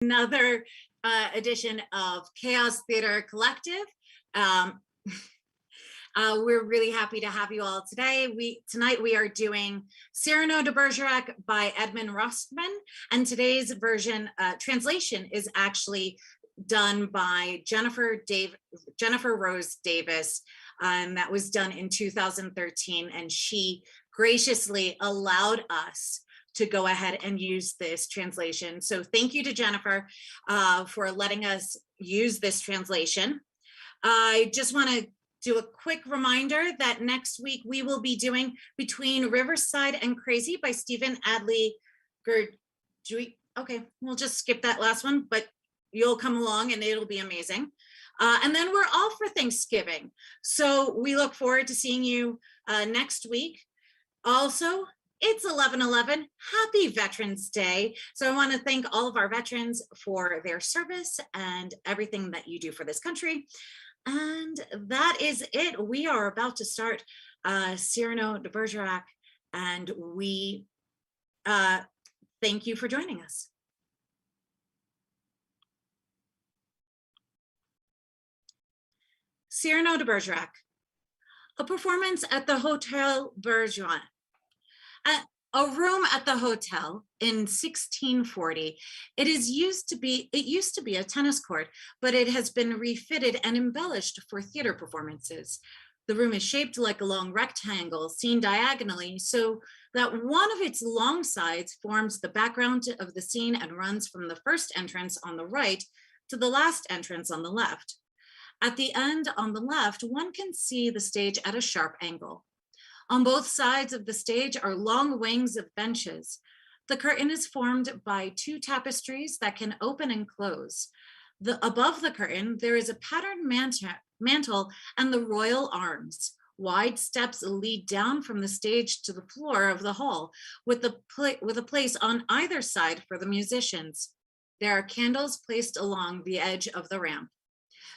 Another edition of Chaos Theater Collective. We're really happy to have you all today. Tonight we are doing Cyrano de Bergerac by Edmund Rossman, and today's version translation is actually done by Jennifer Rose Davis, and that was done in 2013, and she graciously allowed us to go ahead and use this translation. So thank you to Jennifer for letting us use this translation. I just want to do a quick reminder that next week we will be doing Between Riverside and Crazy by Stephen Adly Gurdjieff. Okay, we'll just skip that last one, but you'll come along and it'll be amazing. And then we're all for Thanksgiving. So we look forward to seeing you next week. Also, it's 11/11. Happy Veterans Day. So I want to thank all of our veterans for their service and everything that you do for this country. And that is it. We are about to start Cyrano de Bergerac, and we thank you for joining us. Cyrano de Bergerac, a performance at the Hotel Bourgeois. A room at the hotel in 1640. It used to be a tennis court, but it has been refitted and embellished for theater performances. The room is shaped like a long rectangle seen diagonally, so that one of its long sides forms the background of the scene and runs from the first entrance on the right to the last entrance on the left. At the end on the left, one can see the stage at a sharp angle. On both sides of the stage are long wings of benches. The curtain is formed by two tapestries that can open and close. Above the curtain, there is a patterned mantle and the royal arms. Wide steps lead down from the stage to the floor of the hall, with a place on either side for the musicians. There are candles placed along the edge of the ramp.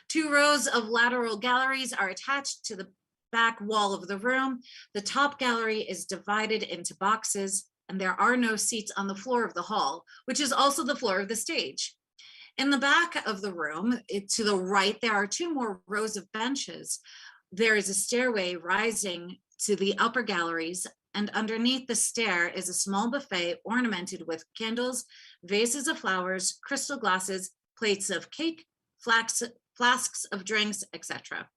2 rows of lateral galleries are attached to the back wall of the room. The top gallery is divided into boxes, and there are no seats on the floor of the hall, which is also the floor of the stage. In the back of the room, to the right, there are 2 more rows of benches. There is a stairway rising to the upper galleries, and underneath the stair is a small buffet ornamented with candles, vases of flowers, crystal glasses, plates of cake, flasks of drinks, etc.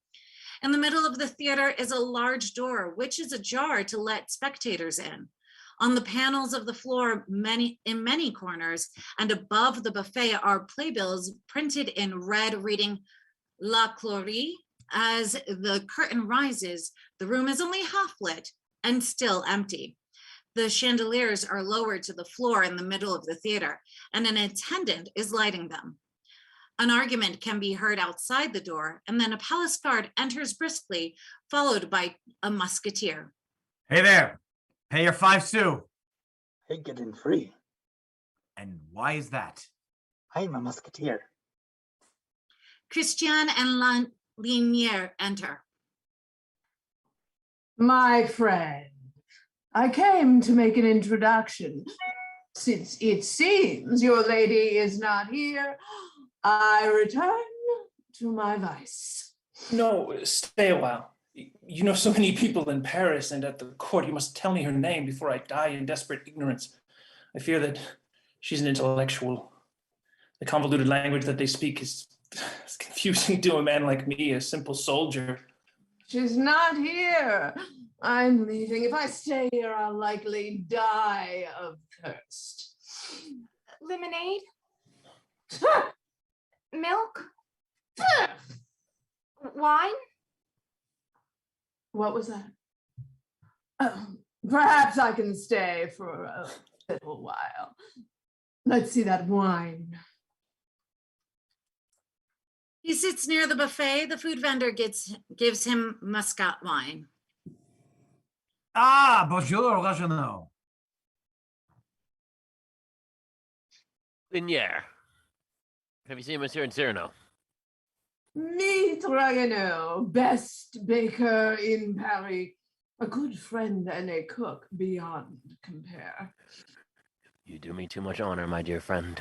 In the middle of the theater is a large door, which is ajar to let spectators in. On the panels of the floor, in many corners, and above the buffet are playbills printed in red reading La Clorie. As the curtain rises, the room is only half lit and still empty. The chandeliers are lowered to the floor in the middle of the theater, and an attendant is lighting them. An argument can be heard outside the door, and then a palace guard enters briskly, followed by a musketeer. Hey there, pay your 5 sous. I get in free. And why is that? I'm a musketeer. Christian and Linier enter. My friend, I came to make an introduction. Since it seems your lady is not here, I return to my vice. No, stay a while. You know so many people in Paris and at the court. You must tell me her name before I die in desperate ignorance. I fear that she's an intellectual. The convoluted language that they speak is confusing to a man like me, a simple soldier. She's not here. I'm leaving. If I stay here, I'll likely die of thirst. Lemonade? Milk? Wine? What was that? Perhaps I can stay for a little while. Let's see that wine. He sits near the buffet. The food vendor gives him Muscat wine. Ah, bonjour, Roxanne. Linier. Have you seen Monsieur and Cyrano? Meet Ragano, best baker in Paris, a good friend and a cook beyond compare. You do me too much honor, my dear friend.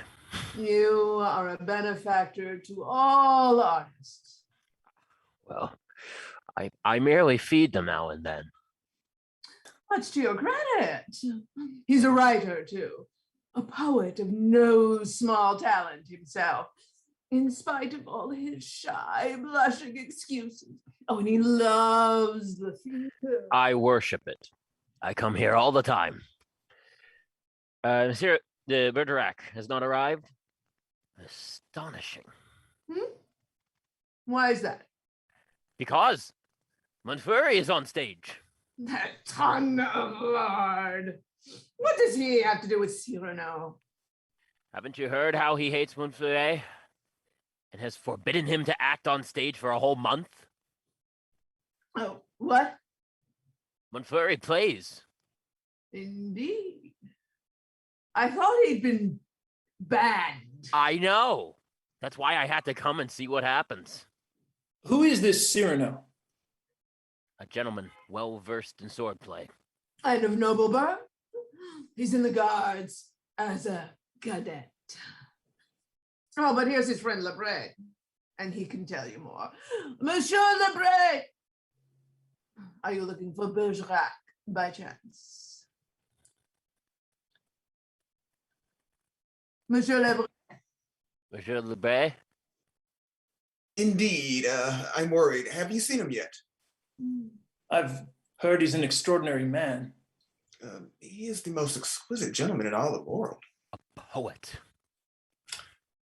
You are a benefactor to all artists. Well, I merely feed them now and then. Much to your credit. He's a writer, too. A poet of no small talent himself, in spite of all his shy, blushing excuses. Oh, and he loves the theater. I worship it. I come here all the time. Monsieur de Bergerac has not arrived? Astonishing. Why is that? Because Montfleury is on stage. That ton of lard. What does he have to do with Cyrano? Haven't you heard how he hates Montfleury and has forbidden him to act on stage for a whole month? Oh, what? Montfleury plays. Indeed. I thought he'd been banned. I know. That's why I had to come and see what happens. Who is this Cyrano? A gentleman well versed in swordplay. And of noble birth. He's in the guards as a cadet. Oh, but here's his friend Lebray, and he can tell you more. Monsieur Lebray! Are you looking for Bergerac by chance? Monsieur Lebray? Monsieur Lebray? Indeed, I'm worried. Have you seen him yet? I've heard he's an extraordinary man. He is the most exquisite gentleman in all the world. A poet.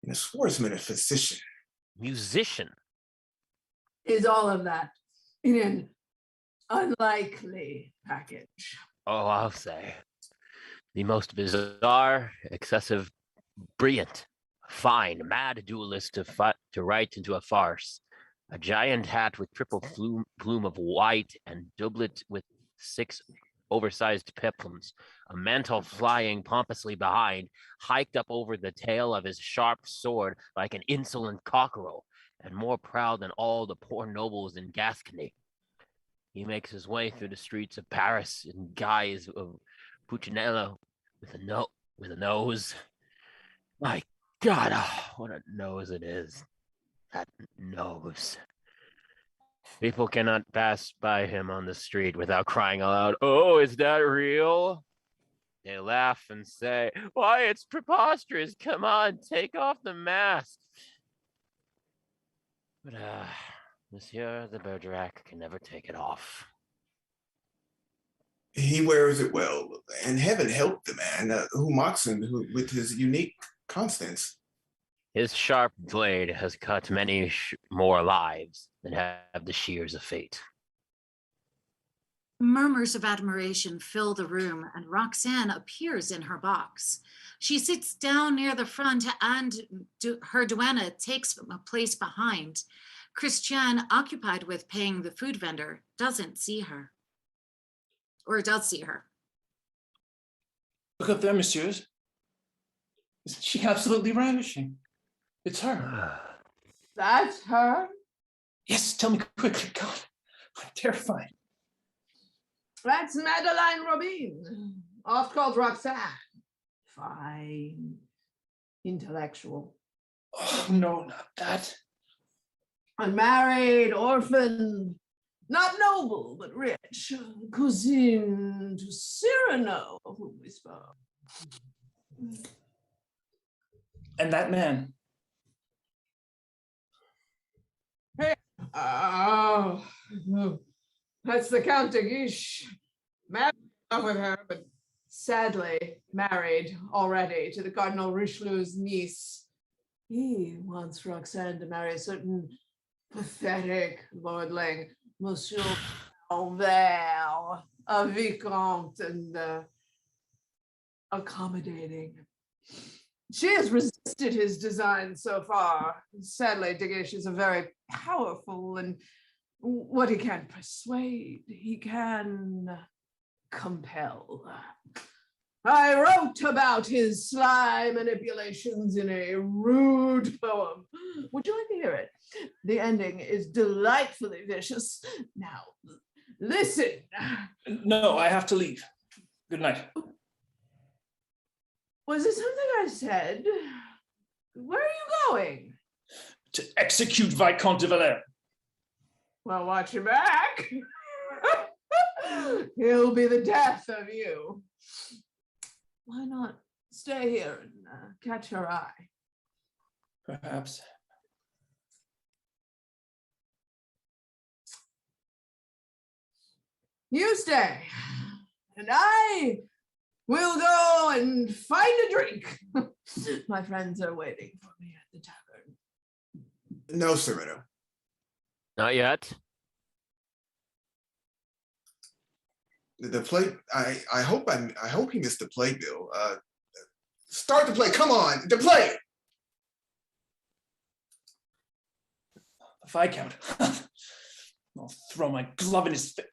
And a swordsman and physician. Musician. Is all of that in an unlikely package? Oh, I'll say. The most bizarre, excessive, brilliant, fine, mad duelist to write into a farce. A giant hat with triple plume of white and doublet with 6 oversized peplums, a mantle flying pompously behind, hiked up over the tail of his sharp sword like an insolent cockerel, and more proud than all the poor nobles in Gascony. He makes his way through the streets of Paris in guise of Puccinello with a nose. My God, oh, what a nose it is. That nose. People cannot pass by him on the street without crying aloud, "Oh, is that real?" They laugh and say, "Why, it's preposterous. Come on, take off the mask." But Monsieur de Bergerac can never take it off. He wears it well, and heaven help the man who mocks him with his unique constance. His sharp blade has cut many more lives than have the shears of fate. Murmurs of admiration fill the room, and Roxanne appears in her box. She sits down near the front, and her duenna takes a place behind. Christiane, occupied with paying the food vendor, doesn't see her. Or does see her. Look up there, messieurs. Isn't she absolutely ravishing? It's her. That's her? Yes, tell me quickly. God, I'm terrified. That's Madeleine Robin, oft called Roxanne. Fine, intellectual. Oh, no, not that. Unmarried, orphan, not noble, but rich. Cousine to Cyrano, of whom we spoke. And that man. Hey, oh, that's the Count de Guiche. Married with her, but sadly married already to the Cardinal Richelieu's niece. He wants Roxanne to marry a certain pathetic lordling, Monsieur Albert, a vicomte and accommodating. She has resisted his design so far. Sadly, de Guiche is a very powerful, and what he can't persuade, he can compel. I wrote about his sly manipulations in a rude poem. Would you like to hear it? The ending is delightfully vicious. Now, listen. No, I have to leave. Good night. Was it something I said? Where are you going? To execute Viscount de Valère. Well, watch your back. He'll be the death of you. Why not stay here and catch her eye? Perhaps. You stay, and I will go and find a drink. My friends are waiting for me at the tavern. No, Cyrano. Not yet. The play. I hope he missed the playbill. Start the play. Come on, the play. Viscount. I'll throw my glove in his face.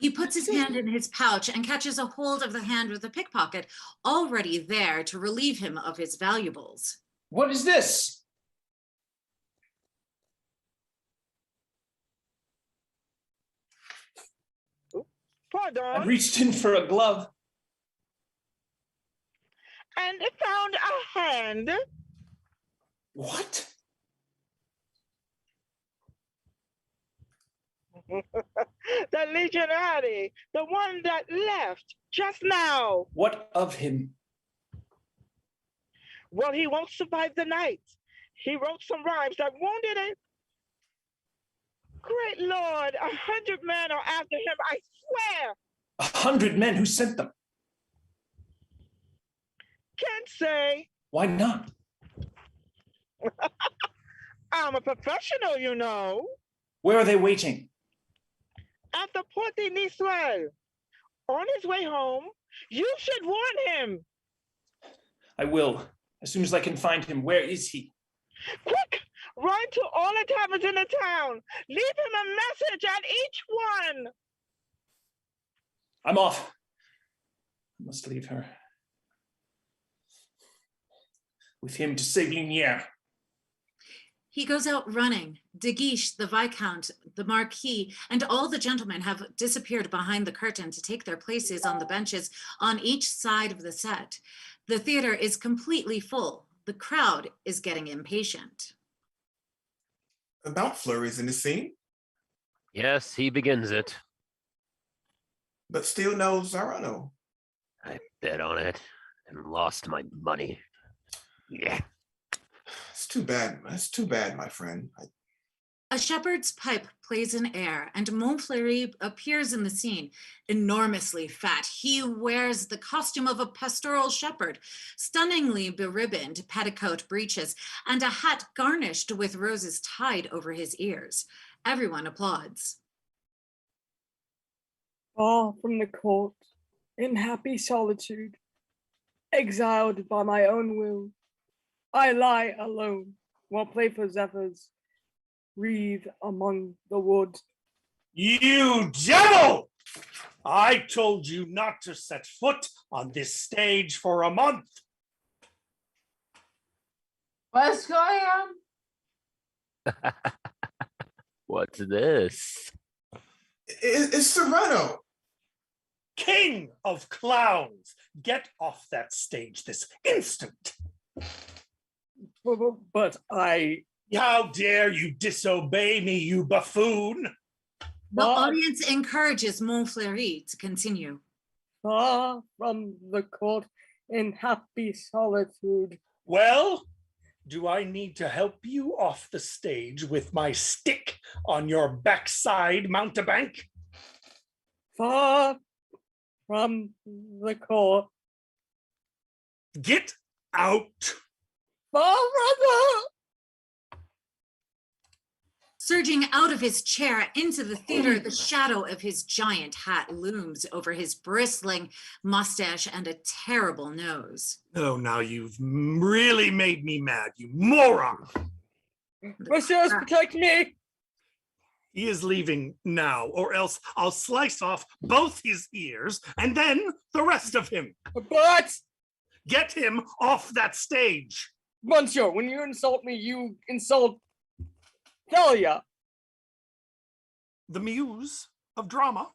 He puts his hand in his pouch and catches a hold of the hand of the pickpocket, already there to relieve him of his valuables. What is this? Pardon. I reached in for a glove. And found a hand. What? The legionary, the one that left just now. What of him? Well, he won't survive the night. He wrote some rhymes that wounded it. Great Lord, 100 men are after him, I swear. 100 men. Who sent them? Can't say. Why not? I'm a professional, you know. Where are they waiting? At the Porte de Niçoise. On his way home, you should warn him. I will, as soon as I can find him. Where is he? Quick, run to all the taverns in the town. Leave him a message at each one. I'm off. I must leave her. With him to Sévigné. He goes out running. De Guiche, the Viscount, the Marquis, and all the gentlemen have disappeared behind the curtain to take their places on the benches on each side of the set. The theater is completely full. The crowd is getting impatient. About flurries in the scene, Yes, he begins it. but still no Cyrano. I bet on it and lost my money. Yeah. It's too bad. It's too bad, my friend. A shepherd's pipe plays in air, and Montfleury appears in the scene, enormously fat. He wears the costume of a pastoral shepherd, stunningly beribboned petticoat breeches, and a hat garnished with roses tied over his ears. Everyone applauds. Far from the court, in happy solitude, exiled by my own will, I lie alone while playful zephyrs breathe among the wood. You devil! I told you not to set foot on this stage for a month. What's going on? What's this? It's Cyrano. King of clowns, get off that stage this instant. But I... How dare you disobey me, you buffoon? The audience encourages Montfleury to continue. Far from the court, in happy solitude. Well, do I need to help you off the stage with my stick on your backside, mountebank? Far from the court. Get out. Far from the... Surging out of his chair into the theater, the shadow of his giant hat looms over his bristling mustache and a terrible nose. Oh, now you've really made me mad, you moron. Messieurs, protect me. He is leaving now, or else I'll slice off both his ears and then the rest of him. But... Get him off that stage. Monsieur, when you insult me, you insult Thalia. The muse of drama.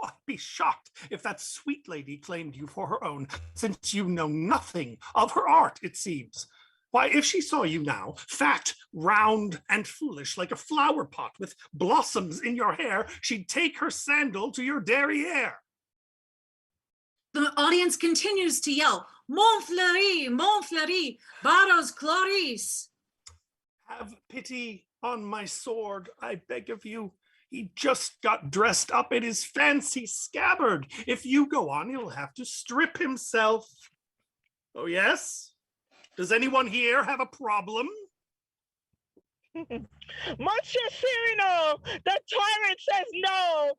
I'd be shocked if that sweet lady claimed you for her own, since you know nothing of her art, it seems. Why, if she saw you now, fat, round, and foolish, like a flower pot with blossoms in your hair, she'd take her sandal to your derriere. The audience continues to yell, Montfleury, Barros Cloris. Have pity on my sword, I beg of you. He just got dressed up in his fancy scabbard. If you go on, he'll have to strip himself. Oh, yes? Does anyone here have a problem? Monsieur Cyrano, the tyrant says no,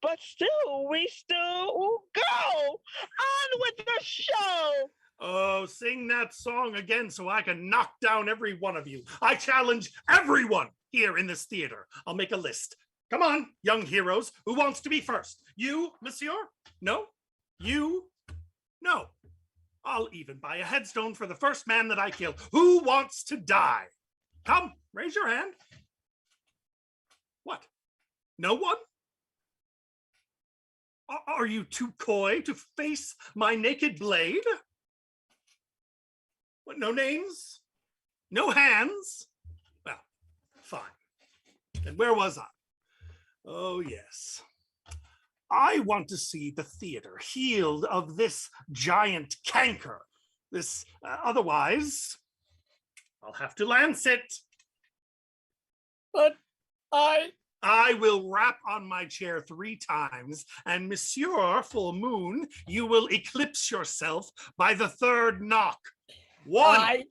but still, we still go. On with the show. Oh, sing that song again so I can knock down every one of you. I challenge everyone here in this theater. I'll make a list. Come on, young heroes. Who wants to be first? You, monsieur? No? You? No. I'll even buy a headstone for the first man that I kill. Who wants to die? Come, raise your hand. What? No one? Are you too coy to face my naked blade? What, no names? No hands? Well, fine. And where was I? Oh, yes. I want to see the theater healed of this giant canker. This, otherwise, I'll have to lance it. But I will rap on my chair 3 times, and Monsieur Full Moon, you will eclipse yourself by the 3rd knock. 1.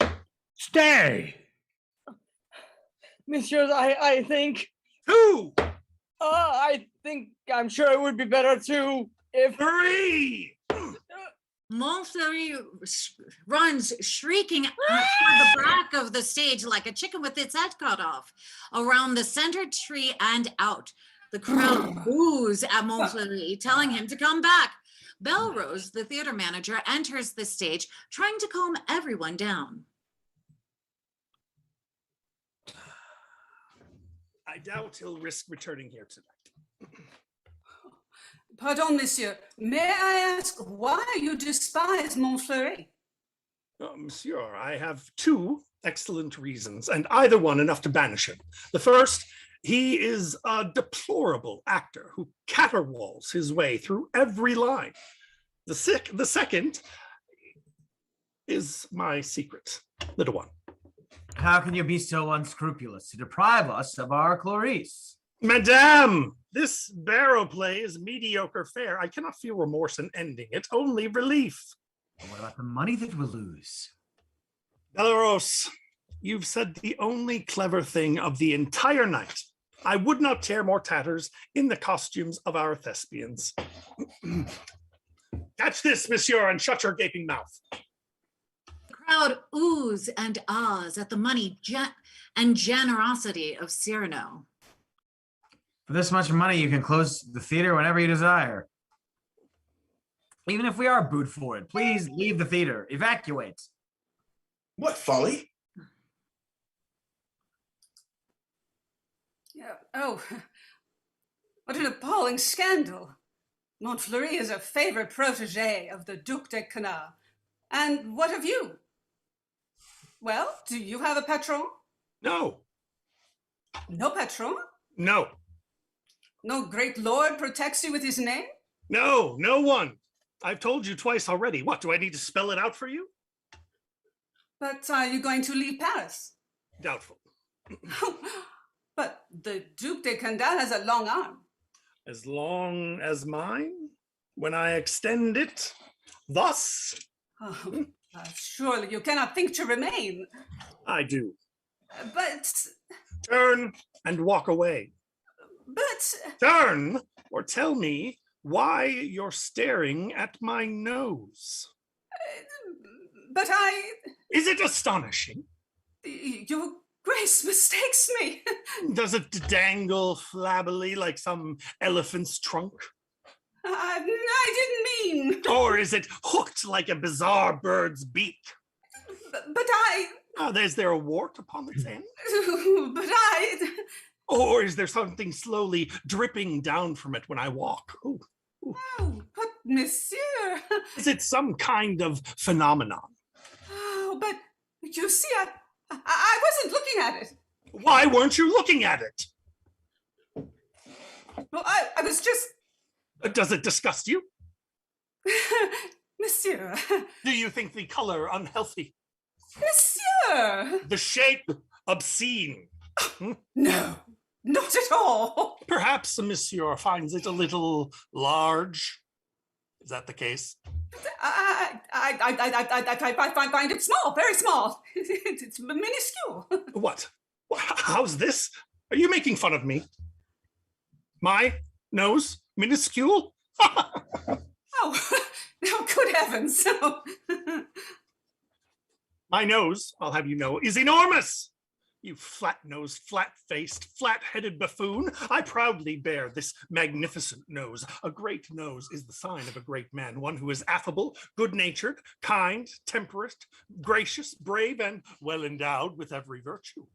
Stay. Messieurs, I think 2. I'm sure it would be better to if 3. Montfleury runs shrieking toward the back of the stage like a chicken with its head cut off, around the center tree and out. The crowd boos at Montfleury, telling him to come back. Belrose, the theater manager, enters the stage, trying to calm everyone down. I doubt he'll risk returning here tonight. Pardon, monsieur. May I ask why you despise Montfleury? Oh, monsieur, I have 2 excellent reasons, and either one enough to banish him. The first, he is a deplorable actor who caterwauls his way through every line. The second is my secret, little one. How can you be so unscrupulous to deprive us of our Clarice? Madame, this barrow play is mediocre fare. I cannot feel remorse in ending it, only relief. What about the money that we'll lose? Belrose, you've said the only clever thing of the entire night. I would not tear more tatters in the costumes of our thespians. Catch this, monsieur, and shut your gaping mouth. The crowd oohs and ahs at the money and generosity of Cyrano. For this much money, you can close the theater whenever you desire. Even if we are booed for it, please leave the theater. Evacuate. What folly? Yeah. Oh, what an appalling scandal. Montfleury is a favorite protege of the Duc de Canard. And what of you? Well, do you have a patron? No. No patron? No. No great lord protects you with his name? No, no one. I've told you twice already. What, do I need to spell it out for you? But are you going to leave Paris? Doubtful. But the Duc de Canard has a long arm. As long as mine? When I extend it thus? Oh, surely you cannot think to remain. I do. But... Turn and walk away. But... Turn, or tell me why you're staring at my nose. But I... Is it astonishing? Your Grace mistakes me. Does it dangle flabbily like some elephant's trunk? I didn't mean... Or is it hooked like a bizarre bird's beak? But I... Is there a wart upon its end? But I... Or is there something slowly dripping down from it when I walk? Ooh. Oh, but monsieur. Is it some kind of phenomenon? Oh, but you see, I wasn't looking at it. Why weren't you looking at it? Well, I was just... Does it disgust you? Monsieur. Do you think the color unhealthy? Monsieur. The shape obscene? No, not at all. Perhaps Monsieur finds it a little large. Is that the case? I find it small, very small. It's minuscule. What? How's this? Are you making fun of me? My nose? Minuscule? Oh, good heavens. My nose, I'll have you know, is enormous. You flat-nosed, flat-faced, flat-headed buffoon. I proudly bear this magnificent nose. A great nose is the sign of a great man, one who is affable, good-natured, kind, temperate, gracious, brave, and well-endowed with every virtue.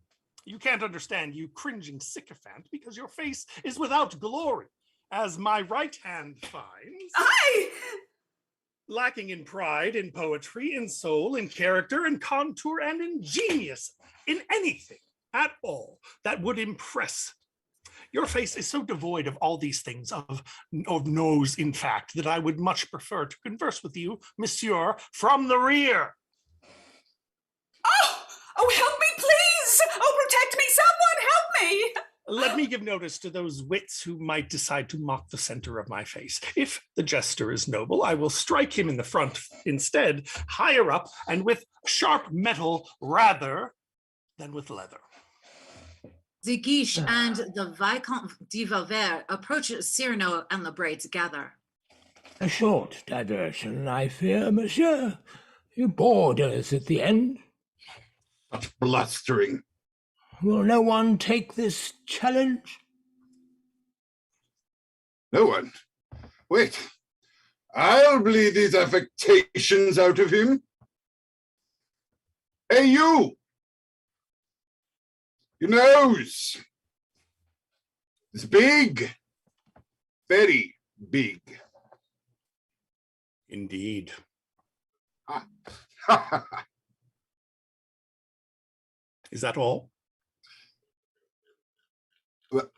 You can't understand, you cringing sycophant, because your face is without glory, as my right hand finds. Lacking in pride, in poetry, in soul, in character, in contour, and in genius, in anything at all that would impress. Your face is so devoid of all these things, of nose, in fact, that I would much prefer to converse with you, monsieur, from the rear. Oh, help me, please! Oh, protect me, someone, help me! Let me give notice to those wits who might decide to mock the center of my face. If the jester is noble, I will strike him in the front instead, higher up, and with sharp metal rather than with leather. The Guiche and the Viscount de Valverde approach Cyrano and the Bray together. A short diversion, I fear, monsieur. You bored us at the end. Such blustering. Will no one take this challenge? No one? Wait. I'll bleed these affectations out of him. Hey, you! Your nose. It's big. Very big. Indeed. Is that all?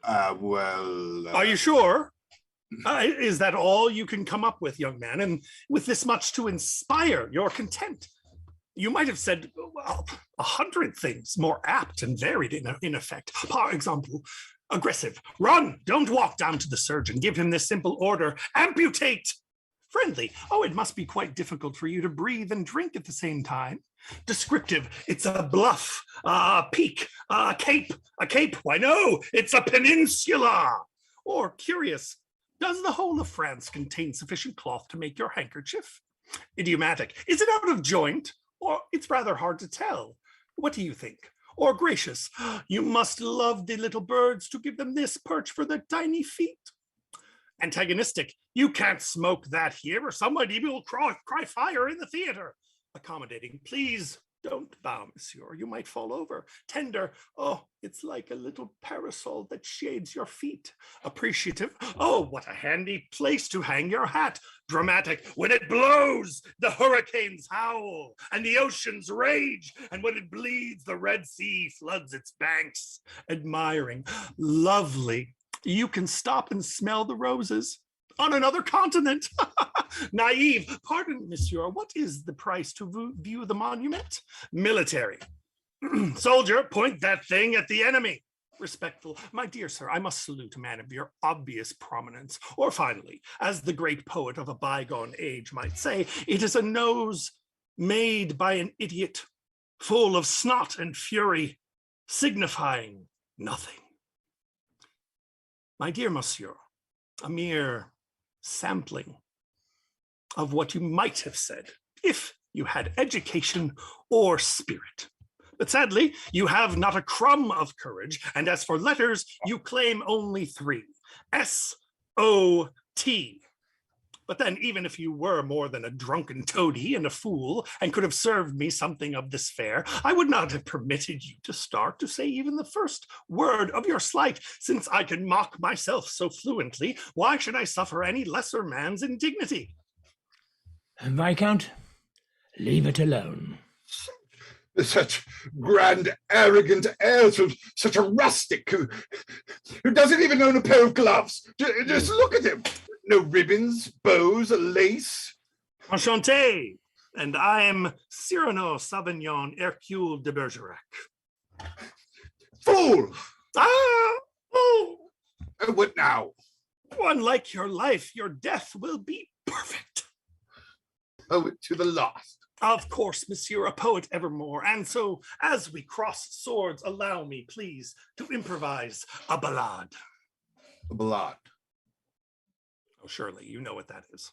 Are you sure? Is that all you can come up with, young man? And with this much to inspire your content? You might have said 100 things more apt and varied in effect. For example, aggressive. Run, don't walk down to the surgeon. Give him this simple order. Amputate. Friendly. Oh, it must be quite difficult for you to breathe and drink at the same time. Descriptive. It's a bluff, a peak, a cape. Why no, it's a peninsula. Or curious. Does the whole of France contain sufficient cloth to make your handkerchief? Idiomatic. Is it out of joint? Or it's rather hard to tell. What do you think? Or gracious. You must love the little birds to give them this perch for their tiny feet. Antagonistic. You can't smoke that here, or somebody will cry fire in the theater. Accommodating. Please don't bow, monsieur. You might fall over. Tender. Oh, it's like a little parasol that shades your feet. Appreciative. Oh, what a handy place to hang your hat. Dramatic. When it blows, the hurricanes howl and the oceans rage. And when it bleeds, the Red Sea floods its banks. Admiring. Lovely. You can stop and smell the roses on another continent. Naive. Pardon, monsieur, what is the price to view the monument? Military. Soldier, point that thing at the enemy. Respectful. My dear sir, I must salute a man of your obvious prominence. Or finally, as the great poet of a bygone age might say, it is a nose made by an idiot, full of snot and fury, signifying nothing. My dear monsieur, a mere sampling of what you might have said if you had education or spirit. But sadly, you have not a crumb of courage, and as for letters, you claim only 3. S-O-T. But then, even if you were more than a drunken toady and a fool, and could have served me something of this fare, I would not have permitted you to start to say even the first word of your slight. Since I can mock myself so fluently, why should I suffer any lesser man's indignity? Viscount, leave it alone. Such grand, arrogant airs from such a rustic who doesn't even own a pair of gloves. Just look at him. No ribbons, bows, lace. Enchanté. And I am Cyrano Sauvignon Hercule de Bergerac. Fool! Oh! What now? Unlike your life, your death will be perfect. Poet to the last. Of course, monsieur, a poet evermore. And so, as we cross swords, allow me, please, to improvise a ballade. A ballade. Oh, surely, you know what that is.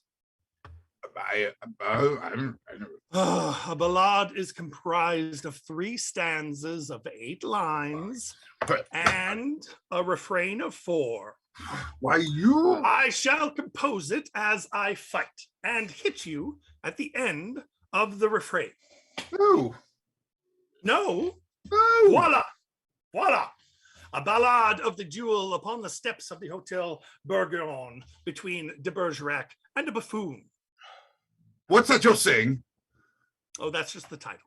A ballade is comprised of 3 stanzas of 8 lines and a refrain of 4. Why, you... I shall compose it as I fight and hit you at the end of the refrain. No. No? No. Voila! Voila! A ballade of the duel upon the steps of the Hotel Bourgogne between de Bergerac and a buffoon. What's that you're saying? Oh, that's just the title.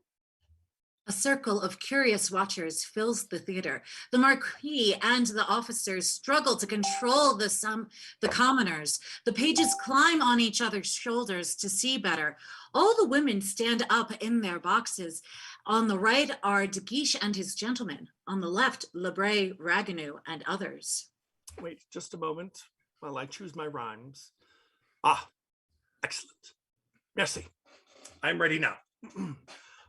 A circle of curious watchers fills the theater. The Marquis and the officers struggle to control the commoners. The pages climb on each other's shoulders to see better. All the women stand up in their boxes. On the right are De Guiche and his gentlemen. On the left, Lebray, Ragueneau, and others. Wait just a moment while I choose my rhymes. Ah, excellent. Merci. I'm ready now.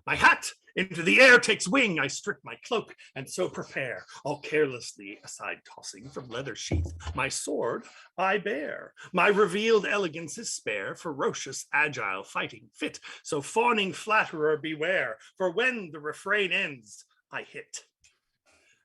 My hat into the air takes wing. I strip my cloak and so prepare, all carelessly aside tossing from leather sheath. My sword I bear. My revealed elegance is spare, ferocious, agile, fighting fit. So fawning flatterer beware, for when the refrain ends, I hit.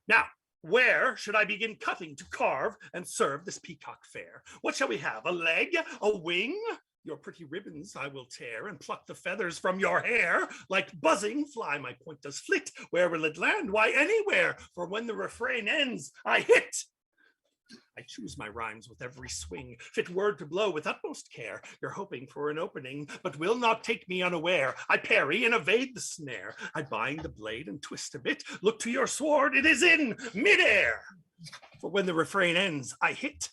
Now, where should I begin cutting to carve and serve this peacock fair? What shall we have? A leg? A wing? Your pretty ribbons I will tear and pluck the feathers from your hair. Like buzzing fly, my point does flit. Where will it land? Why, anywhere. For when the refrain ends, I hit. I choose my rhymes with every swing, fit word to blow with utmost care. You're hoping for an opening, but will not take me unaware. I parry and evade the snare. I bind the blade and twist a bit. Look to your sword, it is in midair. For when the refrain ends, I hit.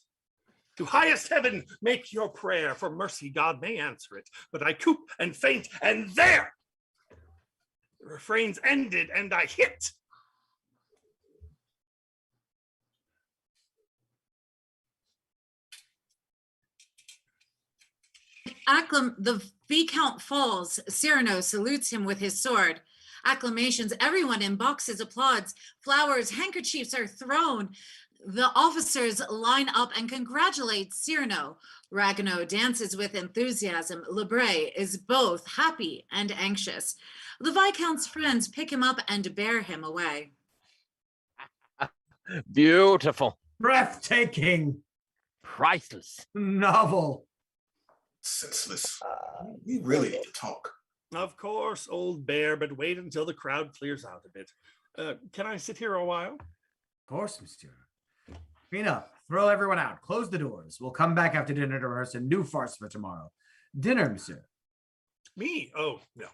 To highest heaven make your prayer, for mercy God may answer it. But I coop and faint, and there! The refrain's ended, and I hit. The Viscount falls. Cyrano salutes him with his sword. Acclamations, everyone in boxes applauds. Flowers, handkerchiefs are thrown. The officers line up and congratulate Cyrano. Ragueneau dances with enthusiasm. Lebray is both happy and anxious. The Viscount's friends pick him up and bear him away. Beautiful. Breathtaking. Priceless. Novel. Senseless. We really need to talk. Of course, old bear, but wait until the crowd clears out a bit. Can I sit here a while? Of course, monsieur. Clean up, throw everyone out, close the doors. We'll come back after dinner to rehearse a new farce for tomorrow. Dinner, monsieur. Me? Oh, no.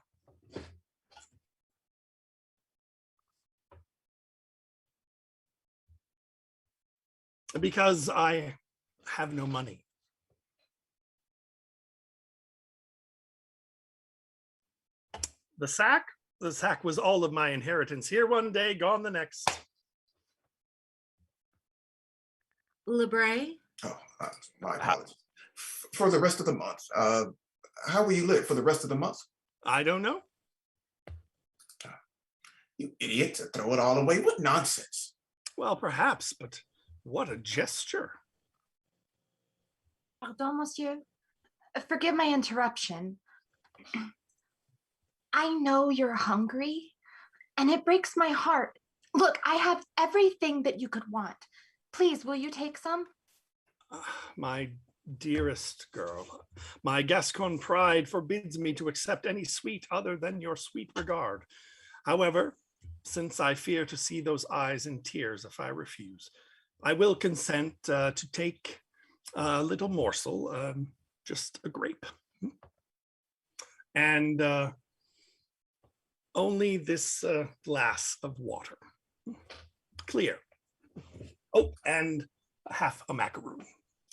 Because I have no money. The sack? The sack was all of my inheritance. Here one day, gone the next. Lebray? Oh, my apologies. For the rest of the month, how will you live for the rest of the month? I don't know. You idiot, to throw it all away. What nonsense. Well, perhaps, but what a gesture. Pardon, monsieur. Forgive my interruption. I know you're hungry, and it breaks my heart. Look, I have everything that you could want. Please, will you take some? My dearest girl, my Gascon pride forbids me to accept any sweet other than your sweet regard. However, since I fear to see those eyes in tears if I refuse, I will consent to take a little morsel, just a grape. And only this glass of water. Clear. Oh, and half a macaroon.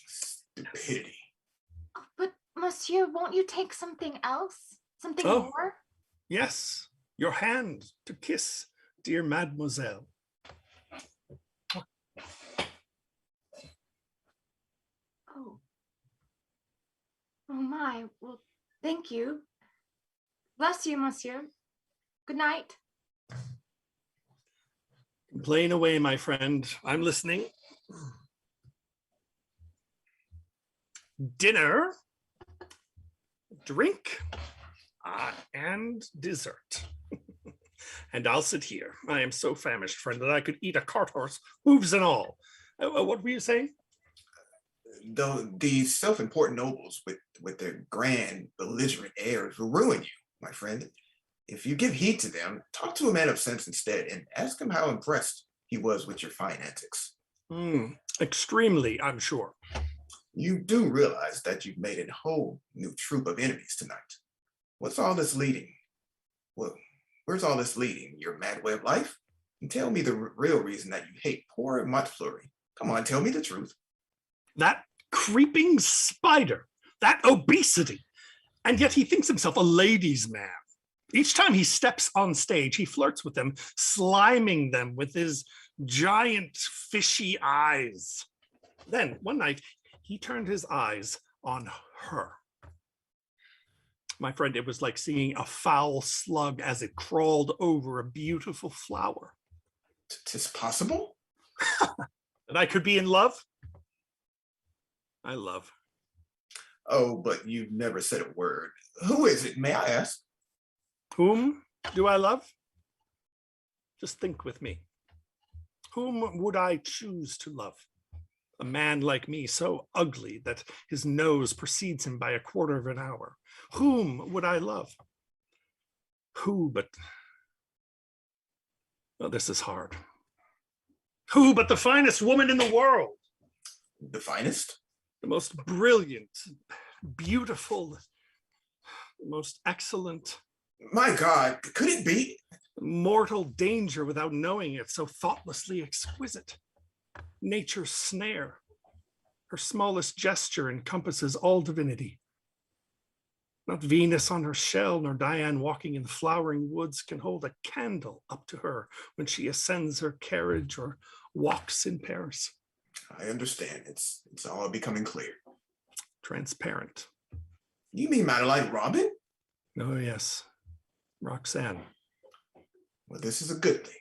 Stupidity. But monsieur, won't you take something else? Something Oh. more? Yes, your hand to kiss, dear mademoiselle. Oh. Oh my, well, thank you. Bless you, monsieur. Good night. Complain away, my friend. I'm listening. Dinner, drink, and dessert. And I'll sit here. I am so famished, friend, that I could eat a cart horse, hooves and all. What were you saying? These self-important nobles with their grand, belligerent airs will ruin you, my friend. If you give heed to them, talk to a man of sense instead and ask him how impressed he was with your fine antics. Extremely, I'm sure. You do realize that you've made a whole new troop of enemies tonight. What's all this leading? Well, where's all this leading? Your mad way of life? And tell me the real reason that you hate poor Montfleury. Come on, tell me the truth. That creeping spider, that obesity. And yet he thinks himself a ladies' man. Each time he steps on stage, he flirts with them, sliming them with his giant fishy eyes. Then one night, he turned his eyes on her. My friend, it was like seeing a foul slug as it crawled over a beautiful flower. 'Tis possible? That I could be in love? I love. Oh, but you've never said a word. Who is it, may I ask? Whom do I love? Just think with me. Whom would I choose to love? A man like me, so ugly that his nose precedes him by a quarter of an hour. Whom would I love? Who but... Oh, this is hard. Who but the finest woman in the world? The finest? The most brilliant, beautiful, most excellent. My God, could it be? Mortal danger without knowing it, so thoughtlessly exquisite. Nature's snare. Her smallest gesture encompasses all divinity. Not Venus on her shell, nor Diane walking in the flowering woods can hold a candle up to her when she ascends her carriage or walks in Paris. I understand. It's all becoming clear. Transparent. You mean Madeline Robin? Oh, yes. Roxanne. Well, this is a good thing.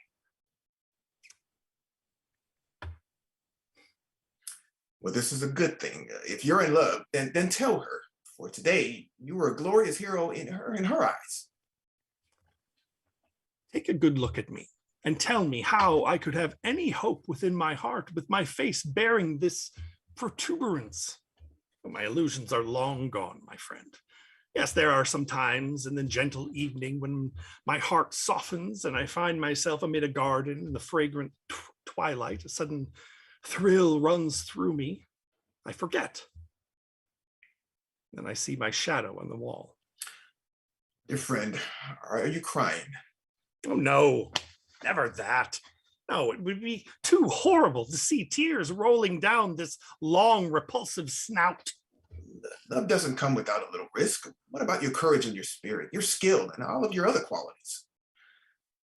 Well, this is a good thing. If you're in love, then tell her. For today, you were a glorious hero in her eyes. Take a good look at me and tell me how I could have any hope within my heart with my face bearing this protuberance. My illusions are long gone, my friend. Yes, there are some times in the gentle evening when my heart softens and I find myself amid a garden in the fragrant twilight. A sudden thrill runs through me. I forget. Then I see my shadow on the wall. Dear friend, are you crying? Oh, no, never that. No, it would be too horrible to see tears rolling down this long, repulsive snout. Love doesn't come without a little risk. What about your courage and your spirit, your skill, and all of your other qualities?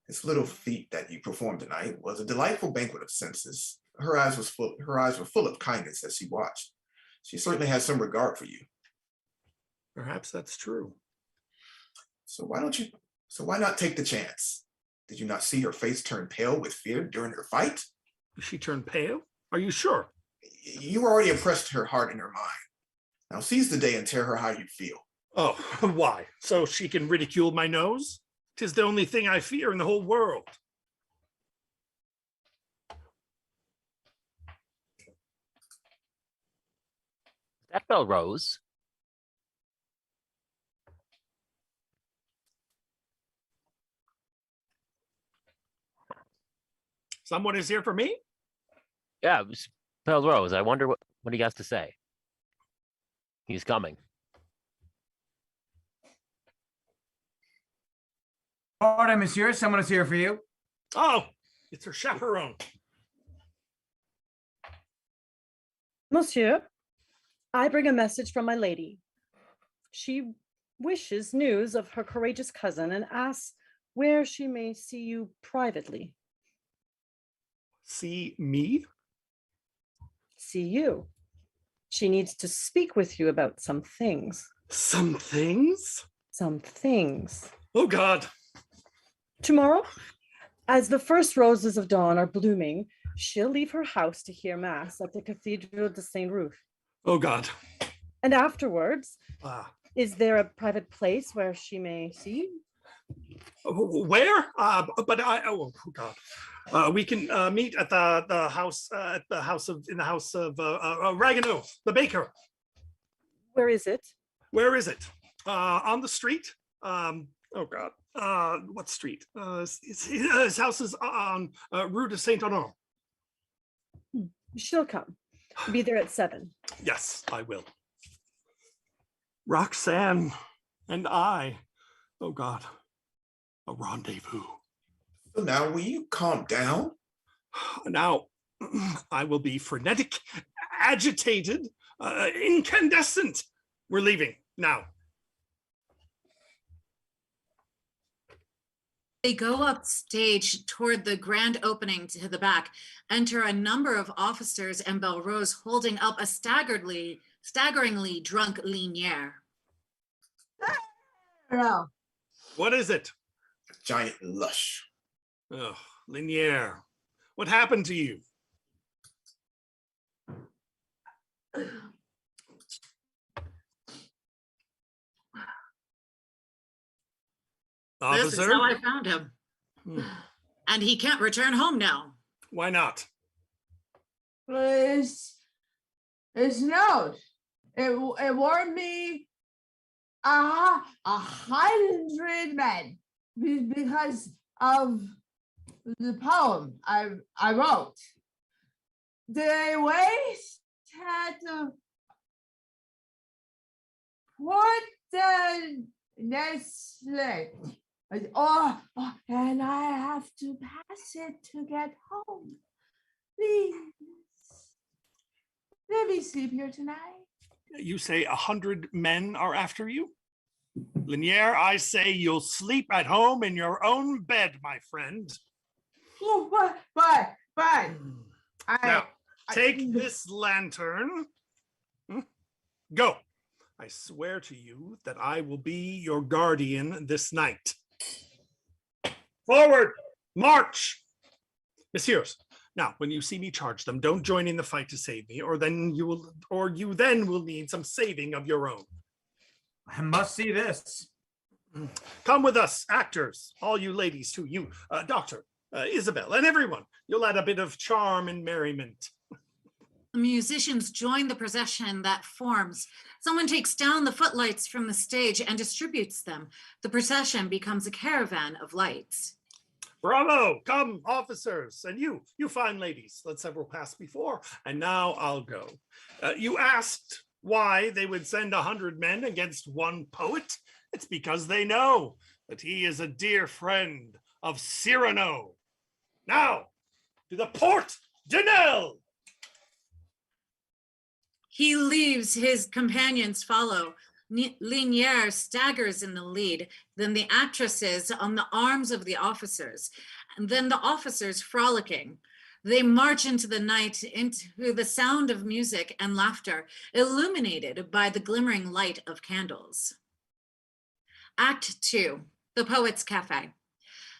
This little feat that you performed tonight was a delightful banquet of senses. Her eyes were full of kindness as she watched. She certainly has some regard for you. Perhaps that's true. So why not take the chance? Did you not see her face turn pale with fear during her fight? She turned pale? Are you sure? You already impressed her heart and her mind. Now seize the day and tell her how you feel. Oh, why? So she can ridicule my nose? 'Tis the only thing I fear in the whole world. That bell rose. Someone is here for me? Yeah, it was bell rose. I wonder what he has to say. He's coming. Pardon, monsieur. Someone is here for you. Oh, it's her chaperone. Monsieur, I bring a message from my lady. She wishes news of her courageous cousin and asks where she may see you privately. See me? See you. She needs to speak with you about some things. Some things? Some things. Oh, God. Tomorrow, as the first roses of dawn are blooming, she'll leave her house to hear Mass at the Cathedral de Saint Ruth. Oh, God. And afterwards, Ah. is there a private place where she may see you? Where? Oh God. We can meet at the house in the house of Ragueneau, the baker. Where is it? Where is it? On the street. Oh God. What street? His house is on Rue de Saint Honore. She'll come. Be there at 7. Yes, I will. Roxanne and I. Oh God. A rendezvous. So now, will you calm down? Now, I will be frenetic, agitated, incandescent. We're leaving now. They go upstage toward the grand opening to the back, enter a number of officers and Belrose holding up a staggeringly drunk Linier. No. What is it? A giant lush. Oh, Linier, what happened to you? This is Officer? how I found him. And he can't return home now. Why not? It's note. It warned me 100 men because of the poem I wrote. They had to put the Nestle. Oh, and I have to pass it to get home. Please, let me sleep here tonight. You say 100 men are after you? Linier, I say you'll sleep at home in your own bed, my friend. Oh, but Now, take this lantern. Go. I swear to you that I will be your guardian this night. Forward, march. Messieurs, now when you see me charge them, don't join in the fight to save me, or you then will need some saving of your own. I must see this. Come with us, actors, all you ladies too, you, Doctor, Isabel, and everyone. You'll add a bit of charm and merriment. The musicians join the procession that forms. Someone takes down the footlights from the stage and distributes them. The procession becomes a caravan of lights. Bravo! Come, officers, and you fine ladies. Let several pass before, and now I'll go. You asked why they would send 100 men against one poet? It's because they know that he is a dear friend of Cyrano. Now, to the Porte de Nel! He leaves, his companions follow. Linier staggers in the lead, then the actresses on the arms of the officers, and then the officers frolicking. They march into the night, into the sound of music and laughter, illuminated by the glimmering light of candles. Act 2, the Poets' Cafe.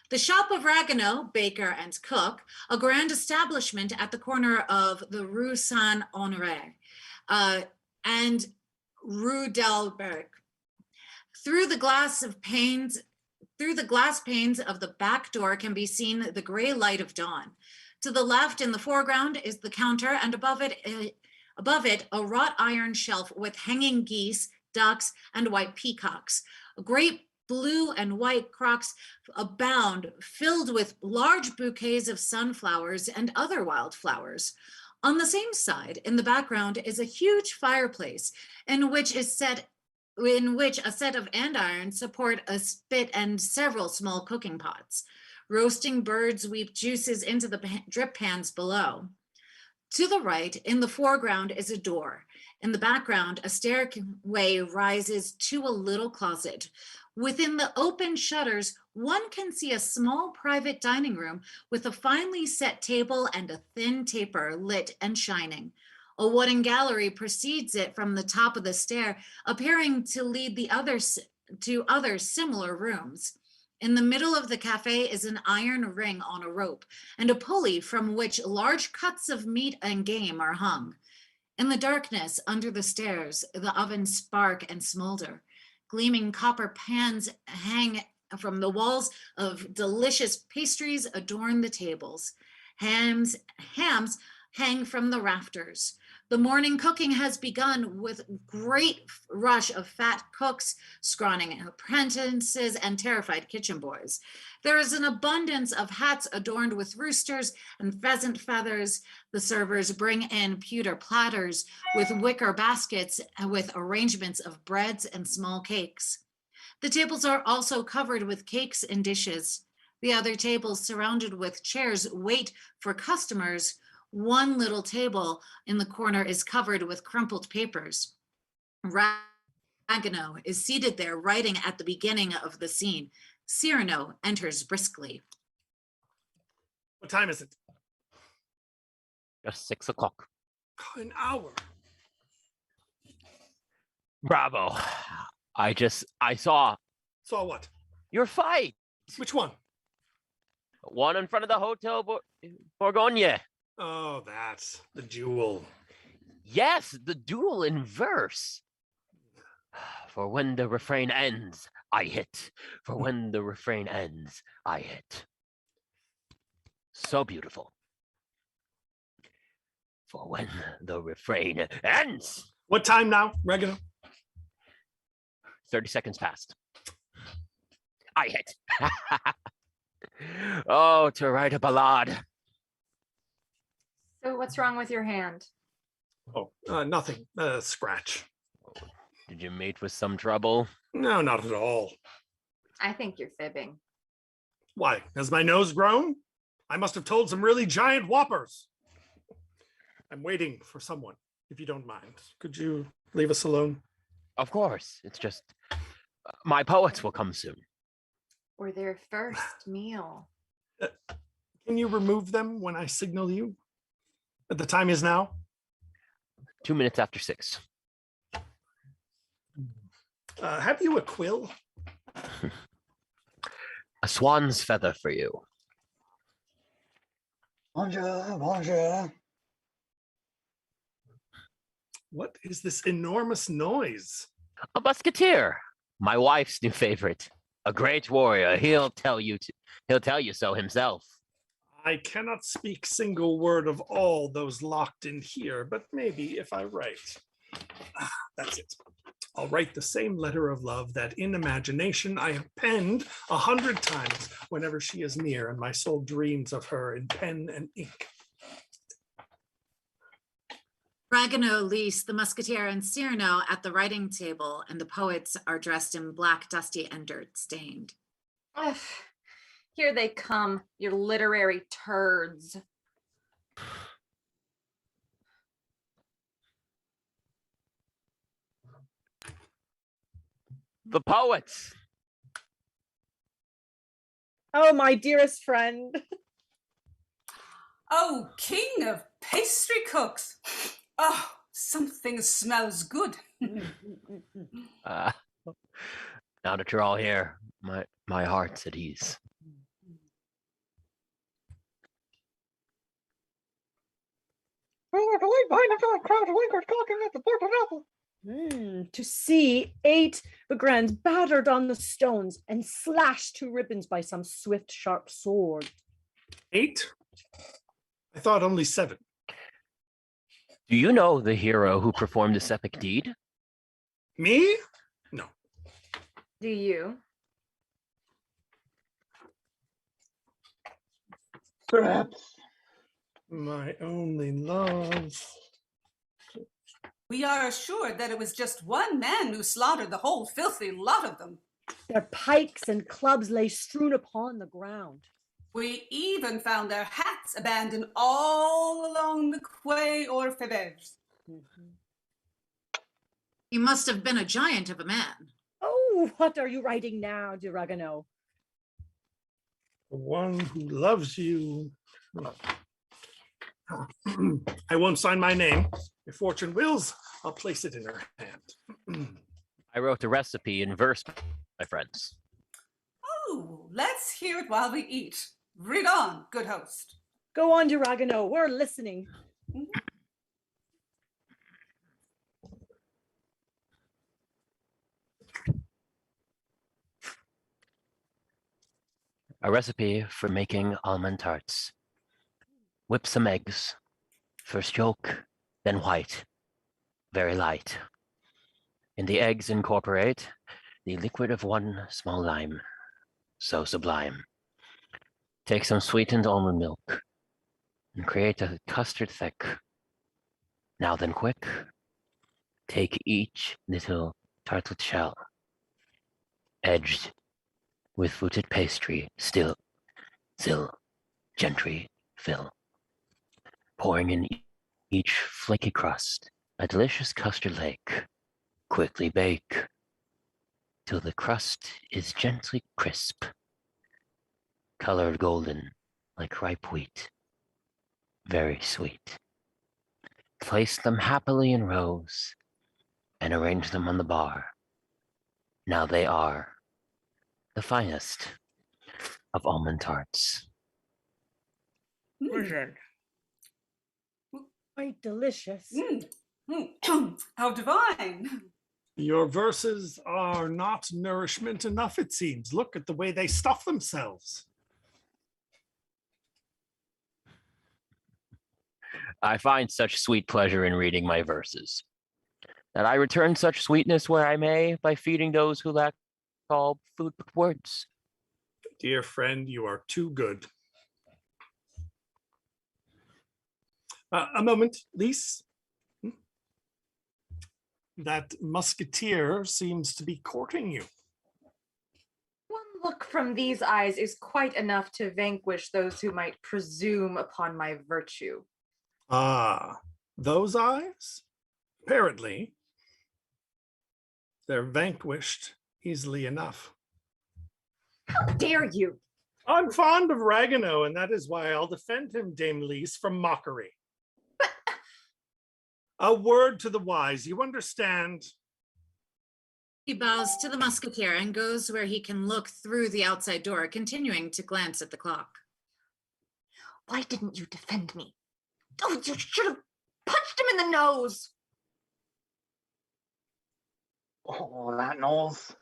The shop of Ragueneau, baker and cook, a grand establishment at the corner of the Rue Saint-Honoré and Rue Delberg. Through the glass panes of the back door can be seen the gray light of dawn. To the left in the foreground is the counter, and above it Above it, a wrought iron shelf with hanging geese, ducks, and white peacocks. Great blue and white crocks abound, filled with large bouquets of sunflowers and other wildflowers. On the same side, in the background, is a huge fireplace in which a set of andirons support a spit and several small cooking pots. Roasting birds weep juices into the drip pans below. To the right, in the foreground, is a door. In the background, a stairway rises to a little closet. Within the open shutters, one can see a small private dining room with a finely set table and a thin taper lit and shining. A wooden gallery precedes it from the top of the stair, appearing to lead to other similar rooms. In the middle of the cafe is an iron ring on a rope and a pulley from which large cuts of meat and game are hung. In the darkness under the stairs, the ovens spark and smolder. Gleaming copper pans hang from the walls of delicious pastries adorn the tables. Hams hang from the rafters. The morning cooking has begun with great rush of fat cooks, scrawning apprentices, and terrified kitchen boys. There is an abundance of hats adorned with roosters and pheasant feathers. The servers bring in pewter platters with wicker baskets with arrangements of breads and small cakes. The tables are also covered with cakes and dishes. The other tables surrounded with chairs wait for customers. One little table in the corner is covered with crumpled papers. Ragano is seated there writing at the beginning of the scene. Cyrano enters briskly. What time is it? Just 6 o'clock. An hour. Bravo. I saw. Saw what? Your fight. Which one? One in front of the Hotel Bourgogne. Oh, that's the duel. Yes, the duel in verse. For when the refrain ends, I hit. For when the refrain ends, I hit. So beautiful. For when the refrain ends. What time now, Regino? 30 seconds past. I hit. Oh, to write a ballade. So what's wrong with your hand? Oh, nothing. Scratch. Did you mate with some trouble? No, not at all. I think you're fibbing. Why? Has my nose grown? I must have told some really giant whoppers. I'm waiting for someone, if you don't mind. Could you leave us alone? Of course. It's just my poets will come soon. Or their first meal. Can you remove them when I signal you? The time is now? 2 minutes after 6. Have you a quill? A swan's feather for you. Bonjour, bonjour. What is this enormous noise? A musketeer, my wife's new favorite. A great warrior. He'll tell you so himself. I cannot speak single word of all those locked in here, but maybe if I write. That's it. I'll write the same letter of love that in imagination I have penned 100 times whenever she is near and my soul dreams of her in pen and ink. Ragano, Lys, the musketeer, and Cyrano at the writing table, and the poets are dressed in black, dusty, and dirt-stained. Here they come, your literary turds. The poets. Oh, my dearest friend. Oh, king of pastry cooks. Oh, something smells good. Now that you're all here, my heart's at ease. To see 8 Begrands battered on the stones and slashed to ribbons by some swift, sharp sword. 8? I thought only 7. Do you know the hero who performed this epic deed? Me? No. Do you? Perhaps. My only love. We are assured that it was just one man who slaughtered the whole filthy lot of them. Their pikes and clubs lay strewn upon the ground. We even found their hats abandoned all along the quay or faubourgs. He must have been a giant of a man. Oh, what are you writing now, Diragano? The one who loves you. I won't sign my name. If fortune wills, I'll place it in her hand. I wrote the recipe in verse, my friends. Oh, let's hear it while we eat. Read on, good host. Go on, Diragano. We're listening. A recipe for making almond tarts. Whip some eggs. First yolk, then white. Very light. In the eggs incorporate the liquid of 1 small lime. So sublime. Take some sweetened almond milk and create a custard thick. Now then quick, take each little tartlet shell, edged with fluted pastry, still, gently fill, pouring in each flaky crust a delicious custard lake. Quickly bake till the crust is gently crisp, colored golden like ripe wheat, very sweet. Place them happily in rows and arrange them on the bar. Now they are the finest of almond tarts. Quite delicious. How divine. Your verses are not nourishment enough, it seems. Look at the way they stuff themselves. I find such sweet pleasure in reading my verses, that I return such sweetness where I may by feeding those who lack all food but words. Dear friend, you are too good. A moment, Lise. That musketeer seems to be courting you. One look from these eyes is quite enough to vanquish those who might presume upon my virtue. Ah, those eyes? Apparently, they're vanquished easily enough. How dare you? I'm fond of Ragano, and that is why I'll defend him, Dame Lise, from mockery. A word to the wise, you understand? He bows to the musketeer and goes where he can look through the outside door, continuing to glance at the clock. Why didn't you defend me? Oh, you should have punched him in the nose. Oh, that nose.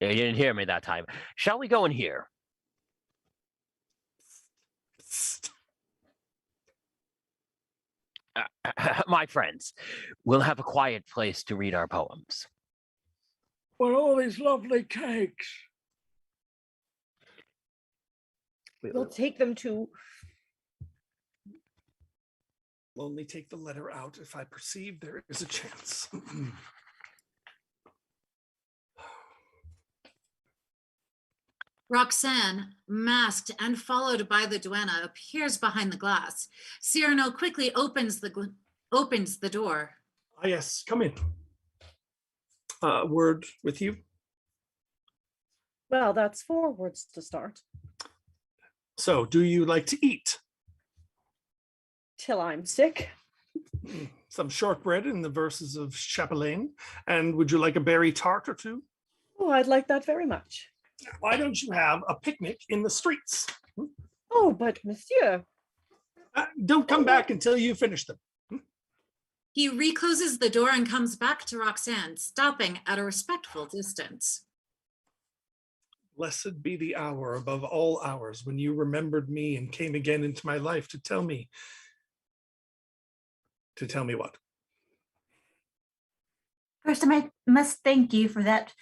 You didn't hear me that time. Shall we go in here? My friends, we'll have a quiet place to read our poems. Well, all these lovely cakes. We'll take them to. I'll only take the letter out if I perceive there is a chance. Roxanne, masked and followed by the duenna, appears behind the glass. Cyrano quickly opens the door. Ah, yes, come in. Word with you. Well, that's 4 words to start. So, do you like to eat? Till I'm sick. Some shortbread in the verses of Chapelain. And would you like a berry tart or two? Oh, I'd like that very much. Why don't you have a picnic in the streets? Oh, but monsieur. Don't come back until you finish them. He recloses the door and comes back to Roxanne, stopping at a respectful distance. Blessed be the hour above all hours when you remembered me and came again into my life to tell me. To tell me what? First, I must thank you for that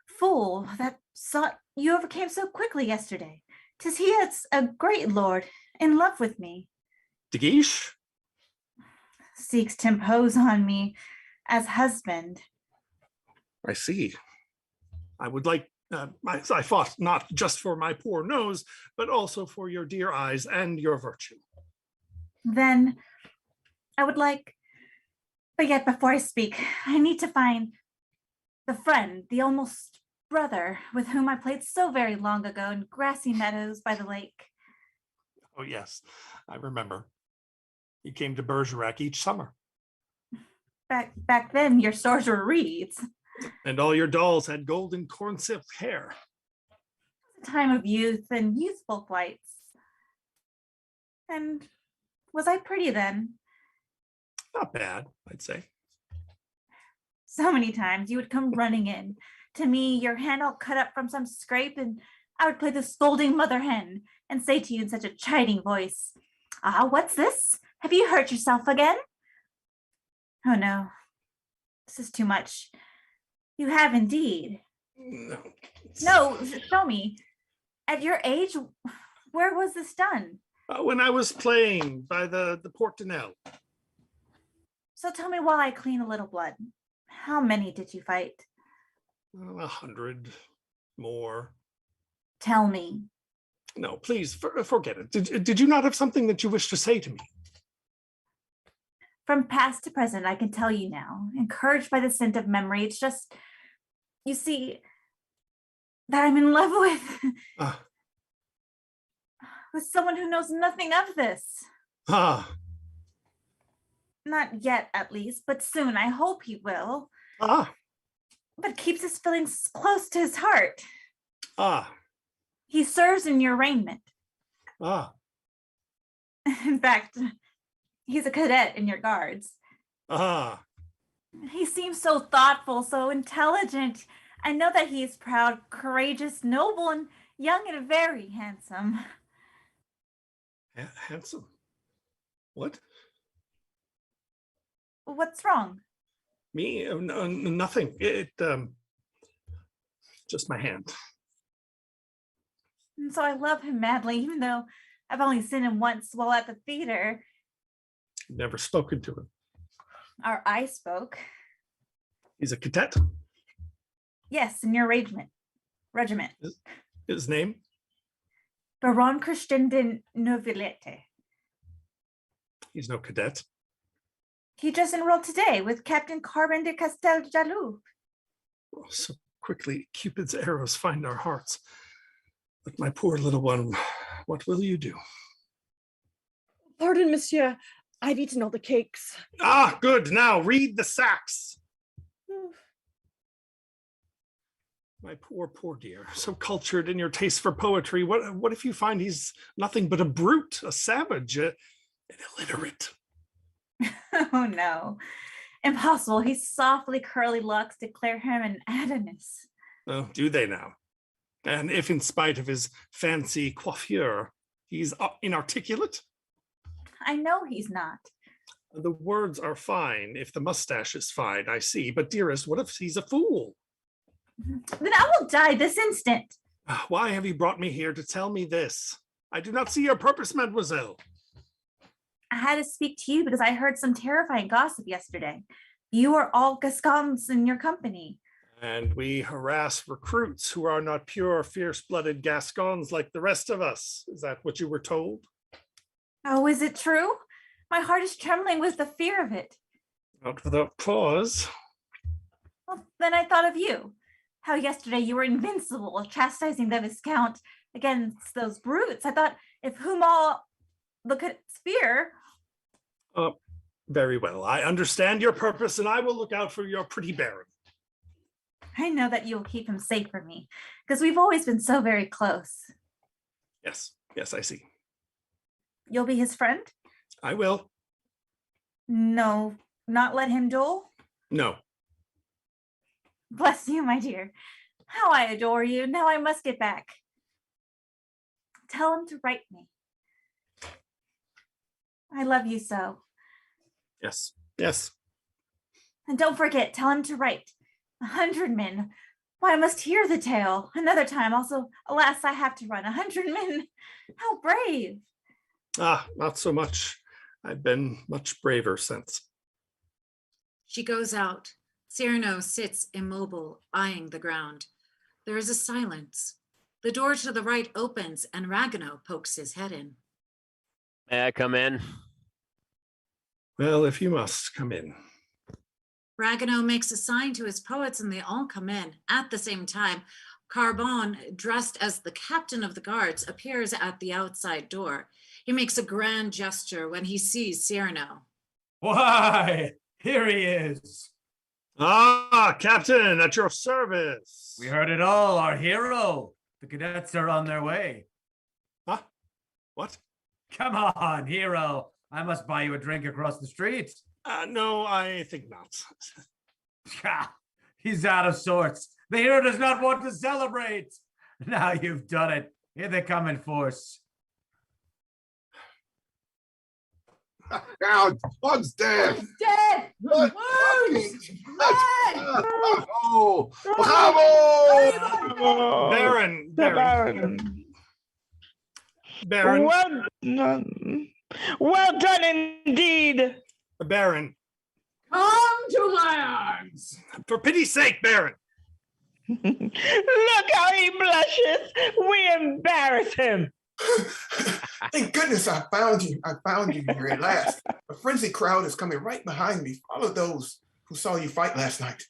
fool that sought you overcame so quickly yesterday. 'Tis he that's a great lord, in love with me. De Guiche? Seeks to impose on me as husband. I see. I would like, I fought not just for my poor nose, but also for your dear eyes and your virtue. Then I would like, but yet before I speak, I need to find the friend, the almost brother with whom I played so very long ago in grassy meadows by the lake. Oh, yes, I remember. You came to Bergerac each summer. Back then, your stores were reeds. And all your dolls had golden corn silk hair. A time of youth and youthful flights. And was I pretty then? Not bad, I'd say. So many times you would come running in to me, your hand all cut up from some scrape, and I would play the scolding mother hen and say to you in such a chiding voice, "Ah, what's this? Have you hurt yourself again?" Oh no, this is too much. You have indeed. No, show me. At your age, where was this done? When I was playing by the Port de Nel. So tell me while I clean a little blood. How many did you fight? 100 more. Tell me. No, please, forget it. Did you not have something that you wish to say to me? From past to present, I can tell you now, encouraged by the scent of memory. It's just, you see, that I'm in love with someone who knows nothing of this. Not yet, at least, but soon. I hope he will. But keeps his feelings close to his heart. He serves in your arraignment. In fact, he's a cadet in your guards. He seems so thoughtful, so intelligent. I know that he is proud, courageous, noble, and young and very handsome. Handsome? What? What's wrong? Me? Nothing. Just my hand. And so I love him madly, even though I've only seen him once while at the theater. Never spoken to him. Or I spoke. He's a cadet? Yes, in your regiment. His name? Baron Christian de Novelete. He's no cadet. He just enrolled today with Captain Carbon de Castel Jalou. So quickly, Cupid's arrows find our hearts. But my poor little one, what will you do? Pardon, monsieur. I've eaten all the cakes. Good. Now read the sacks. My poor dear, so cultured in your taste for poetry. What if you find he's nothing but a brute, a savage, an illiterate? Oh no, impossible. His softly curly locks declare him an Adonis. Oh, do they now? And if in spite of his fancy coiffure, he's inarticulate? I know he's not. The words are fine if the mustache is fine, I see. But dearest, what if he's a fool? Then I will die this instant. Why have you brought me here to tell me this? I do not see your purpose, mademoiselle. I had to speak to you because I heard some terrifying gossip yesterday. You are all Gascons in your company. And we harass recruits who are not pure, fierce-blooded Gascons like the rest of us. Is that what you were told? Oh, is it true? My heart is trembling with the fear of it. Not without cause. Well, then I thought of you. How yesterday you were invincible, chastising the Viscount against those brutes. I thought, if whom all look at fear. Very well. I understand your purpose, and I will look out for your pretty baron. I know that you will keep him safe from me, because we've always been so very close. Yes, I see. You'll be his friend? I will. No, not let him duel? No. Bless you, my dear. How I adore you. Now I must get back. Tell him to write me. I love you so. Yes, yes. And don't forget, tell him to write. 100 men. Why, I must hear the tale. Another time, also, alas, I have to run. 100 men. How brave. Ah, not so much. I've been much braver since. She goes out. Cyrano sits immobile, eyeing the ground. There is a silence. The door to the right opens and Ragano pokes his head in. May I come in? Well, if you must, come in. Ragano makes a sign to his poets and they all come in. At the same time, Carbon, dressed as the captain of the guards, appears at the outside door. He makes a grand gesture when he sees Cyrano. Why, here he is. Ah, Captain, at your service. We heard it all, our hero. The cadets are on their way. Huh? What? Come on, hero. I must buy you a drink across the street. No, I think not. He's out of sorts. The hero does not want to celebrate. Now you've done it. Here they come in force. Now, one's dead. Dead! What? Wounds! Red! Oh, bravo! Baron, The Baron. Baron. Baron. Well done. Well done indeed. Baron. Come to my arms. For pity's sake, Baron. Look how he blushes. We embarrass him. Thank goodness I found you. I found you here at last. A frenzied crowd is coming right behind me. Follow those who saw you fight last night.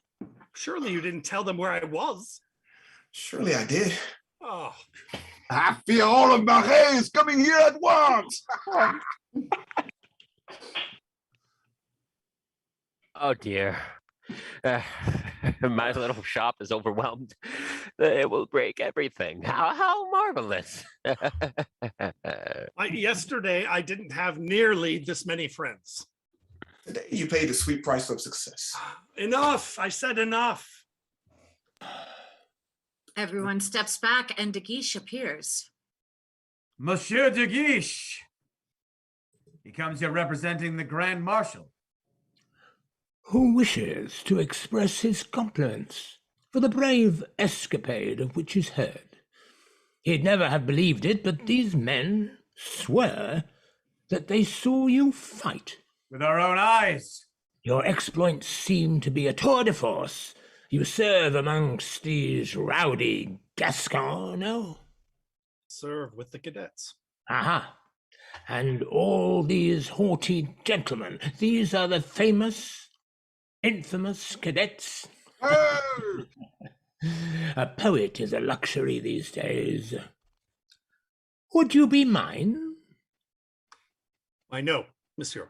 Surely you didn't tell them where I was. Surely I did. Oh. Fiorino Marais is coming here at once. Oh dear. My little shop is overwhelmed. It will break everything. How marvelous. Yesterday, I didn't have nearly this many friends. Today you paid the sweet price of success. Enough. I said enough. Everyone steps back and De Guiche appears. Monsieur de Guiche. He comes here representing the Grand Marshal. Who wishes to express his compliments for the brave escapade of which is heard. He'd never have believed it, but these men swear that they saw you fight. With our own eyes. Your exploits seem to be a tour de force. You serve amongst these rowdy Gascons, no? Serve with the cadets. Aha. And all these haughty gentlemen, these are the famous, infamous cadets. Oh! A poet is a luxury these days. Would you be mine? I know, monsieur.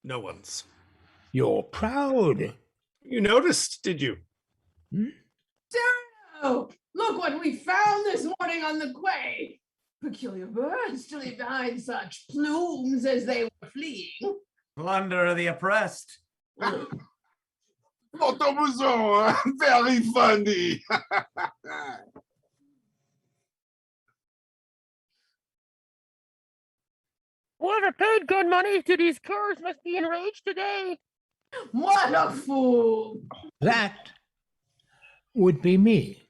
No one's. You're proud. You noticed, did you? Cyrano! Look what we found this morning on the quay. Peculiar birds to leave behind such plumes as they were fleeing. Plunder of the oppressed. Very funny. Whoever paid good money to these curs must be enraged today. What a fool! That would be me.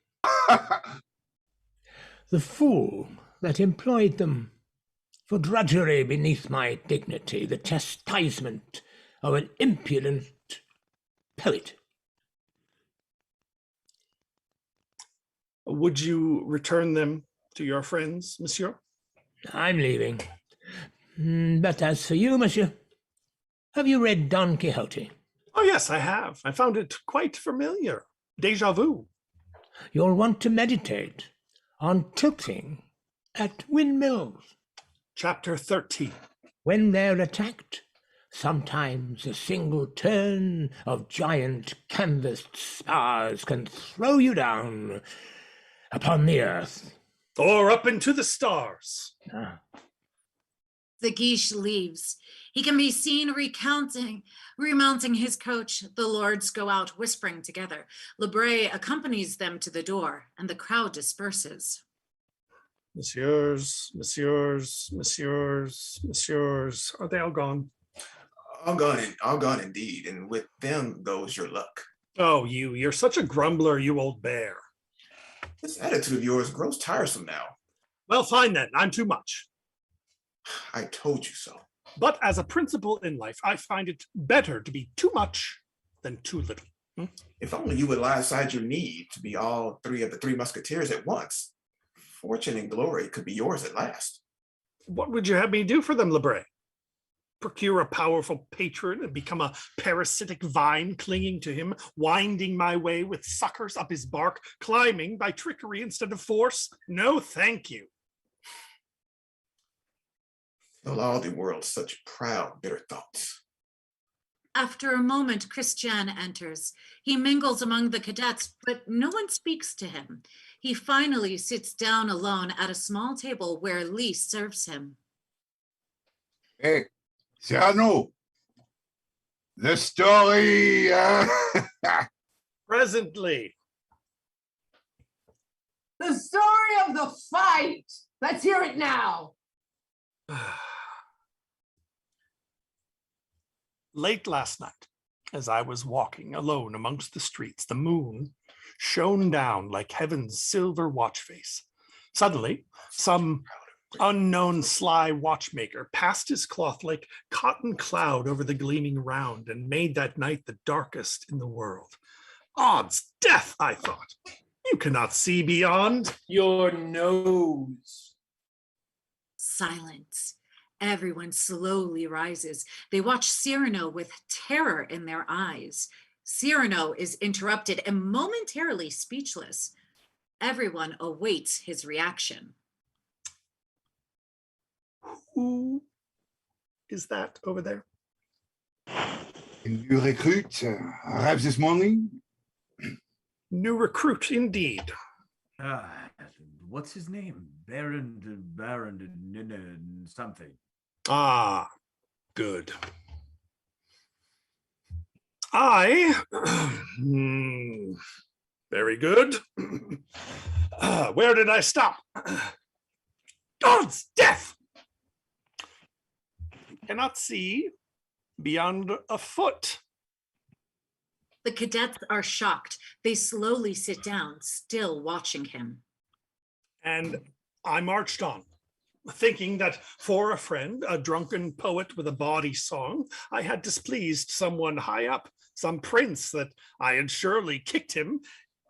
The fool that employed them for drudgery beneath my dignity, the chastisement of an impudent poet. Would you return them to your friends, monsieur? I'm leaving. But as for you, monsieur, have you read Don Quixote? Oh, yes, I have. I found it quite familiar. Déjà vu. You'll want to meditate on tilting at windmills. Chapter 13. When they're attacked, sometimes a single turn of giant canvassed spars can throw you down upon the earth. Or up into the stars. Ah. The guiche leaves. He can be seen remounting his coach. The lords go out whispering together. Lebray accompanies them to the door, and the crowd disperses. Messieurs, messieurs, messieurs, messieurs. Are they all gone? All gone indeed, and with them goes your luck. Oh, you're such a grumbler, you old bear. This attitude of yours grows tiresome now. Well, fine then, I'm too much. I told you so. But as a principle in life, I find it better to be too much than too little. If only you would lie aside your need to be all three of the Three Musketeers at once. Fortune and glory could be yours at last. What would you have me do for them, Lebray? Procure a powerful patron and become a parasitic vine clinging to him, winding my way with suckers up his bark, climbing by trickery instead of force? No, thank you. Fill all the world such proud, bitter thoughts. After a moment, Christian enters. He mingles among the cadets, but no one speaks to him. He finally sits down alone at a small table where Lee serves him. Hey, Cyrano, the story. Presently. The story of the fight. Let's hear it now. Late last night, as I was walking alone amongst the streets, the moon shone down like heaven's silver watch face. Suddenly, some unknown sly watchmaker passed his cloth like cotton cloud over the gleaming round and made that night the darkest in the world. Odds death, I thought. You cannot see beyond your nose. Silence. Everyone slowly rises. They watch Cyrano with terror in their eyes. Cyrano is interrupted and momentarily speechless. Everyone awaits his reaction. Who is that over there? New recruit arrives this morning. New recruit, indeed. What's his name? Baron something. Ah, good. I, very good. Where did I stop? God's death! Cannot see beyond a foot. The cadets are shocked. They slowly sit down, still watching him. And I marched on, thinking that for a friend, a drunken poet with a bawdy song, I had displeased someone high up, some prince that I had surely kicked him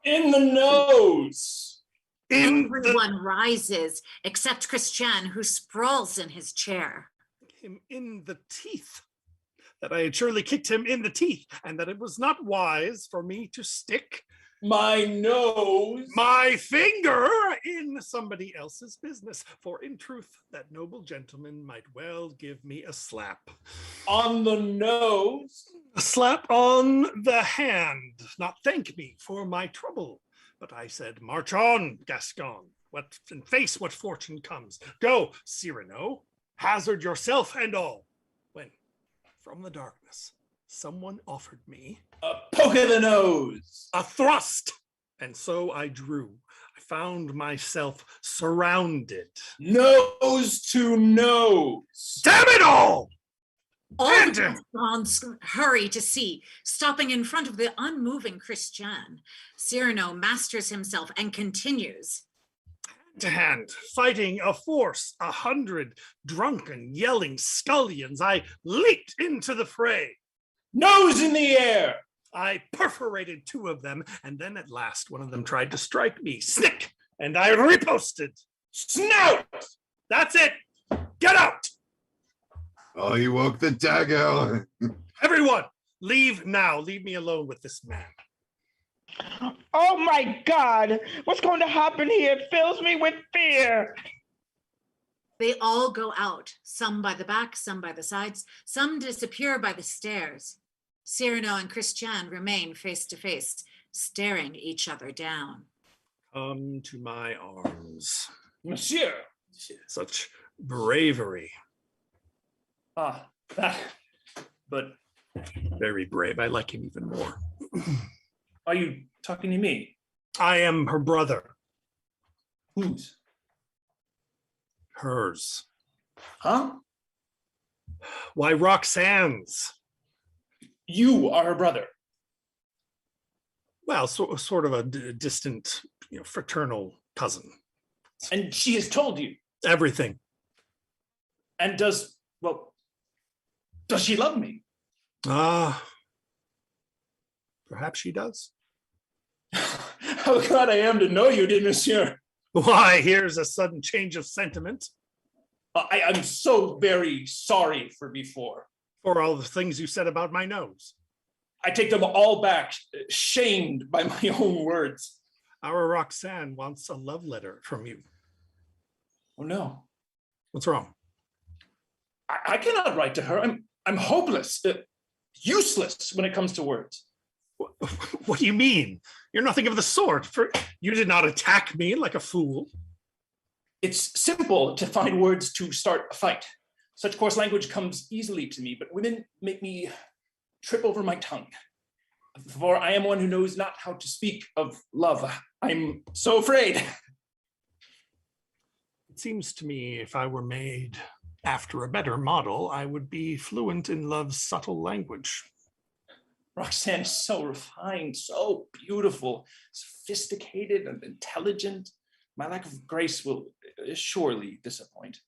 in the nose. Everyone rises except Christian, who sprawls in his chair. Him in the teeth. That I had surely kicked him in the teeth, and that it was not wise for me to stick my nose, my finger in somebody else's business. For in truth, that noble gentleman might well give me a slap. On the nose? A slap on the hand, not thank me for my trouble. But I said, march on, Gascon, and face what fortune comes. Go, Cyrano, hazard yourself and all. When, from the darkness, someone offered me a poke of the nose, a thrust, and so I drew. I found myself surrounded. Nose to nose. Damn it all! All the Gascons hurry to see, stopping in front of the unmoving Christian. Cyrano masters himself and continues. Hand to hand, fighting a force, 100 drunken, yelling scullions, I leaped into the fray. Nose in the air! I perforated 2 of them, and then at last one of them tried to strike me. Snick! And I riposted. Snout! That's it! Get out! Oh, you woke the dagger. Everyone, leave now. Leave me alone with this man. Oh my God, what's going to happen here? It fills me with fear. They all go out, some by the back, some by the sides, some disappear by the stairs. Cyrano and Christian remain face to face, staring each other down. Come to my arms. Monsieur. Such bravery. Ah, that. But Very brave. I like him even more. are you talking to me? I am her brother. Whose? Hers. Huh? Why, Roxanne's. You are her brother. Well, sort of a distant, fraternal cousin. And she has told you Everything. and does she love me? Perhaps she does. How glad I am to know you, dear monsieur. Why, here's a sudden change of sentiment. I'm so very sorry for before. For all the things you said about my nose. I take them all back, shamed by my own words. Our Roxanne wants a love letter from you. Oh no. What's wrong? I cannot write to her. I'm hopeless, useless when it comes to words. What do you mean? You're nothing of the sort. For you did not attack me like a fool. It's simple to find words to start a fight. Such coarse language comes easily to me, but women make me trip over my tongue. For I am one who knows not how to speak of love. I'm so afraid. It seems to me if I were made after a better model, I would be fluent in love's subtle language. Roxanne is so refined, so beautiful, sophisticated and intelligent. My lack of grace will surely disappoint.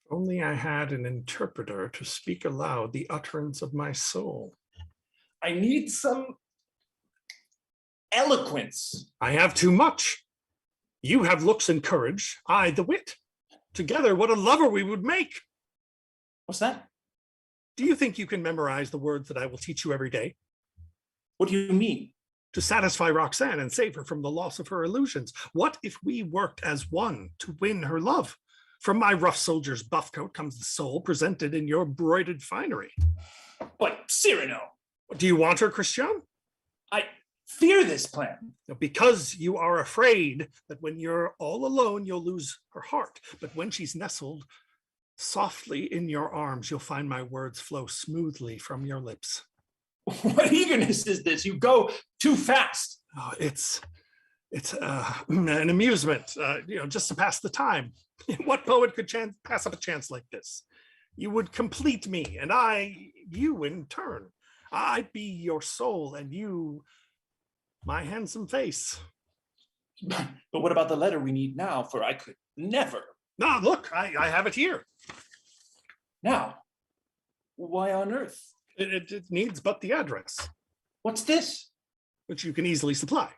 Only I had an interpreter to speak aloud the utterance of my soul. I need some eloquence. I have too much. You have looks and courage, I the wit. Together, what a lover we would make. What's that? Do you think you can memorize the words that I will teach you every day? What do you mean? To satisfy Roxanne and save her from the loss of her illusions. What if we worked as one to win her love? From my rough soldier's buff coat comes the soul presented in your broidered finery. But Cyrano. Do you want her, Christian? I fear this plan. Because you are afraid that when you're all alone, you'll lose her heart. But when she's nestled softly in your arms, you'll find my words flow smoothly from your lips. What eagerness is this? You go too fast. Oh, it's an amusement, just to pass the time. What poet could pass up a chance like this? You would complete me, and I, you in turn. I'd be your soul, and you, my handsome face. But what about the letter we need now? For I could never. No, look, I have it here. Now, why on earth? It needs but the address. What's this? Which you can easily supply.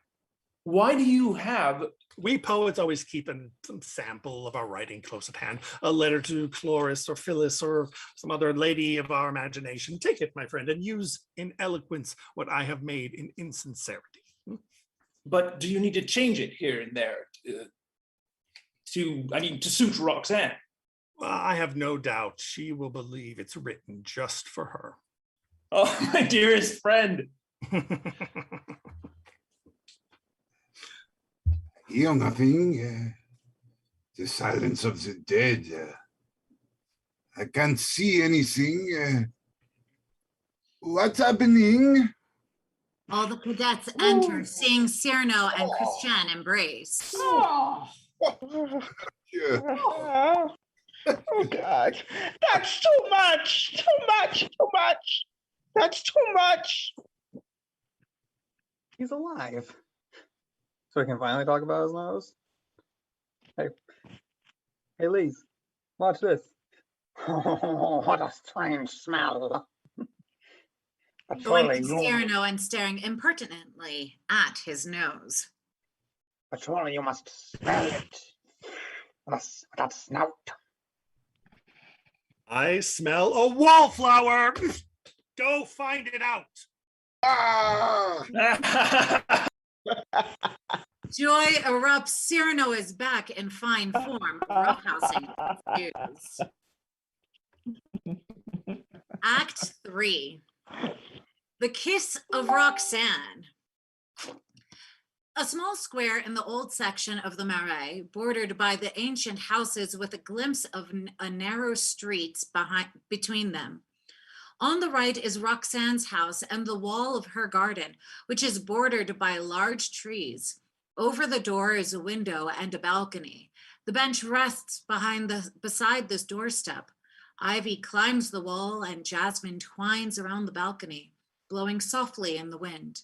Why do you have... We poets always keep some sample of our writing close at hand. A letter to Chloris or Phyllis or some other lady of our imagination. Take it, my friend, and use in eloquence what I have made in insincerity. But do you need to change it here and there to suit Roxanne? Well, I have no doubt she will believe it's written just for her. Oh, my dearest friend. Hear nothing. The silence of the dead. I can't see anything. What's happening? All the cadets enter, seeing Cyrano and Christian embrace. Oh, Yeah. oh God, that's too much, too much, too much. That's too much. He's alive. So we can finally talk about his nose. Hey, Lise, watch this. Oh, what a strange smell. But Going surely to you, Cyrano and staring impertinently at his nose. but surely you must smell it. That snout. I smell a wallflower. Go find it out. Joy erupts. Cyrano is back in fine form, roughhousing ensues. Act 3. The Kiss of Roxanne. A small square in the old section of the Marais, bordered by the ancient houses with a glimpse of a narrow street between them. On the right is Roxanne's house and the wall of her garden, which is bordered by large trees. Over the door is a window and a balcony. The bench rests beside this doorstep. Ivy climbs the wall and jasmine twines around the balcony, blowing softly in the wind.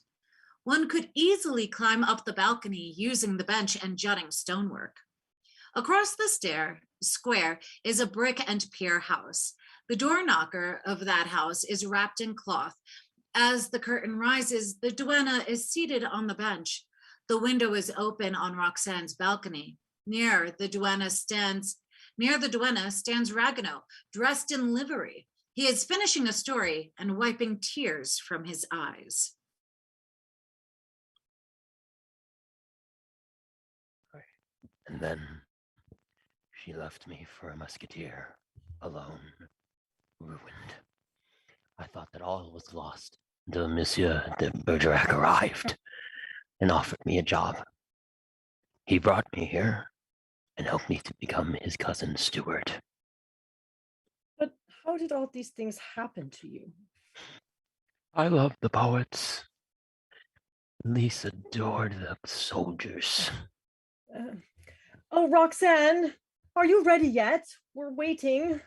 One could easily climb up the balcony using the bench and jutting stonework. Across the square is a brick and pier house. The door knocker of that house is wrapped in cloth. As the curtain rises, the duenna is seated on the bench. The window is open on Roxanne's balcony. Near the duenna stands Ragueneau, dressed in livery. He is finishing a story and wiping tears from his eyes. And then she left me for a musketeer, alone, ruined. I thought that all was lost until Monsieur de Bergerac arrived and offered me a job. He brought me here and helped me to become his cousin's steward. But how did all these things happen to you? I loved the poets. Lise adored the soldiers. Oh, Roxanne, are you ready yet? We're waiting.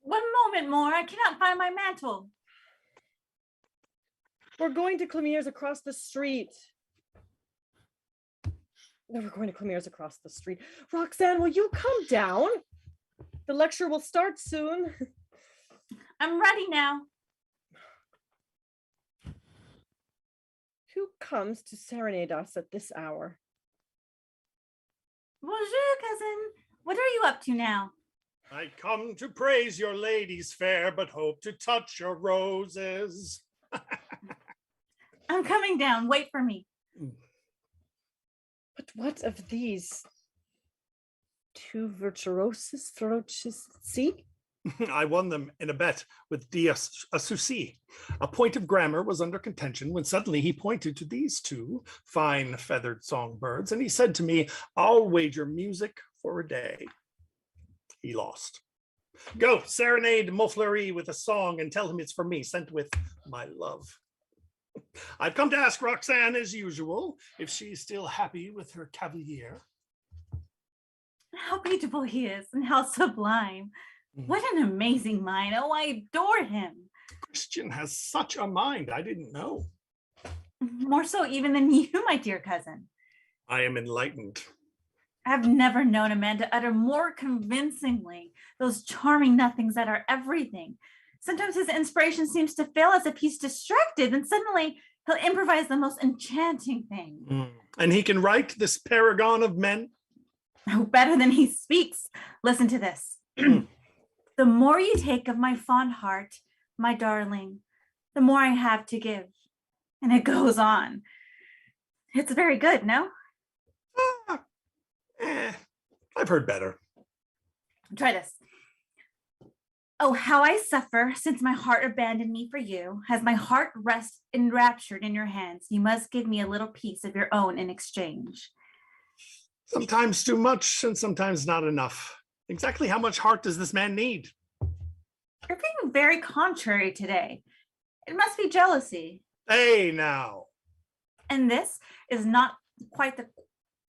One moment more. I cannot find my mantle. We're going to Clemier's across the street. No, we're going to Clemier's across the street. Roxanne, will you come down? The lecture will start soon. I'm ready now. Who comes to serenade us at this hour? Bonjour, cousin. What are you up to now? I come to praise your ladies fair, but hope to touch your roses. I'm coming down. Wait for me. But what of these two ferocious? See? I won them in a bet with a souci. A point of grammar was under contention when suddenly he pointed to these two fine feathered songbirds, and he said to me, "I'll wager music for a day." He lost. Go, serenade Montfleury with a song and tell him it's for me, sent with my love. I've come to ask Roxanne, as usual, if she's still happy with her cavalier. How beautiful he is and how sublime. What an amazing mind. Oh, I adore him. Christian has such a mind. I didn't know. More so even than you, my dear cousin. I am enlightened. I've never known a man to utter more convincingly those charming nothings that are everything. Sometimes his inspiration seems to fail as if he's distracted, and suddenly he'll improvise the most enchanting thing. And he can write this paragon of men? Oh, better than he speaks. Listen to this. The more you take of my fond heart, my darling, the more I have to give. And it goes on. It's very good, no? I've heard better. Try this. Oh, how I suffer since my heart abandoned me for you. Has my heart rest enraptured in your hands? You must give me a little piece of your own in exchange. Sometimes too much and sometimes not enough. Exactly how much heart does this man need? You're being very contrary today. It must be jealousy. Hey, now. And this is not quite the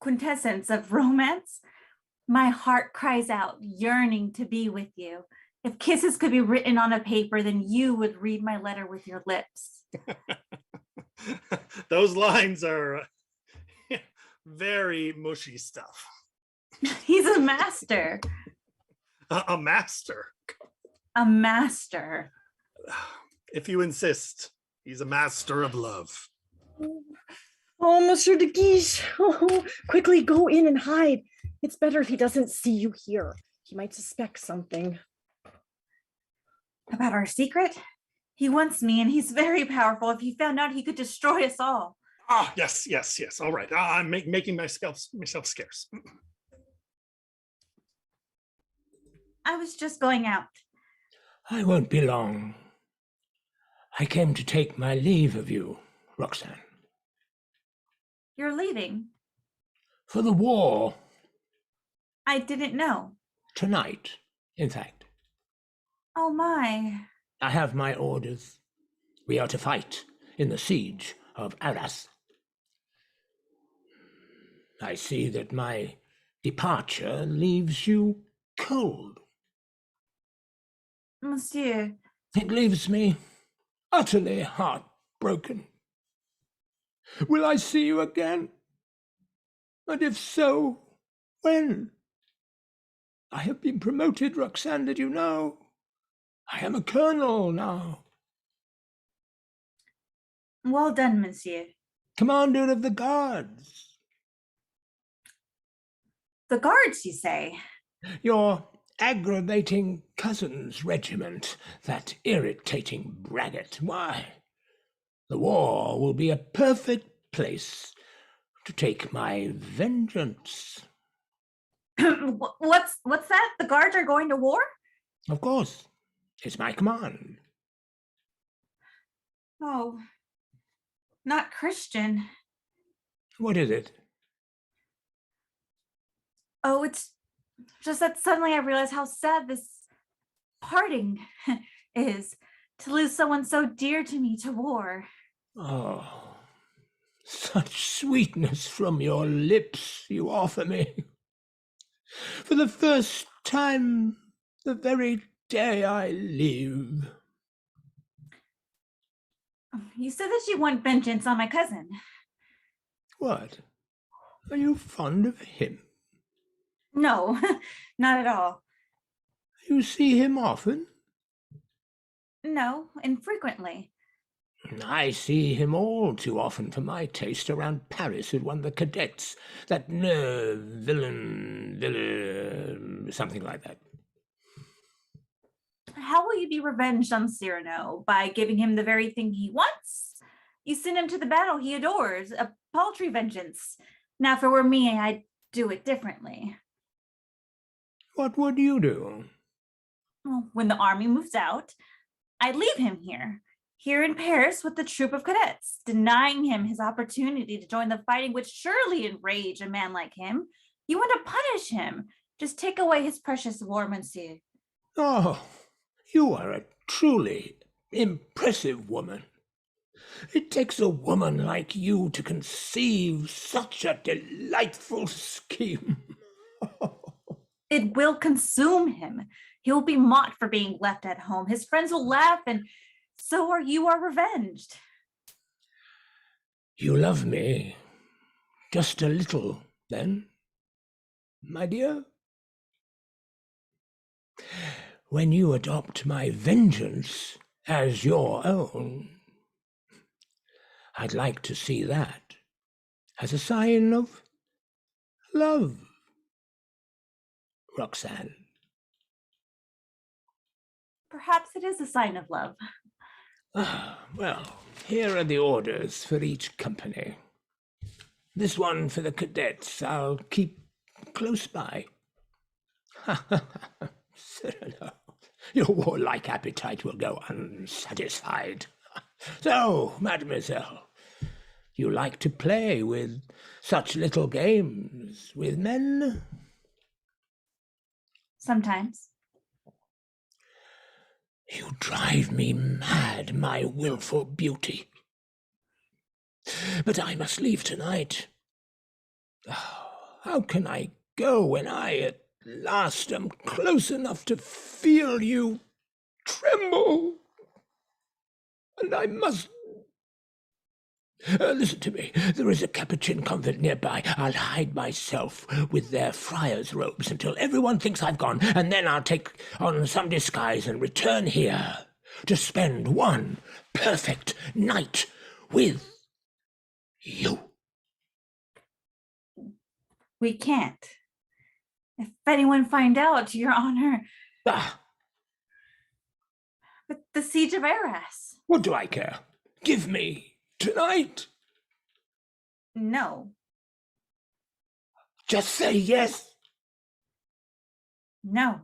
quintessence of romance. My heart cries out, yearning to be with you. If kisses could be written on a paper, then you would read my letter with your lips. Those lines are very mushy stuff. He's a master. A master? A master. If you insist, he's a master of love. Oh, Monsieur de Guiche. Oh, quickly go in and hide. It's better if he doesn't see you here. He might suspect something. About our secret? He wants me, and he's very powerful. If he found out, he could destroy us all. Ah, yes. All right. I'm making myself scarce. I was just going out. I won't be long. I came to take my leave of you, Roxanne. You're leaving. For the war. I didn't know. Tonight, in fact. Oh my. I have my orders. We are to fight in the siege of Arras. I see that my departure leaves you cold. Monsieur. It leaves me utterly heartbroken. Will I see you again? And if so, when? I have been promoted, Roxanne, did you know? I am a colonel now. Well done, monsieur. Commander of the guards. The guards, you say? Your aggravating cousin's regiment, that irritating braggart. Why, the war will be a perfect place to take my vengeance. What's that? The guards are going to war? Of course. It's my command. Oh, not Christian. What is it? Oh, it's just that suddenly I realize how sad this parting is, to lose someone so dear to me to war. Oh, such sweetness from your lips you offer me. For the first time, the very day I leave. You said that you want vengeance on my cousin. What? Are you fond of him? No, not at all. You see him often? No, infrequently. I see him all too often for my taste around Paris with one of the cadets. That villain, something like that. How will you be revenged on Cyrano? By giving him the very thing he wants? You send him to the battle he adores, a paltry vengeance. Now, if it were me, I'd do it differently. What would you do? Well, when the army moves out, I'd leave him here in Paris with the troop of cadets, denying him his opportunity to join the fighting would surely enrage a man like him. You want to punish him. Just take away his precious war, monsieur. Oh, you are a truly impressive woman. It takes a woman like you to conceive such a delightful scheme. It will consume him. He will be mocked for being left at home. His friends will laugh, and so you are revenged. You love me just a little, then, my dear? When you adopt my vengeance as your own, I'd like to see that as a sign of love, Roxanne. Perhaps it is a sign of love. Well, here are the orders for each company. This one for the cadets I'll keep close by. Cyrano, your warlike appetite will go unsatisfied. So, mademoiselle, you like to play with such little games with men? Sometimes. You drive me mad, my wilful beauty. But I must leave tonight. Oh, how can I go when I at last am close enough to feel you tremble? And I must... listen to me. There is a Capuchin convent nearby. I'll hide myself with their friar's robes until everyone thinks I've gone, and then I'll take on some disguise and return here to spend one perfect night with you. We can't. If anyone find out, Your Honor. Ah. But the siege of Arras. What do I care? Give me tonight. No. Just say yes. No.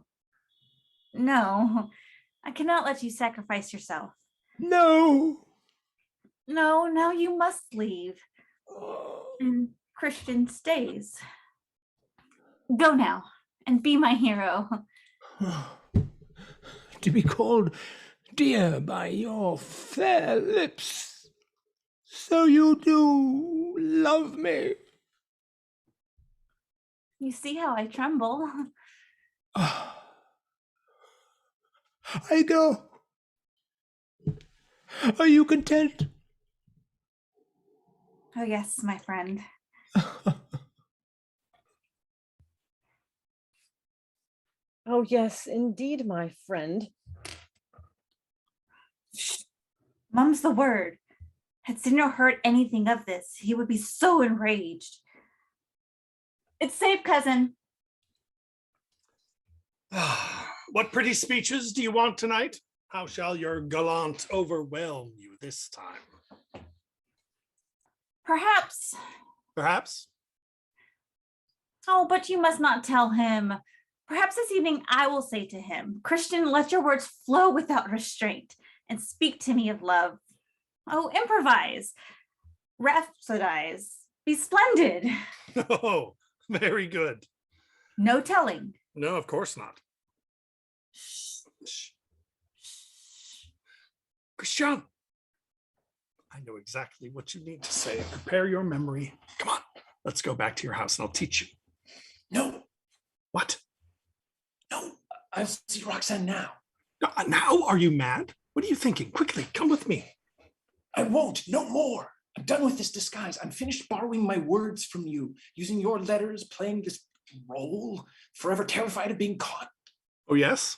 No. I cannot let you sacrifice yourself. No. No, now you must leave. Oh. And Christian stays. Go now and be my hero. To be called dear by your fair lips. So you do love me. You see how I tremble. I go. Are you content? Oh, yes, my friend. Oh, yes, indeed, my friend. Mum's the word. Had Cyrano heard anything of this, he would be so enraged. It's safe, cousin. What pretty speeches do you want tonight? How shall your gallant overwhelm you this time? Perhaps. Perhaps? Oh, but you must not tell him. Perhaps this evening I will say to him, Christian, let your words flow without restraint and speak to me of love. Oh, improvise, rhapsodize, be splendid. Oh, very good. No telling. No, of course not. Shh. Christian, I know exactly what you need to say. Prepare your memory. Come on, let's go back to your house and I'll teach you. No. What? No, I'll see Roxanne now. Now? Are you mad? What are you thinking? Quickly, come with me. I won't. No more. I'm done with this disguise. I'm finished borrowing my words from you, using your letters, playing this role, forever terrified of being caught. Oh, yes?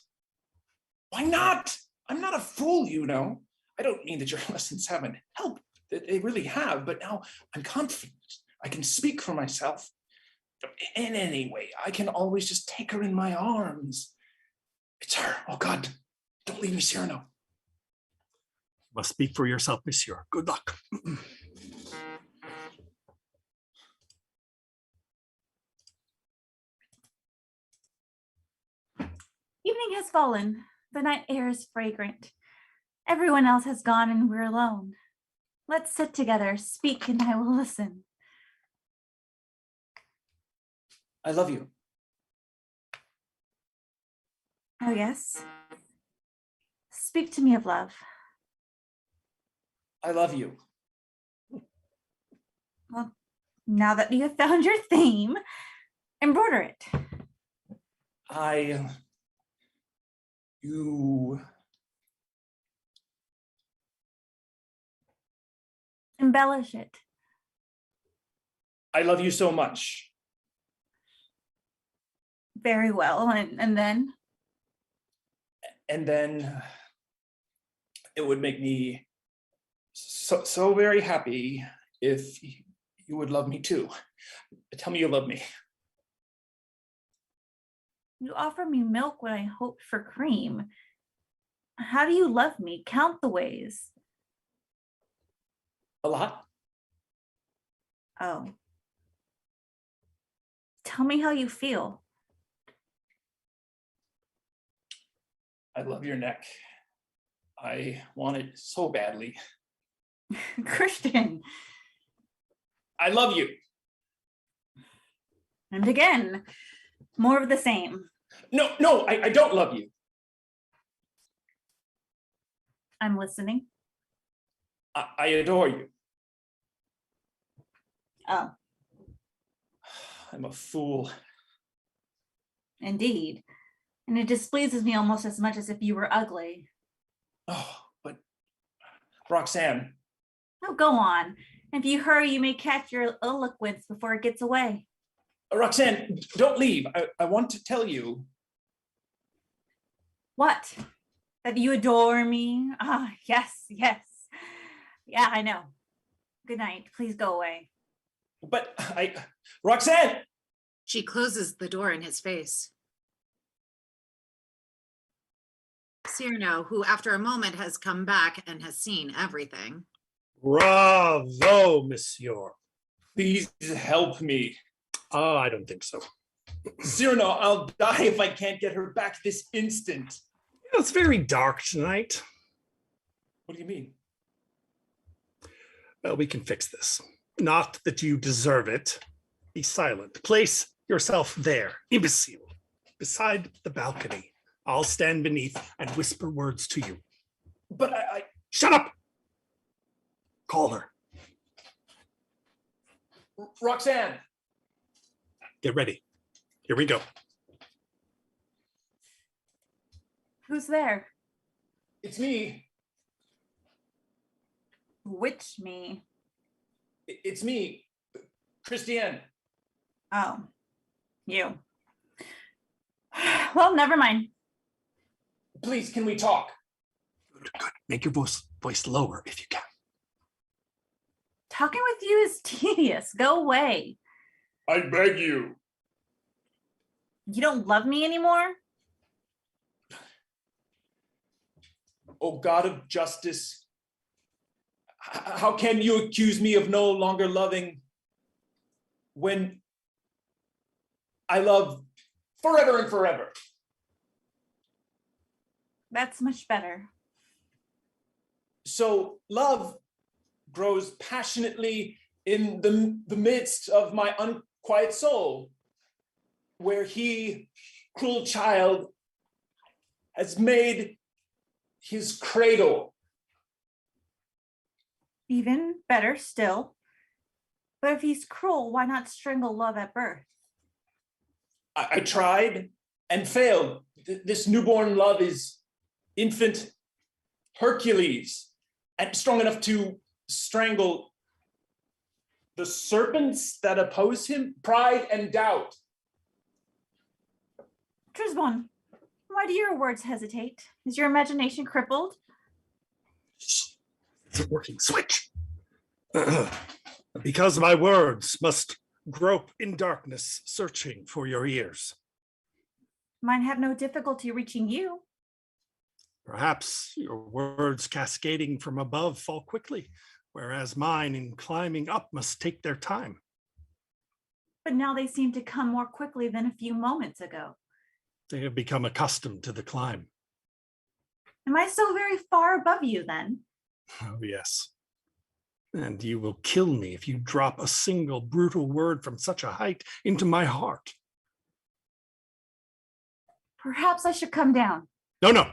Why not? I'm not a fool, you know. I don't mean that your lessons haven't helped. They really have, but now I'm confident. I can speak for myself. In any way, I can always just take her in my arms. It's her. Oh, God. Don't leave me, Cyrano. You must speak for yourself, monsieur. Good luck. Evening has fallen. The night air is fragrant. Everyone else has gone and we're alone. Let's sit together, speak, and I will listen. I love you. Oh, yes? Speak to me of love. I love you. Well, now that you have found your theme, embroider it. You. Embellish it. I love you so much. Very well, and then? And then it would make me so very happy if you would love me too. Tell me you love me. You offer me milk when I hoped for cream. How do you love me? Count the ways. A lot. Oh. Tell me how you feel. I love your neck. I want it so badly. Christian. I love you. And again, more of the same. No, I don't love you. I'm listening. I adore you. Oh. I'm a fool. Indeed. And it displeases me almost as much as if you were ugly. Oh, but Roxanne. Oh, go on. If you hurry, you may catch your eloquence before it gets away. Roxanne, don't leave. I want to tell you. What? That you adore me? Ah, yes. Yeah, I know. Good night. Please go away. But Roxanne! She closes the door in his face. Cyrano, who after a moment has come back and has seen everything. Bravo, monsieur. Please help me. Oh, I don't think so. Cyrano, I'll die if I can't get her back this instant. It's very dark tonight. What do you mean? Well, we can fix this. Not that you deserve it. Be silent. Place yourself there, imbecile, beside the balcony. I'll stand beneath and whisper words to you. But I... Shut up! Call her. Roxanne! Get ready. Here we go. Who's there? It's me. Which me? It's me, Christiane. Oh, you. Well, never mind. Please, can we talk? Good. Make your voice lower if you can. Talking with you is tedious. Go away. I beg you. You don't love me anymore? Oh God of justice, how can you accuse me of no longer loving when I love forever and forever? That's much better. So love grows passionately in the midst of my unquiet soul, where he, cruel child, has made his cradle. Even better still. But if he's cruel, why not strangle love at birth? I tried and failed. This newborn love is infant Hercules and strong enough to strangle the serpents that oppose him, pride and doubt. Trisbon, why do your words hesitate? Is your imagination crippled? It's a working switch. Because my words must grope in darkness, searching for your ears. Mine have no difficulty reaching you. Perhaps your words cascading from above fall quickly, whereas mine in climbing up must take their time. But now they seem to come more quickly than a few moments ago. They have become accustomed to the climb. Am I so very far above you then? Oh, yes. And you will kill me if you drop a single brutal word from such a height into my heart. Perhaps I should come down. No.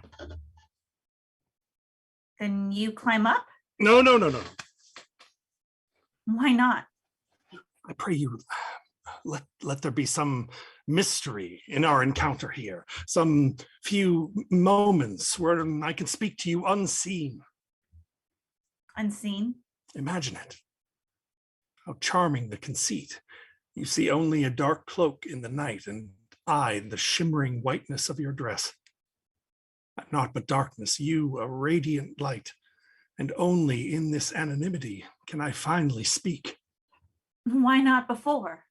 Then you climb up? No. Why not? I pray you, let there be some mystery in our encounter here. Some few moments where I can speak to you unseen. Unseen? Imagine it. How charming the conceit. You see only a dark cloak in the night, and I, the shimmering whiteness of your dress. Naught but darkness, you a radiant light, and only in this anonymity can I finally speak. Why not before?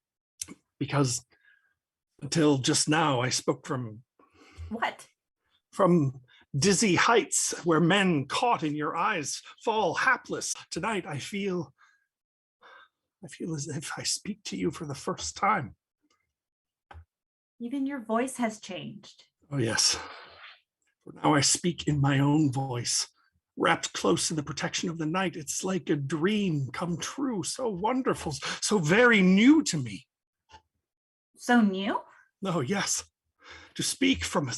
Because until just now I spoke from... What? From dizzy heights where men caught in your eyes fall hapless. Tonight I feel as if I speak to you for the first time. Even your voice has changed. Oh yes, for now I speak in my own voice, wrapped close in the protection of the night. It's like a dream come true, so wonderful, so very new to me. So new? Oh yes. To speak from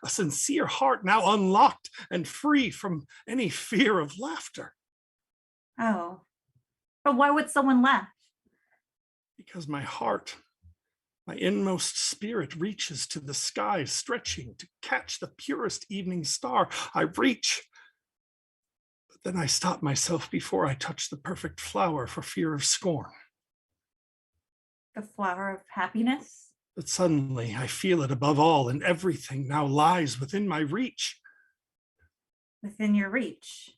a sincere heart now unlocked and free from any fear of laughter. Oh, but why would someone laugh? Because my heart, my inmost spirit reaches to the skies, stretching to catch the purest evening star. I reach, but then I stop myself before I touch the perfect flower for fear of scorn. The flower of happiness? But suddenly I feel it above all, and everything now lies within my reach. Within your reach?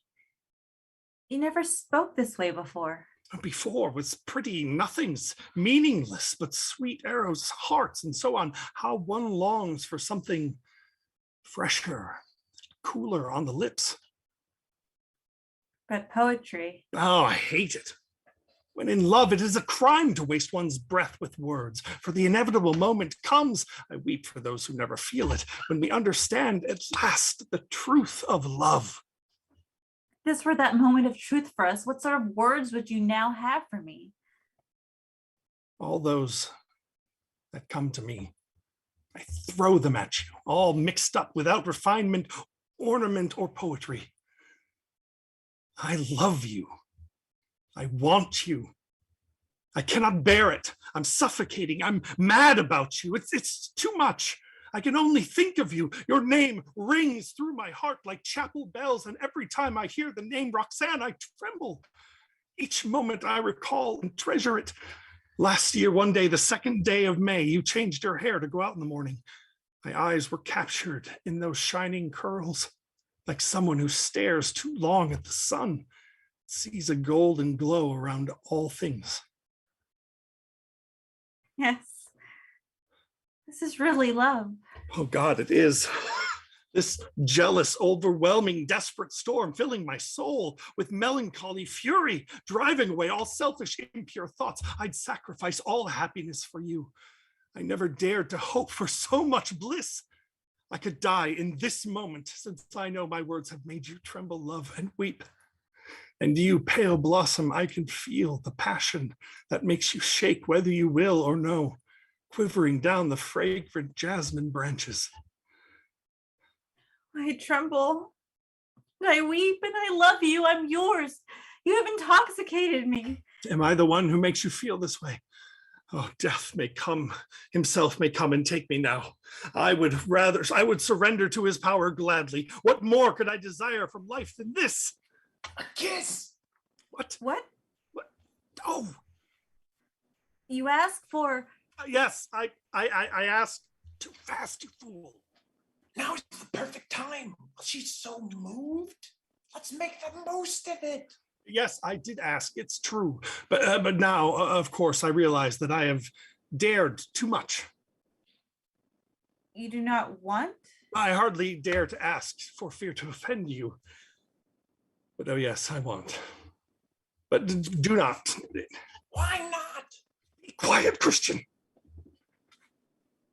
You never spoke this way before. Before was pretty nothings, meaningless, but sweet arrows, hearts, and so on. How one longs for something fresher, cooler on the lips. But poetry. Oh, I hate it. When in love, it is a crime to waste one's breath with words. For the inevitable moment comes, I weep for those who never feel it, when we understand at last the truth of love. If this were that moment of truth for us, what sort of words would you now have for me? All those that come to me, I throw them at you, all mixed up without refinement, ornament, or poetry. I love you. I want you. I cannot bear it. I'm suffocating. I'm mad about you. It's too much. I can only think of you. Your name rings through my heart like chapel bells, and every time I hear the name Roxanne, I tremble. Each moment I recall and treasure it. Last year, one day, the 2nd day of May, you changed your hair to go out in the morning. My eyes were captured in those shining curls, like someone who stares too long at the sun, sees a golden glow around all things. Yes. This is really love. Oh God, it is. This jealous, overwhelming, desperate storm filling my soul with melancholy fury, driving away all selfish, impure thoughts. I'd sacrifice all happiness for you. I never dared to hope for so much bliss. I could die in this moment, since I know my words have made you tremble, love, and weep. And you, pale blossom, I can feel the passion that makes you shake whether you will or no, quivering down the fragrant jasmine branches. I tremble. I weep and I love you. I'm yours. You have intoxicated me. Am I the one who makes you feel this way? Oh, death may come, himself may come and take me now. I would surrender to his power gladly. What more could I desire from life than this? A kiss. What? What? Oh. You asked for... Yes, I asked. Too fast, you fool. Now is the perfect time. She's so moved. Let's make the most of it. Yes, I did ask. It's true. But now, of course, I realize that I have dared too much. You do not want? I hardly dare to ask for fear to offend you. But oh yes, I want. But do not. Why not? Be quiet, Christian.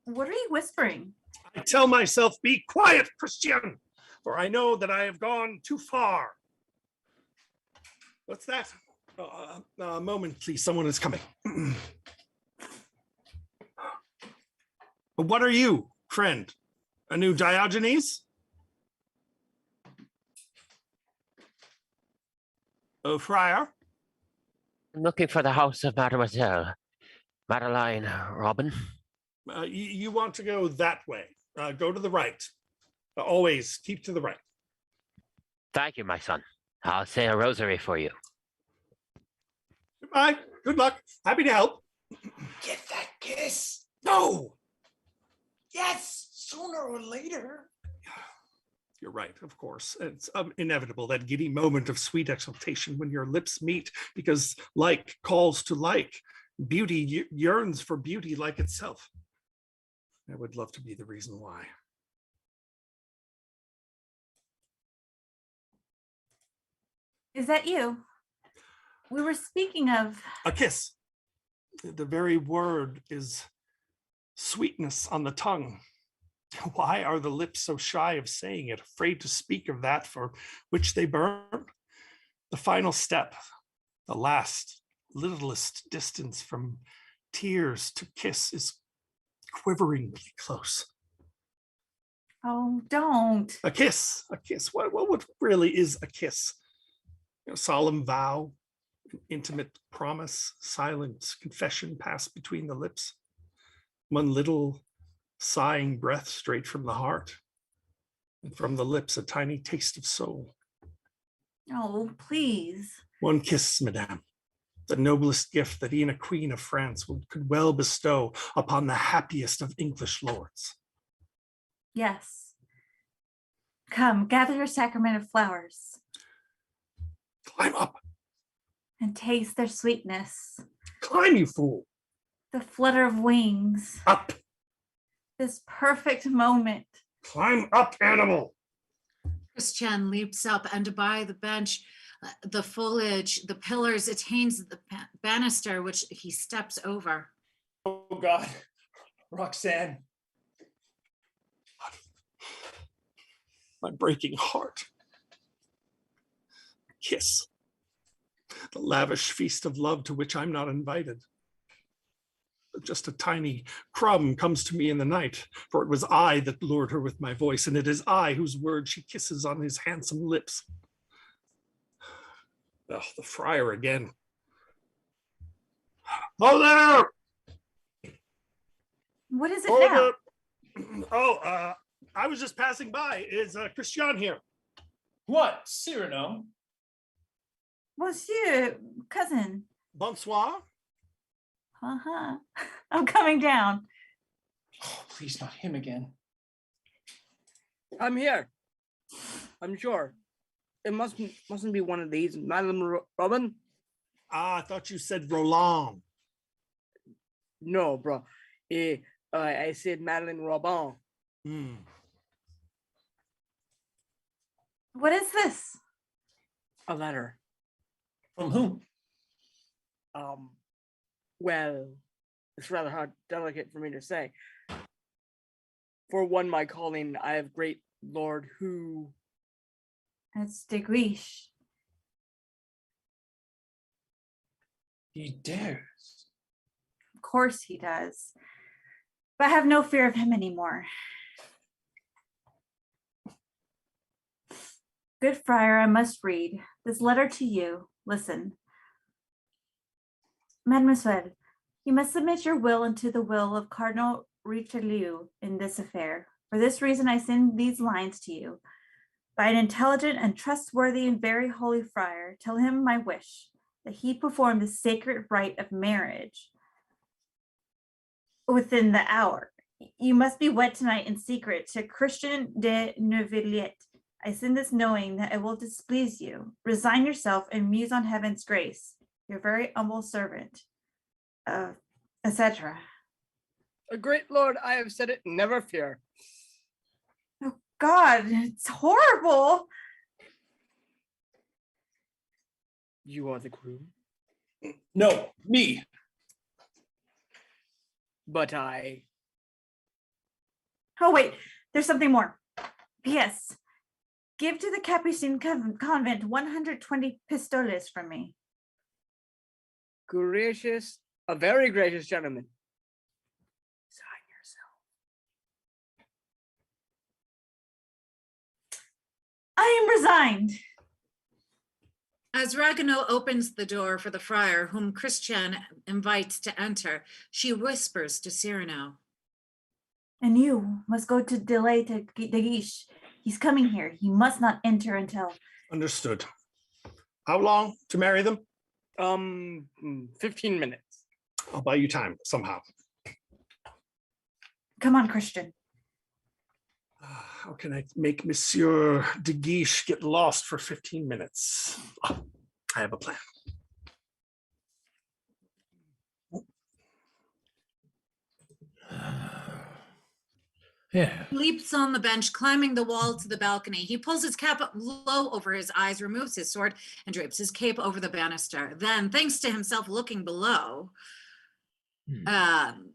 What are you whispering? I tell myself, be quiet, Christian, for I know that I have gone too far. What's that? A moment, please. Someone is coming. What are you, friend? A new Diogenes? Oh, friar? I'm looking for the house of Mademoiselle Madeline Robin. You want to go that way. Go to the right. Always keep to the right. Thank you, my son. I'll say a rosary for you. Goodbye. Good luck. Happy to help. Get that kiss. No. Yes, sooner or later. You're right, of course. It's inevitable, that giddy moment of sweet exultation when your lips meet, because like calls to like. Beauty yearns for beauty like itself. I would love to be the reason why. Is that you? We were speaking of... A kiss. The very word is sweetness on the tongue. Why are the lips so shy of saying it, afraid to speak of that for which they burn? The final step, the last, littlest distance from tears to kiss is quiveringly close. Oh, don't. A kiss, a kiss. What really is a kiss? A solemn vow, an intimate promise, silent confession passed between the lips. One little sighing breath straight from the heart, and from the lips a tiny taste of soul. Oh, please. One kiss, madame, the noblest gift that e'en a queen of France could well bestow upon the happiest of English lords. Yes. Come, gather your sacrament of flowers. Climb up. And taste their sweetness. Climb, you fool. The flutter of wings. Up. This perfect moment. Climb up, animal. Christian leaps up, and by the bench, the foliage, the pillars, attains the banister, which he steps over. Oh God, Roxanne. My breaking heart. Kiss. The lavish feast of love to which I'm not invited. just a tiny crumb comes to me in the night, for it was I that lured her with my voice, and it is I whose word she kisses on his handsome lips. Oh, the friar again. Oh, there! What is it now? I was just passing by. Is Christian here? What, Cyrano? Monsieur, cousin. Bonsoir. Uh-huh. I'm coming down. Oh, please, not him again. I'm here. I'm sure. It mustn't be one of these. Madame Robin? Ah, I thought you said Roland. No, bro. I said Madeleine Robin. What is this? A letter. From whom? Well, it's rather hard, delicate for me to say. For one, my calling, I have great lord who... It's de Guiche. He dares. Of course he does. But I have no fear of him anymore. Good friar, I must read this letter to you. Listen. Mademoiselle, you must submit your will unto the will of Cardinal Richelieu in this affair. For this reason, I send these lines to you. By an intelligent and trustworthy and very holy friar, tell him my wish, that he perform the sacred rite of marriage within the hour. You must be wed tonight in secret to Christian de Neuvillette. I send this knowing that it will displease you. Resign yourself and muse on heaven's grace. Your very humble servant, etc. A great lord, I have said it, never fear. Oh God, it's horrible. You are the groom? No, me. But I... Oh wait, there's something more. P.S. Give to the Capuchin convent 120 pistoles from me. Gracious, a very gracious gentleman. Sign yourself. I am resigned. As Ragueneau opens the door for the friar, whom Christian invites to enter, she whispers to Cyrano. And you must go to delay to de Guiche. He's coming here. He must not enter until... Understood. How long to marry them? 15 minutes. I'll buy you time somehow. Come on, Christian. How can I make Monsieur de Guiche get lost for 15 minutes? Oh, I have a plan. Yeah. He leaps on the bench, climbing the wall to the balcony. He pulls his cap up low over his eyes, removes his sword, and drapes his cape over the banister. Then, thanks to himself looking below, and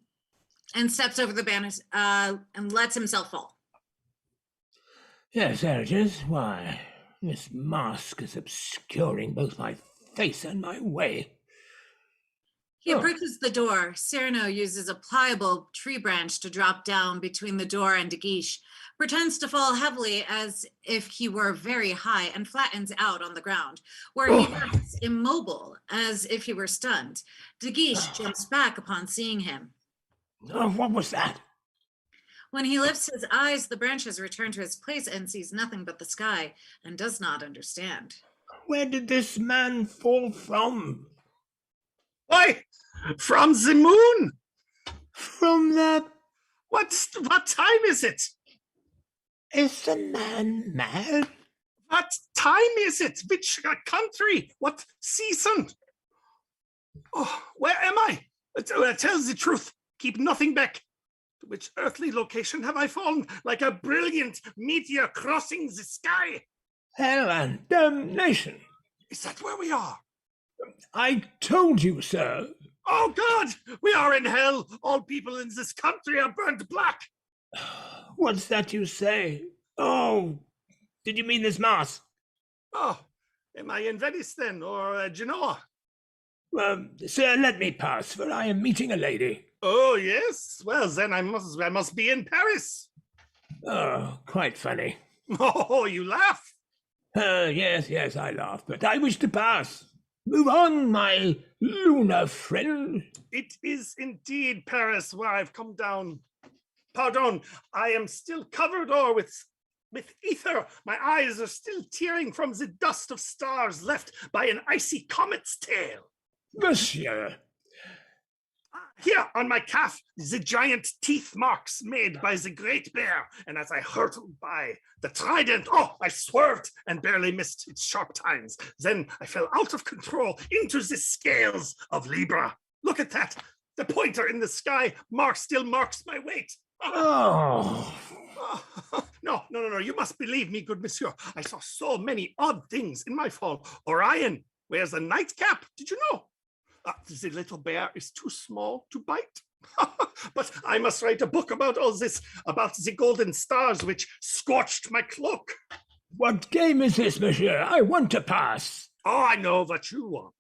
steps over the banister and lets himself fall. Yes, there it is. Why, this mask is obscuring both my face and my way. He approaches the door. Cyrano uses a pliable tree branch to drop down between the door and De Guiche, pretends to fall heavily as if he were very high, and flattens out on the ground, where he rests immobile as if he were stunned. De Guiche jumps back upon seeing him. What was that? When he lifts his eyes, the branch has returned to its place and sees nothing but the sky, and does not understand. Where did this man fall from? Why, from the moon. From the... What time is it? Is the man mad? What time is it? Which country? What season? Oh, where am I? Tell the truth. Keep nothing back. To which earthly location have I fallen, like a brilliant meteor crossing the sky? Hell and damnation. Is that where we are? I told you, sir. Oh, God! We are in hell. All people in this country are burned black. What's that you say? Oh, did you mean this mask? Oh, am I in Venice then, or Genoa? Sir, let me pass, for I am meeting a lady. Oh, yes. Well, then I must be in Paris. Oh, quite funny. Oh, you laugh. Yes, I laugh, but I wish to pass. Move on, my lunar friend. It is indeed Paris where I've come down. Pardon, I am still covered o'er with ether. My eyes are still tearing from the dust of stars left by an icy comet's tail. Monsieur. Here on my calf, the giant teeth marks made by the great bear. And as I hurtled by the trident, I swerved and barely missed its sharp tines. Then I fell out of control into the scales of Libra. Look at that. The pointer in the sky still marks my weight. Oh. No. You must believe me, good monsieur. I saw so many odd things in my fall. Orion wears a nightcap. Did you know? The little bear is too small to bite. But I must write a book about all this, about the golden stars which scorched my cloak. What game is this, monsieur? I want to pass. Oh, I know what you want.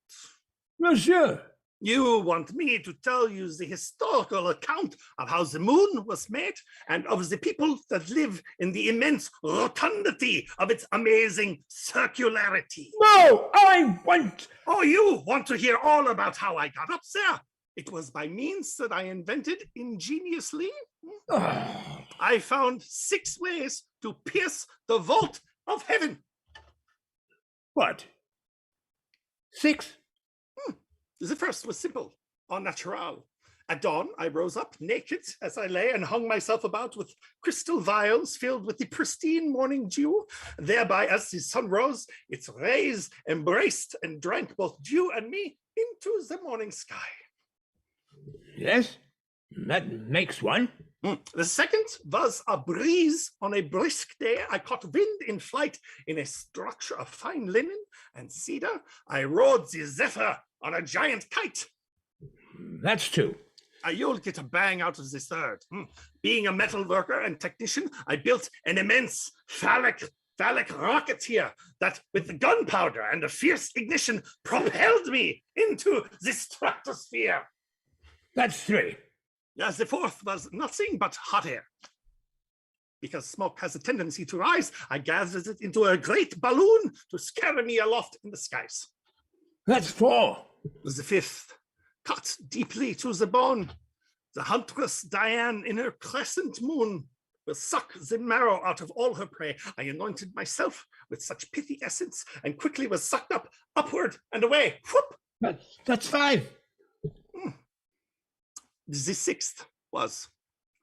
Monsieur. You want me to tell you the historical account of how the moon was made and of the people that live in the immense rotundity of its amazing circularity. No, I want... Oh, you want to hear all about how I got up there? It was by means that I invented ingeniously. I found 6 ways to pierce the vault of heaven. What? 6? The first was simple, au natural. At dawn, I rose up naked as I lay and hung myself about with crystal vials filled with the pristine morning dew. Thereby, as the sun rose, its rays embraced and drank both dew and me into the morning sky. Yes, that makes one. The second was a breeze on a brisk day. I caught wind in flight in a structure of fine linen and cedar. I rode the zephyr on a giant kite. That's 2. You'll get a bang out of this third. Being a metal worker and technician, I built an immense phallic rocket here that, with the gunpowder and a fierce ignition, propelled me into the stratosphere. That's 3. Yes, the fourth was nothing but hot air. Because smoke has a tendency to rise, I gathered it into a great balloon to scare me aloft in the skies. That's 4. The fifth, cut deeply to the bone. The huntress Diane in her crescent moon will suck the marrow out of all her prey. I anointed myself with such pithy essence and quickly was sucked up, upward and away. Whoop! That's 5. The sixth was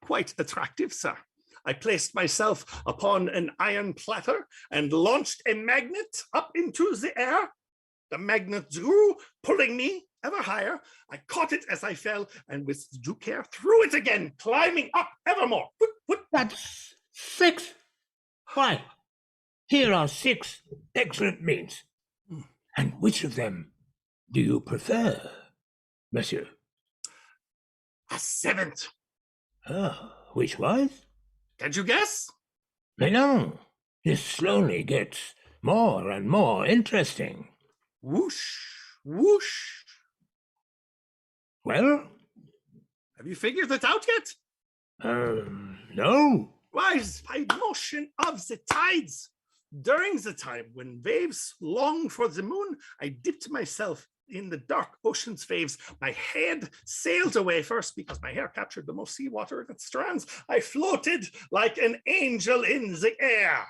quite attractive, sir. I placed myself upon an iron platter and launched a magnet up into the air. The magnet drew, pulling me ever higher. I caught it as I fell and with due care threw it again, climbing up evermore. That's 6. Why? Here are 6 excellent means. And which of them do you prefer, monsieur? A seventh. Which was? Can't you guess? Mais non. This slowly gets more and more interesting. Whoosh, whoosh. Well? Have you figured it out yet? No. Why, by motion of the tides. During the time when waves long for the moon, I dipped myself in the dark ocean's waves. My head sailed away first because my hair captured the most seawater in its strands. I floated like an angel in the air.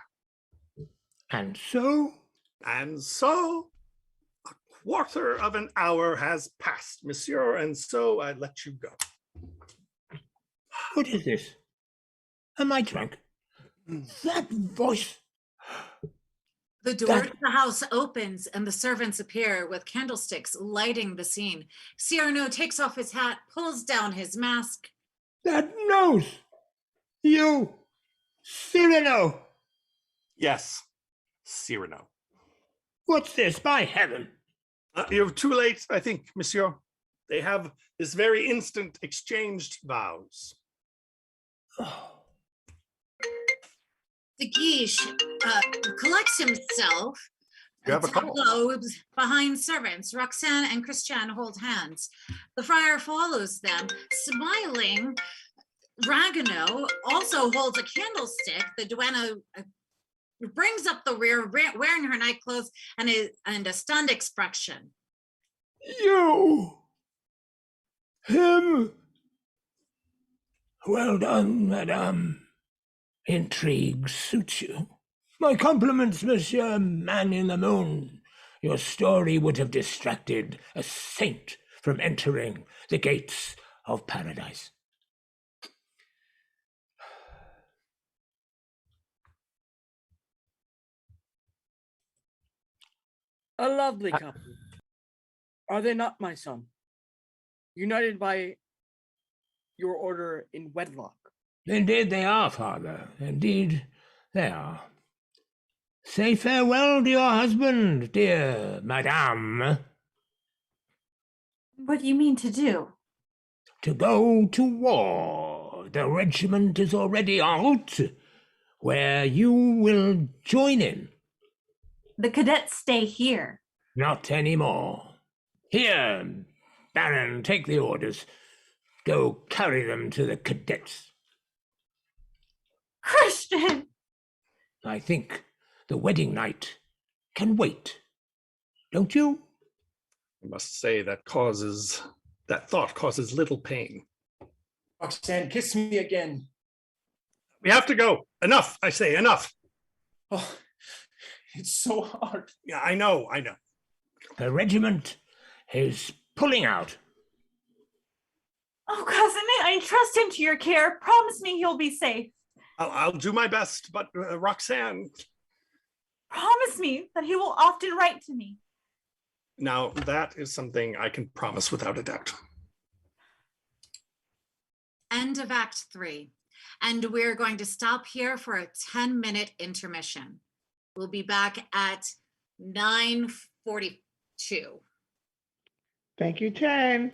And so? And so, a quarter of an hour has passed, monsieur, and so I let you go. What is this? Am I drunk? That voice. The door to the house opens and the servants appear with candlesticks lighting the scene. Cyrano takes off his hat, pulls down his mask. That nose! You! Cyrano! Yes, Cyrano. What's this, by heaven? You're too late, I think, monsieur. They have this very instant exchanged vows. De Guiche collects himself You have a call. tableau behind servants. Roxanne and Christian hold hands. The friar follows them, smiling. Ragueneau also holds a candlestick. The duenna brings up the rear, wearing her night clothes and a stunned expression. You! Him! Well done, madame. Intrigue suits you. My compliments, Monsieur Man in the Moon. Your story would have distracted a saint from entering the gates of paradise. A lovely couple. Are they not, my son? United by your order in wedlock. Indeed they are, father. Indeed they are. Say farewell to your husband, dear madame. What do you mean to do? To go to war. The regiment is already out, where you will join in. The cadets stay here. Not anymore. Here, Baron, take the orders. Go carry them to the cadets. Christian! I think the wedding night can wait. Don't you? I must say that thought causes little pain. Roxanne, kiss me again. We have to go. Enough, I say, enough. Oh, it's so hard. Yeah, I know. The regiment is pulling out. Oh, cousin, I entrust him to your care. Promise me he'll be safe. I'll do my best, but Roxanne. Promise me that he will often write to me. Now, that is something I can promise without a doubt. End of Act 3. And we're going to stop here for a 10-minute intermission. We'll be back at 9:42. Thank you, Jen.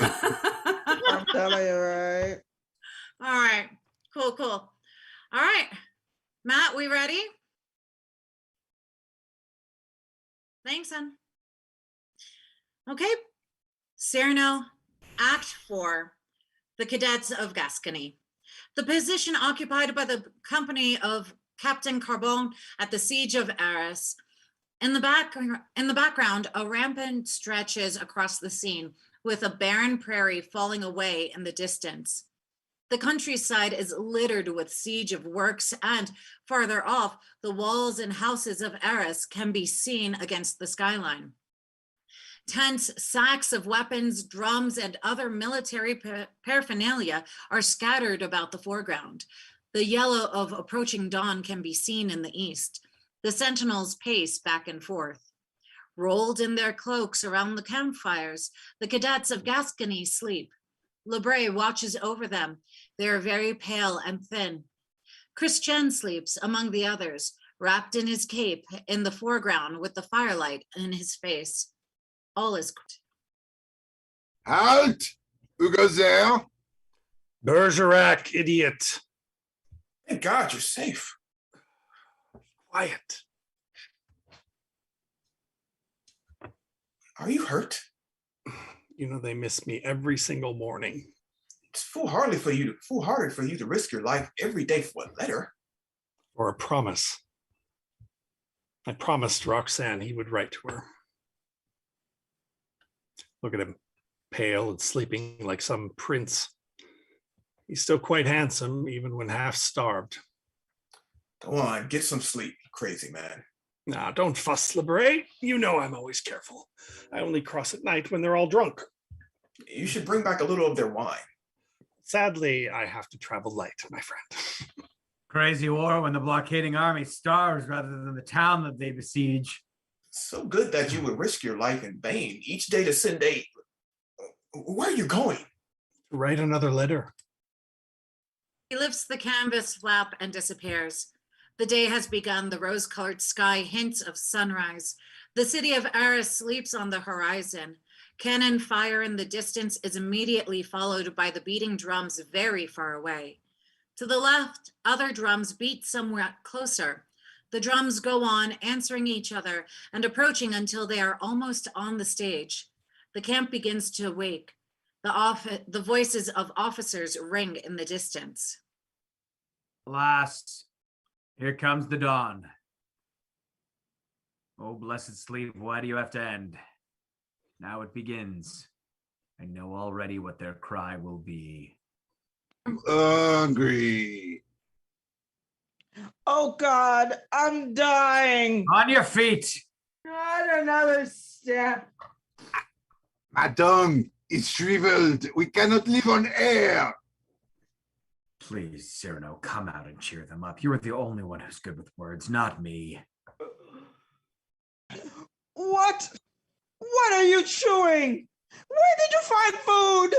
I'm telling you, right? All right, cool. All right, Matt, we ready? Thanks, son. Okay, Cyrano, Act 4, the Cadets of Gascony. The position occupied by the company of Captain Carbon at the siege of Arras. In the background, a rampart stretches across the scene, with a barren prairie falling away in the distance. The countryside is littered with siege of works, and farther off, the walls and houses of Arras can be seen against the skyline. Tents, sacks of weapons, drums, and other military paraphernalia are scattered about the foreground. The yellow of approaching dawn can be seen in the east. The sentinels pace back and forth. Rolled in their cloaks around the campfires, the cadets of Gascony sleep. Lebray watches over them. They are very pale and thin. Christian sleeps among the others, wrapped in his cape in the foreground with the firelight in his face. All is quiet. Halt! Who goes there? Bergerac, idiot. Thank God you're safe. Quiet. Are you hurt? You know they miss me every single morning. It's foolhardy for you to risk your life every day for a letter. Or a promise. I promised Roxanne he would write to her. Look at him, pale and sleeping like some prince. He's still quite handsome, even when half starved. Go on, get some sleep, you crazy man. Nah, don't fuss, Lebray. You know I'm always careful. I only cross at night when they're all drunk. You should bring back a little of their wine. Sadly, I have to travel light, my friend. Crazy war when the blockading army starves rather than the town that they besiege. So good that you would risk your life in vain each day to send aid. Where are you going? Write another letter. He lifts the canvas flap and disappears. The day has begun. The rose-colored sky hints of sunrise. The city of Arras sleeps on the horizon. Cannon fire in the distance is immediately followed by the beating drums very far away. To the left, other drums beat somewhat closer. The drums go on, answering each other and approaching until they are almost on the stage. The camp begins to wake. The voices of officers ring in the distance. Alas, here comes the dawn. Oh, blessed sleep, why do you have to end? Now it begins. I know already what their cry will be. I'm hungry. Oh God, I'm dying. On your feet. Not another step. My tongue is shriveled. We cannot live on air. Please, Cyrano, come out and cheer them up. You are the only one who's good with words, not me. What? What are you chewing? Where did you find food?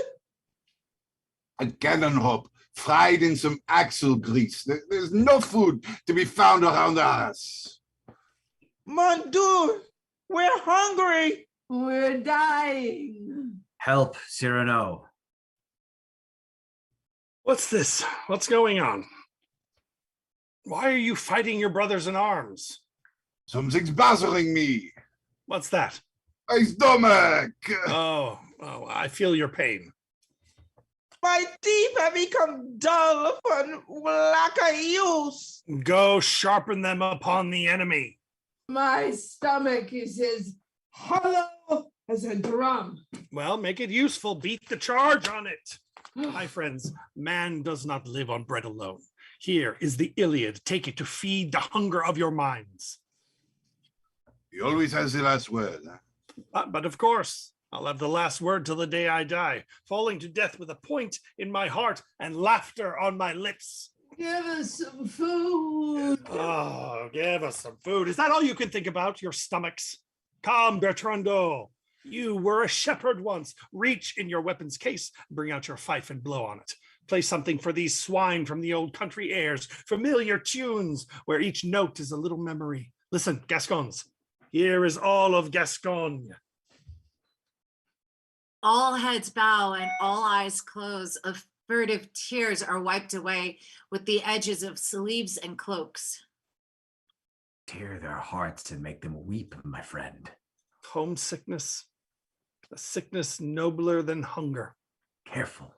A cannon hop fried in some axle grease. There's no food to be found around us. Mon Dieu, we're hungry. We're dying. Help, Cyrano. What's this? What's going on? Why are you fighting your brothers in arms? Something's bothering me. What's that? My stomach. Oh, I feel your pain. My teeth have become dull from lack of use. Go sharpen them upon the enemy. My stomach is as hollow as a drum. Well, make it useful. Beat the charge on it. My friends, man does not live on bread alone. Here is the Iliad. Take it to feed the hunger of your minds. He always has the last word. But of course, I'll have the last word till the day I die, falling to death with a point in my heart and laughter on my lips. Give us some food. Oh, give us some food. Is that all you can think about, your stomachs? Come, Bertrando. You were a shepherd once. Reach in your weapon's case, bring out your fife and blow on it. Play something for these swine from the old country airs, familiar tunes where each note is a little memory. Listen, Gascons, here is all of Gascogne. All heads bow and all eyes close. Furtive tears are wiped away with the edges of sleeves and cloaks. Tear their hearts and make them weep, my friend. Homesickness, a sickness nobler than hunger. Careful.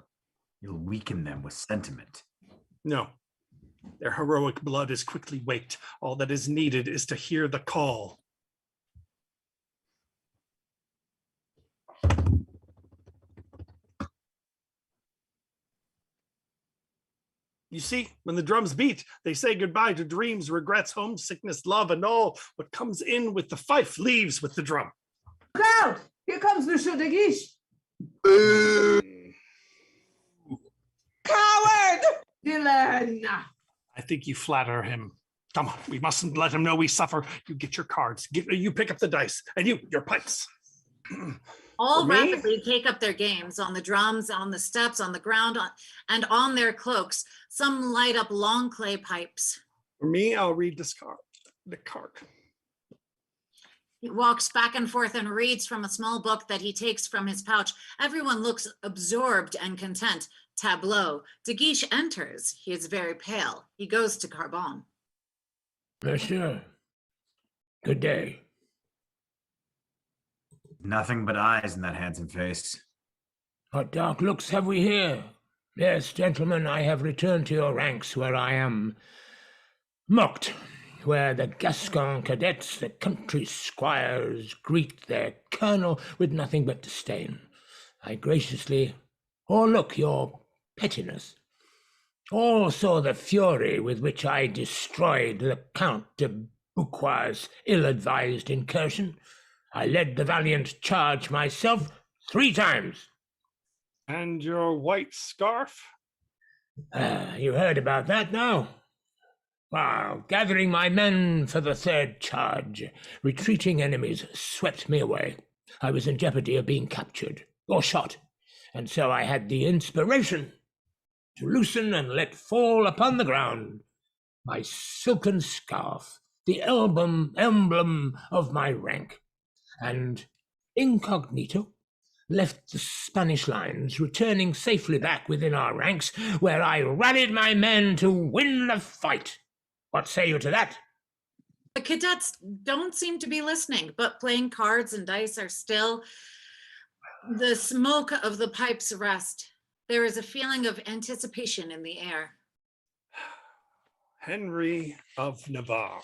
You'll weaken them with sentiment. No. Their heroic blood is quickly waked. All that is needed is to hear the call. You see, when the drums beat, they say goodbye to dreams, regrets, homesickness, love, and all. What comes in with the fife leaves with the drum. Look out! Here comes Monsieur de Guiche. Coward! Villain! I think you flatter him. Come on, we mustn't let him know we suffer. You get your cards. You pick up the dice, and your pipes. All For me? rapidly take up their games on the drums, on the steps, on the ground, and on their cloaks. Some light up long clay pipes. For me, I'll read the card. He walks back and forth and reads from a small book that he takes from his pouch. Everyone looks absorbed and content. Tableau. De Guiche enters. He is very pale. He goes to Carbon. Monsieur, good day. Nothing but eyes in that handsome face. What dark looks have we here? Yes, gentlemen, I have returned to your ranks where I am mocked, where the Gascon cadets, the country squires, greet their colonel with nothing but disdain. I graciously o'erlook your pettiness. All saw the fury with which I destroyed the Count de Bouquois' ill-advised incursion. I led the valiant charge myself 3 times. And your white scarf? You heard about that now? While gathering my men for the 3rd charge, retreating enemies swept me away. I was in jeopardy of being captured or shot, and so I had the inspiration to loosen and let fall upon the ground my silken scarf, the emblem of my rank, and incognito left the Spanish lines, returning safely back within our ranks, where I rallied my men to win the fight. What say you to that? The cadets don't seem to be listening, but playing cards and dice are still. The smoke of the pipes rest. There is a feeling of anticipation in the air. Henry of Navarre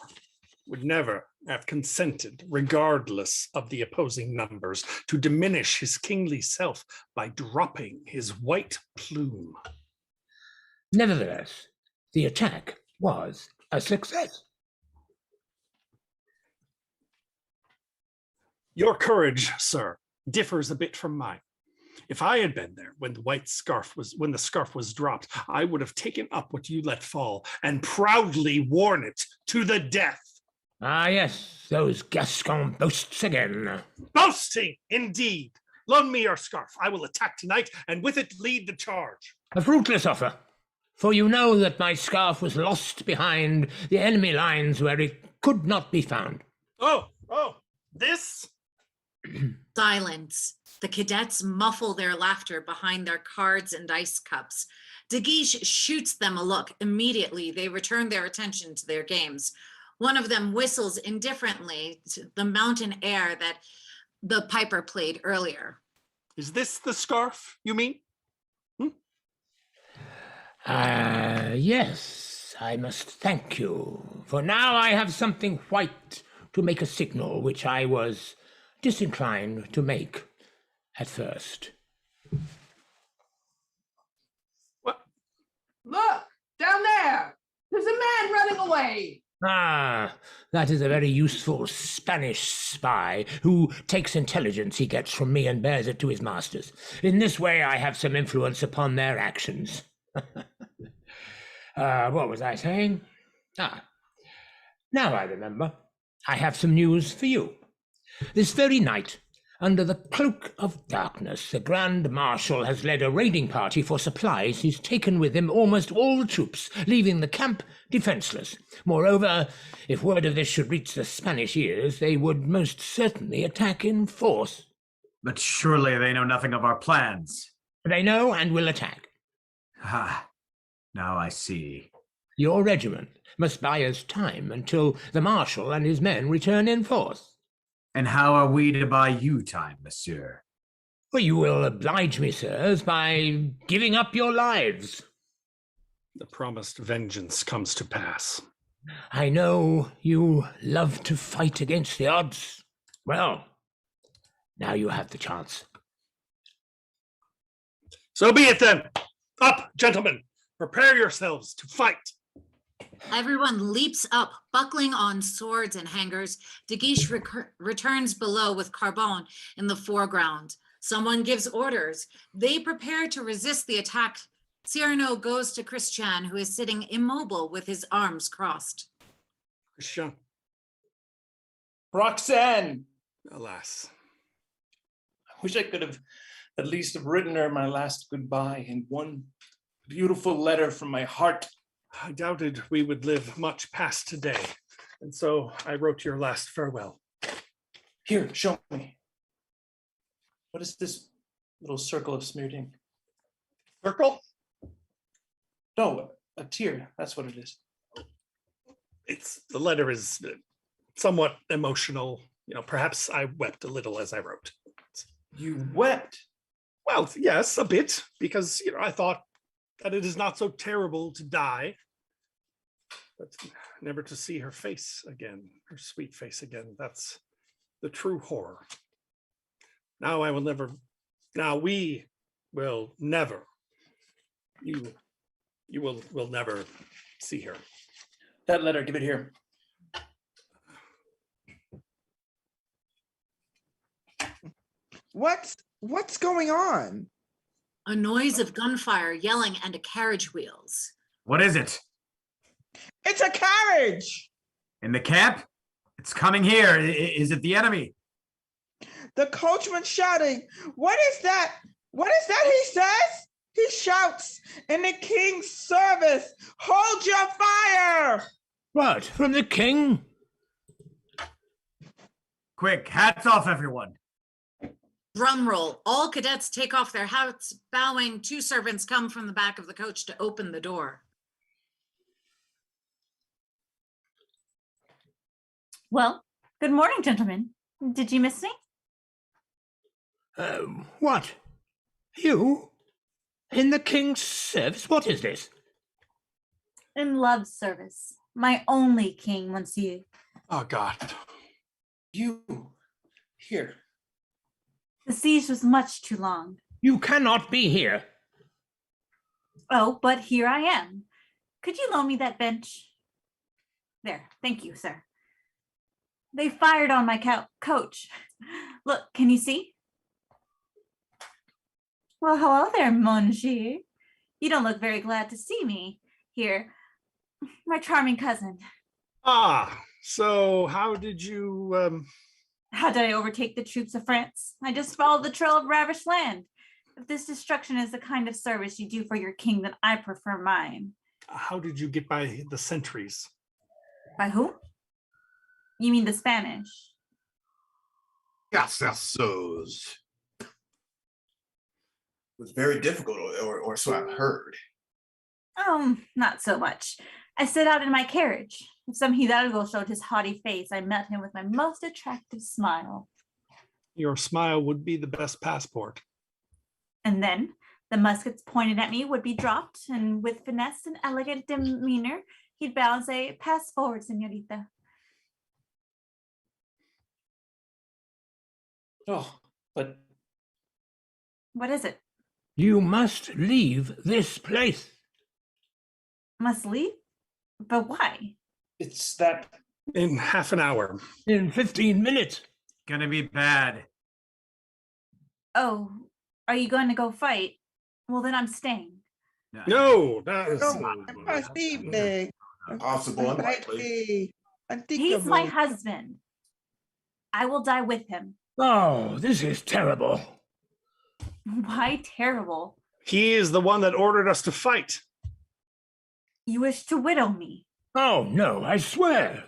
would never have consented, regardless of the opposing numbers, to diminish his kingly self by dropping his white plume. Nevertheless, the attack was a success. Your courage, sir, differs a bit from mine. If I had been there when the scarf was dropped, I would have taken up what you let fall and proudly worn it to the death. Ah, yes, those Gascon boasts again. Boasting, indeed. Loan me your scarf. I will attack tonight, and with it lead the charge. A fruitless offer, for you know that my scarf was lost behind the enemy lines where it could not be found. Oh, this? Silence. The cadets muffle their laughter behind their cards and dice cups. De Guiche shoots them a look. Immediately, they return their attention to their games. One of them whistles indifferently to the mountain air that the piper played earlier. Is this the scarf, you mean? Yes, I must thank you, for now I have something white to make a signal which I was disinclined to make at first. What? Look, down there. There's a man running away. Ah, that is a very useful Spanish spy who takes intelligence he gets from me and bears it to his masters. In this way, I have some influence upon their actions. What was I saying? Now I remember. I have some news for you. This very night, under the cloak of darkness, the Grand Marshal has led a raiding party for supplies. He's taken with him almost all the troops, leaving the camp defenseless. Moreover, if word of this should reach the Spanish ears, they would most certainly attack in force. But surely they know nothing of our plans. They know and will attack. Ah, now I see. Your regiment must buy us time until the marshal and his men return in force. And how are we to buy you time, monsieur? Well, you will oblige me, sirs, by giving up your lives. The promised vengeance comes to pass. I know you love to fight against the odds. Well, now you have the chance. So be it then. Up, gentlemen. Prepare yourselves to fight. Everyone leaps up, buckling on swords and hangers. De Guiche returns below with Carbon in the foreground. Someone gives orders. They prepare to resist the attack. Cyrano goes to Christian, who is sitting immobile with his arms crossed. Christian. Roxanne! Alas. I wish I could have at least have written her my last goodbye in one beautiful letter from my heart. I doubted we would live much past today, and so I wrote your last farewell. Here, show me. What is this little circle of smeared ink? Circle? No, a tear. That's what it is. The letter is somewhat emotional. Perhaps I wept a little as I wrote. You wept? Well, yes, a bit, because I thought that it is not so terrible to die, but never to see her face again, her sweet face again. That's the true horror. Now we will never, you will never see her. That letter, give it here. What's going on? A noise of gunfire, yelling, and a carriage wheels. What is it? It's a carriage! In the camp? It's coming here. Is it the enemy? The coachman shouting, "What is that? What is that he says?" He shouts, "In the king's service, hold your fire!" What, from the king? Quick, hats off, everyone. Drum roll. All cadets take off their hats, bowing. 2 servants come from the back of the coach to open the door. Well, good morning, gentlemen. Did you miss me? What? You? In the king's service? What is this? In love's service. My only king, monsieur. Oh, God. You. Here. The siege was much too long. You cannot be here. Oh, but here I am. Could you loan me that bench? There, thank you, sir. They fired on my coach. Look, can you see? Well, hello there, monsieur. You don't look very glad to see me here. My charming cousin. Ah, so how did you... How did I overtake the troops of France? I just followed the trail of ravished land. If this destruction is the kind of service you do for your king, then I prefer mine. How did you get by the sentries? By whom? You mean the Spanish? Dazzles. It was very difficult, or so I've heard. Not so much. I set out in my carriage. If some hidalgo showed his haughty face, I met him with my most attractive smile. Your smile would be the best passport. And then the muskets pointed at me would be dropped, and with finesse and elegant demeanor, he'd bow and say, "Pass forward, señorita." Oh, but... What is it? You must leave this place. Must leave? But why? It's that... In half an hour. In 15 minutes. Gonna be bad. Oh, are you going to go fight? Well, then I'm staying. No, that is... Must evening. Possible, unlikely. He's my husband. I will die with him. Oh, this is terrible. Why terrible? He is the one that ordered us to fight. You wish to widow me? Oh, no, I swear.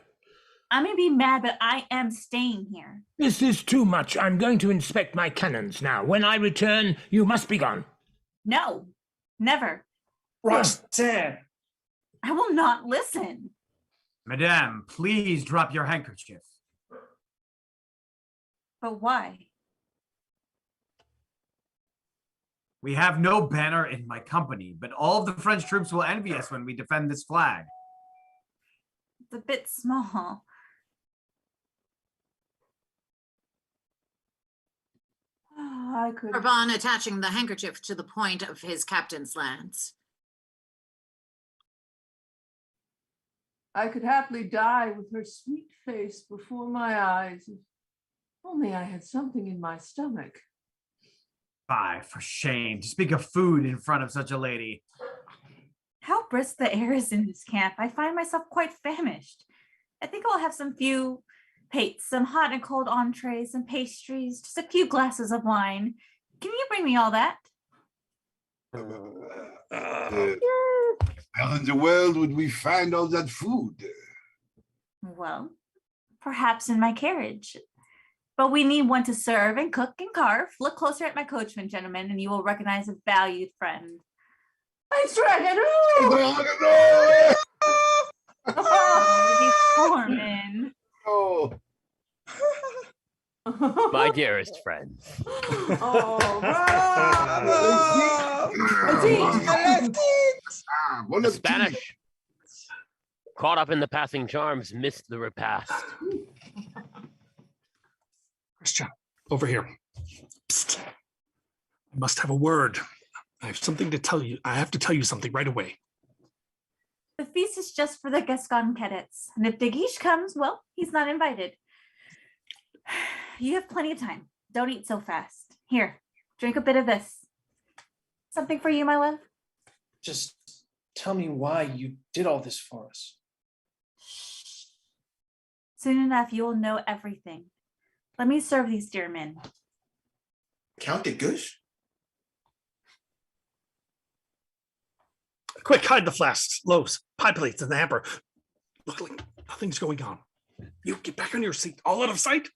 I may be mad, but I am staying here. This is too much. I'm going to inspect my cannons now. When I return, you must be gone. No, never. Roxanne! I will not listen. Madame, please drop your handkerchief. But why? We have no banner in my company, but all of the French troops will envy us when we defend this flag. It's a bit small. I could. Bourbon attaching the handkerchief to the point of his captain's lance. I could happily die with her sweet face before my eyes. If only I had something in my stomach. Fie, for shame, to speak of food in front of such a lady. How brisk the air is in this camp. I find myself quite famished. I think I'll have some few pates, some hot and cold entrees, some pastries, just a few glasses of wine. Can you bring me all that? How in the world would we find all that food? Well, perhaps in my carriage. But we need one to serve and cook and carve. Look closer at my coachman, gentlemen, and you will recognize a valued friend. Ice Dragon! Oh, Foreman. Oh. My dearest friends. Oh, bravo! The Spanish, caught up in the passing charms, missed the repast. Christian, over here. Psst. I must have a word. I have something to tell you. I have to tell you something right away. The feast is just for the Gascon cadets. And if De Guiche comes, well, he's not invited. You have plenty of time. Don't eat so fast. Here, drink a bit of this. Something for you, my love? Just tell me why you did all this for us. Soon enough, you will know everything. Let me serve these dear men. Count de Gush? Quick, hide the flasks, loaves, pie plates, and the hamper. Look like nothing's going on. You get back on your seat, all out of sight.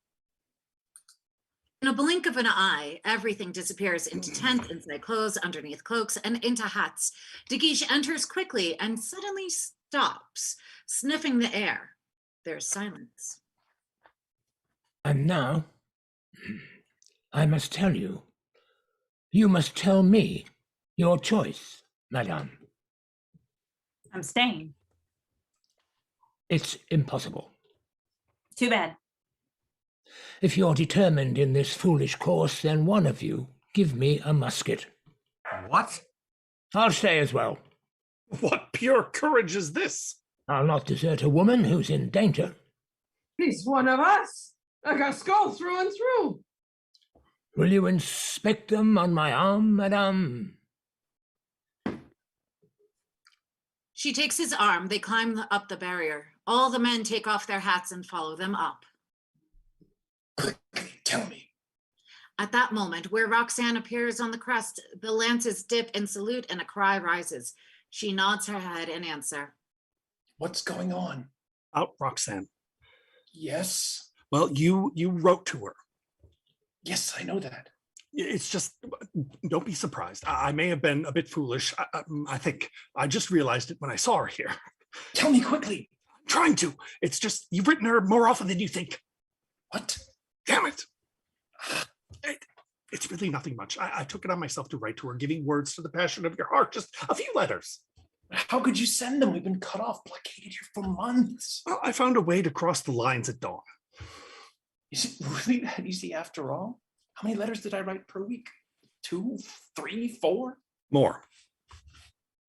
In a blink of an eye, everything disappears into tents, inside clothes, underneath cloaks, and into hats. De Guiche enters quickly and suddenly stops, sniffing the air. There's silence. And now, I must tell you. You must tell me your choice, madame. I'm staying. It's impossible. Too bad. If you're determined in this foolish course, then one of you give me a musket. What? I'll stay as well. What pure courage is this? I'll not desert a woman who's in danger. He's one of us. A Gascon through and through. Will you inspect them on my arm, madame? She takes his arm. They climb up the barrier. All the men take off their hats and follow them up. Tell me. At that moment, where Roxanne appears on the crest, the lances dip in salute and a cry rises. She nods her head in answer. What's going on? Roxanne. Yes? Well, you wrote to her. Yes, I know that. It's just, don't be surprised. I may have been a bit foolish. I think I just realized it when I saw her here. Tell me quickly. I'm trying to. It's just, you've written her more often than you think. What? Damn it. It's really nothing much. I took it on myself to write to her, giving words to the passion of your heart. Just a few letters. How could you send them? We've been cut off, blockaded here for months. Well, I found a way to cross the lines at dawn. Is it really that easy after all? How many letters did I write per week? 2, 3, 4? More.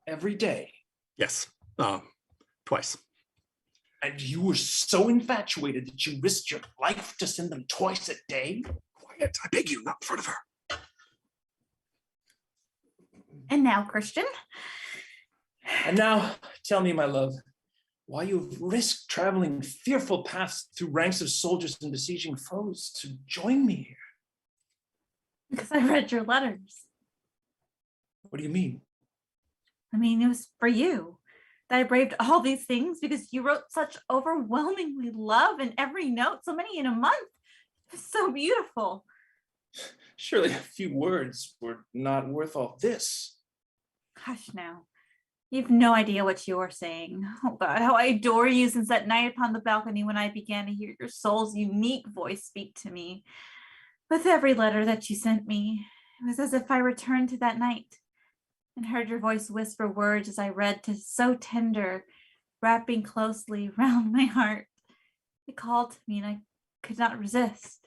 Every day? Yes, twice. And you were so infatuated that you risked your life to send them twice a day? Quiet, I beg you, not in front of her. And now, Christian. And now, tell me, my love, why you've risked traveling fearful paths through ranks of soldiers and besieging foes to join me here. Because I read your letters. What do you mean? I mean, it was for you. that I braved all these things because you wrote such overwhelmingly love in every note, so many in a month. It was so beautiful. Surely a few words were not worth all this. Hush now. You've no idea what you are saying. Oh God, how I adore you since that night upon the balcony when I began to hear your soul's unique voice speak to me. With every letter that you sent me, it was as if I returned to that night and heard your voice whisper words as I read, 'tis so tender, wrapping closely round my heart. It called to me and I could not resist.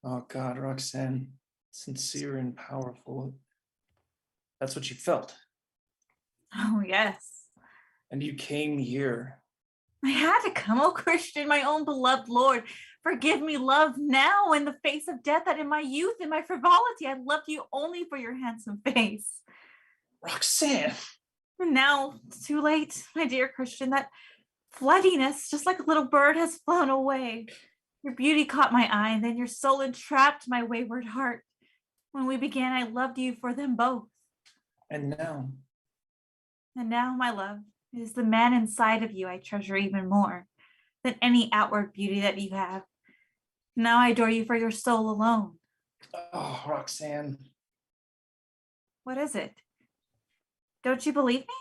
Oh God, Roxanne, sincere and powerful. That's what you felt. Oh yes. And you came here. I had to come, oh Christian, my own beloved Lord. Forgive me, love, now in the face of death, that in my youth, in my frivolity, I loved you only for your handsome face. Roxanne. And now it's too late, my dear Christian, that flightiness, just like a little bird, has flown away. Your beauty caught my eye, and then your soul entrapped my wayward heart. When we began, I loved you for them both. And now, my love, it is the man inside of you I treasure even more than any outward beauty that you have. Now I adore you for your soul alone. oh, Roxanne. What is it? Don't you believe me?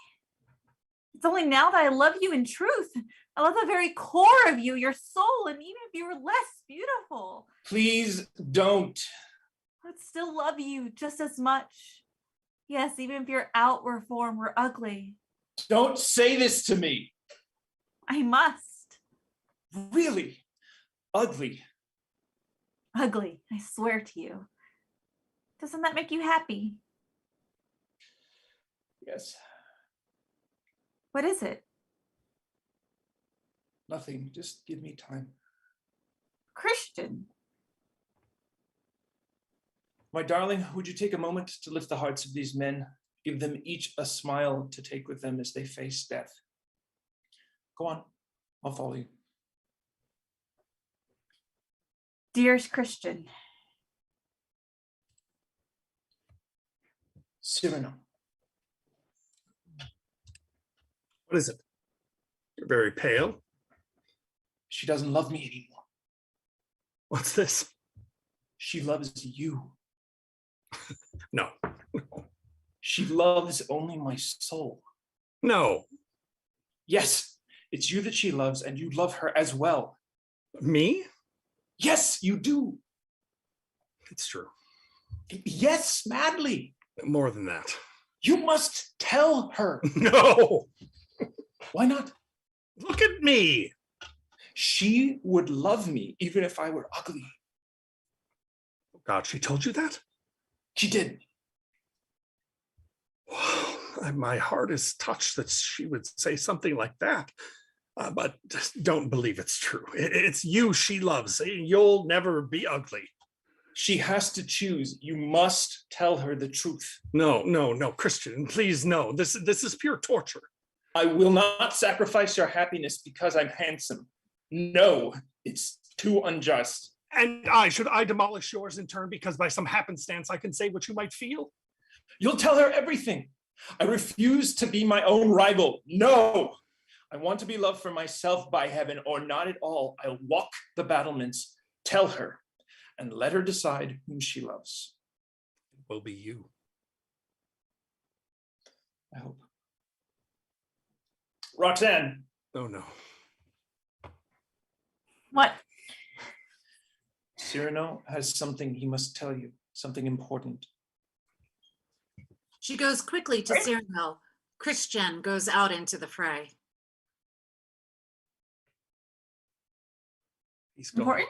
It's only now that I love you in truth. I love the very core of you, your soul, and even if you were less beautiful, Please don't. I'd still love you just as much. Yes, even if your outward form were ugly. Don't say this to me. I must. Really? Ugly? Ugly, I swear to you. Doesn't that make you happy? Yes. What is it? Nothing. Just give me time. Christian. My darling, would you take a moment to lift the hearts of these men? Give them each a smile to take with them as they face death. Go on. I'll follow you. Dearest Christian. Cyrano. What is it? You're very pale. She doesn't love me anymore. What's this? She loves you. No. She loves only my soul. No. Yes, it's you that she loves, and you love her as well. Me? Yes, you do. It's true. Yes, madly. More than that. You must tell her. No. Why not? Look at me. She would love me even if I were ugly. God, she told you that? She did. My heart is touched that she would say something like that. But just don't believe it's true. It's you she loves. You'll never be ugly. She has to choose. You must tell her the truth. No, Christian, please, no. This is pure torture. I will not sacrifice your happiness because I'm handsome. No, it's too unjust. And should I demolish yours in turn because by some happenstance I can say what you might feel? You'll tell her everything. I refuse to be my own rival. No, I want to be loved for myself by heaven or not at all. I'll walk the battlements, tell her, and let her decide whom she loves. It will be you. I hope. Roxanne. Oh no. What? Cyrano has something he must tell you, something important. She goes quickly to Cyrano. Christian goes out into the fray. He's gone. Important?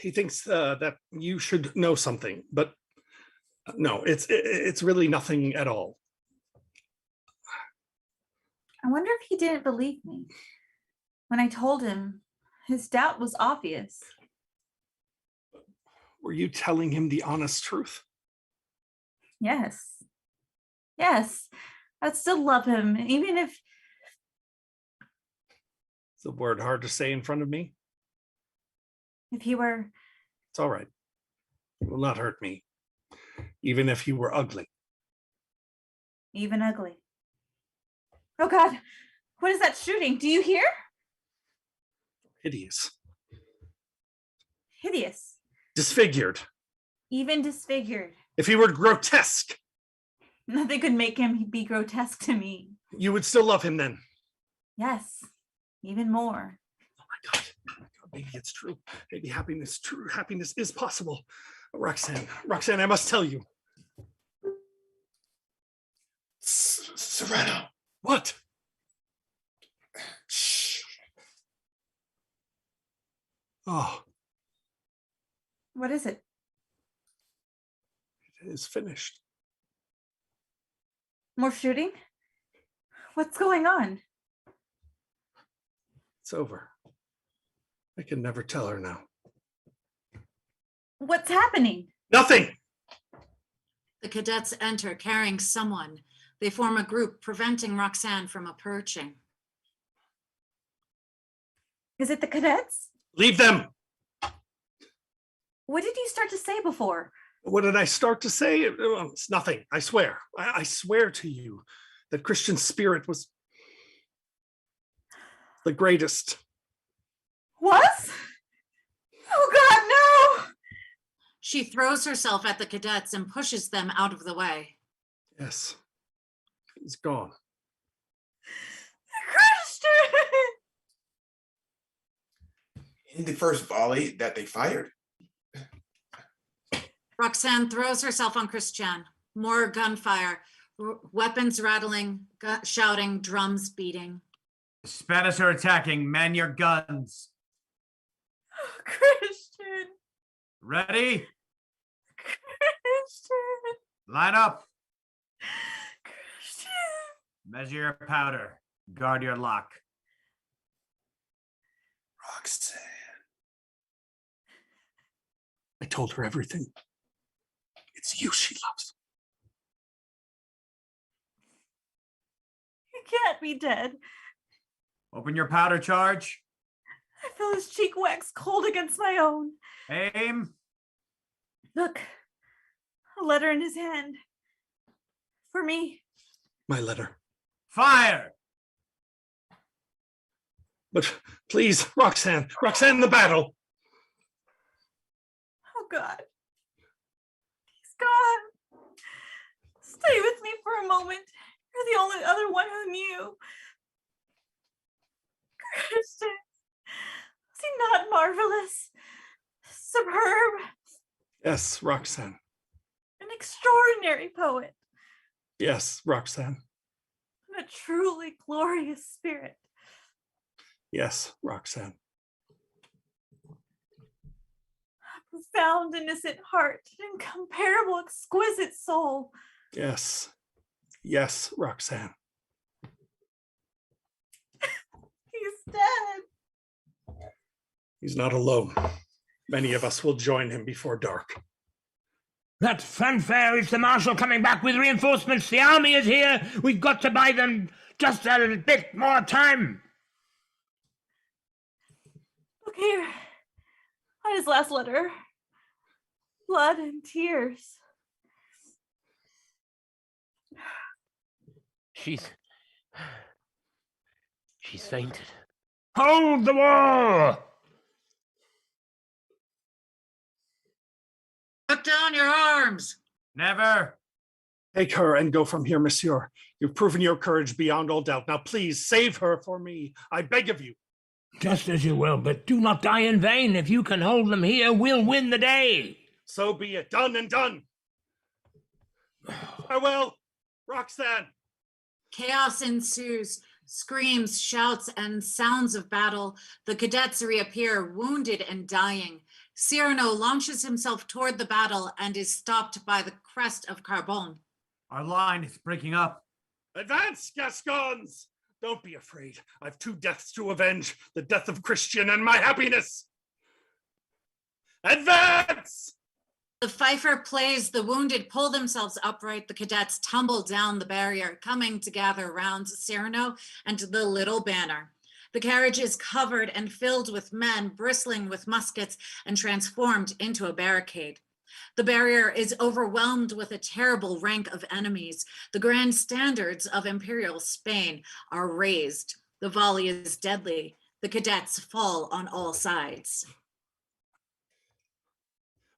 He thinks that you should know something, but no, it's really nothing at all. I wonder if he didn't believe me. When I told him, his doubt was obvious. Were you telling him the honest truth? Yes. Yes. I'd still love him, even if... It's a word hard to say in front of me. If he were... It's all right. It will not hurt me, even if he were ugly. Even ugly. Oh God, what is that shooting? Do you hear? Hideous. Hideous. Disfigured. Even disfigured. If he were grotesque, Nothing could make him be grotesque to me. you would still love him then. Yes, even more. Maybe it's true. Maybe true happiness is possible. Roxanne, I must tell you. Cyrano. What? Shh. Oh, What is it? it is finished. More shooting? What's going on? It's over. I can never tell her now. What's happening? Nothing! The cadets enter carrying someone. They form a group, preventing Roxanne from approaching. Is it the cadets? Leave them! What did you start to say before? What did I start to say? It's nothing. I swear. I swear to you that Christian spirit was the greatest. Was? Oh God, no! She throws herself at the cadets and pushes them out of the way. Yes. He's gone. Christian! In the first volley that they fired, Roxanne throws herself on Christian. More gunfire, weapons rattling, shouting, drums beating. The Spanish are attacking. Man your guns. Christian! Ready? Christian! Line up. Christian! Measure your powder. Guard your lock. Roxanne. I told her everything. It's you she loves. He can't be dead. Open your powder charge. I feel his cheek wax cold against my own. Aim. Look, a letter in his hand. For me. My letter. Fire. But please, Roxanne, the battle. Oh God. He's gone. Stay with me for a moment. You're the only other one who knew. Christian. Is he not marvelous? Superb? Yes, Roxanne. An extraordinary poet. Yes, Roxanne. And a truly glorious spirit. Yes, Roxanne. A profound, innocent heart. An incomparable, exquisite soul. Yes. Yes, Roxanne. He's dead. He's not alone. Many of us will join him before dark. That fanfare is the marshal coming back with reinforcements. The army is here. We've got to buy them just a little bit more time. Look here. On his last letter. Blood and tears. She's fainted. Hold the wall! Put down your arms. Never. Take her and go from here, monsieur. You've proven your courage beyond all doubt. Now, please save her for me. I beg of you. Just as you will, but do not die in vain. If you can hold them here, we'll win the day. So be it. Done and done. Farewell, Roxanne. Chaos ensues. Screams, shouts, and sounds of battle. The cadets reappear, wounded and dying. Cyrano launches himself toward the battle and is stopped by the crest of Carbone. Our line is breaking up. Advance, Gascons! Don't be afraid. I've 2 deaths to avenge, the death of Christian and my happiness. Advance! The fifer plays, the wounded pull themselves upright, the cadets tumble down the barrier, coming to gather round Cyrano and the little banner. The carriage is covered and filled with men, bristling with muskets and transformed into a barricade. The barrier is overwhelmed with a terrible rank of enemies. The grand standards of Imperial Spain are raised. The volley is deadly. The cadets fall on all sides.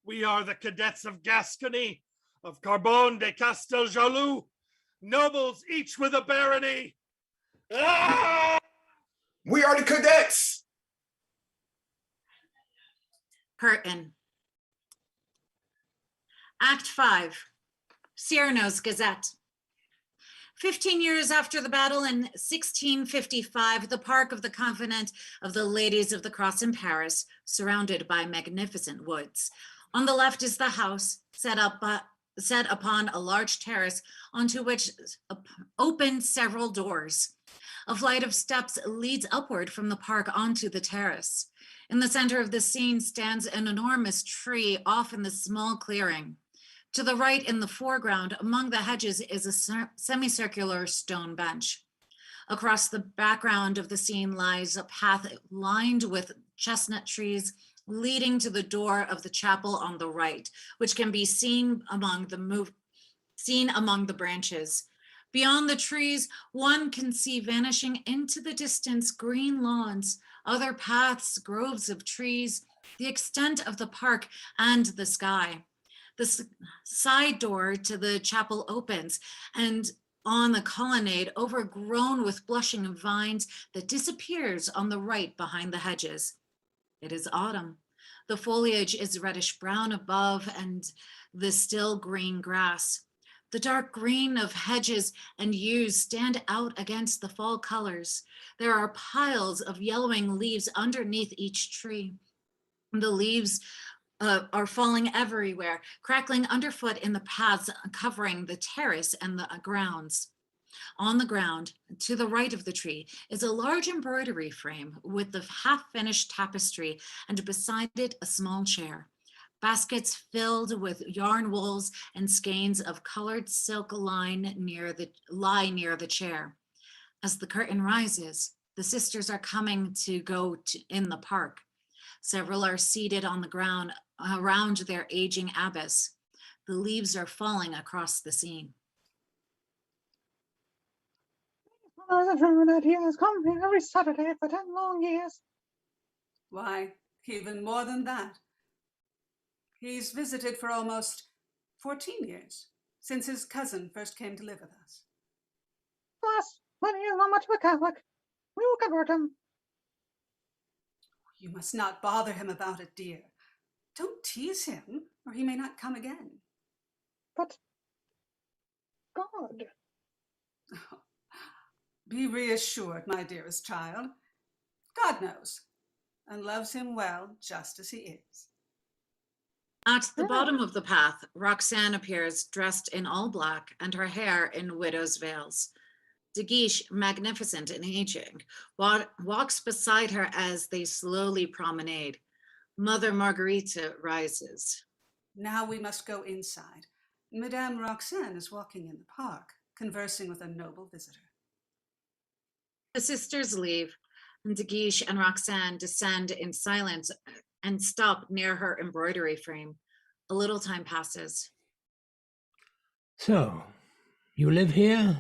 We are the Cadets of Gascony, of Carbon de Casteljaloux, nobles each with a barony. Ah! We are the cadets. Curtain. Act 5, Cyrano's Gazette. 15 years after the battle in 1655, the park of the Convent of the Ladies of the Cross in Paris, surrounded by magnificent woods. On the left is the house, set upon a large terrace onto which open several doors. A flight of steps leads upward from the park onto the terrace. In the center of the scene stands an enormous tree off in the small clearing. To the right in the foreground, among the hedges, is a semicircular stone bench. Across the background of the scene lies a path lined with chestnut trees leading to the door of the chapel on the right, which can be seen among the branches. Beyond the trees, one can see vanishing into the distance green lawns, other paths, groves of trees, the extent of the park, and the sky. The side door to the chapel opens, and on the colonnade, overgrown with blushing vines, that disappears on the right behind the hedges. It is autumn. The foliage is reddish brown above and the still green grass. The dark green of hedges and yews stand out against the fall colors. There are piles of yellowing leaves underneath each tree. The leaves are falling everywhere, crackling underfoot in the paths covering the terrace and the grounds. On the ground, to the right of the tree, is a large embroidery frame with the half-finished tapestry, and beside it a small chair. Baskets filled with yarn wools and skeins of colored silk lie near the chair. As the curtain rises, the sisters are coming to go in the park. Several are seated on the ground around their aging abbess. The leaves are falling across the scene. There's a rumor that he has come here every Saturday for 10 long years. Why, even more than that. He's visited for almost 14 years, since his cousin first came to live with us. Plus, when he is not much of a Catholic, we will convert him. You must not bother him about it, dear. Don't tease him, or he may not come again. But God. Oh, be reassured, my dearest child. God knows, and loves him well just as he is. At the bottom of the path, Roxanne appears dressed in all black and her hair in widow's veils. De Guiche, magnificent in aging, walks beside her as they slowly promenade. Mother Margarita rises. Now we must go inside. Madame Roxanne is walking in the park, conversing with a noble visitor. The sisters leave, and De Guiche and Roxanne descend in silence and stop near her embroidery frame. A little time passes. So, you live here,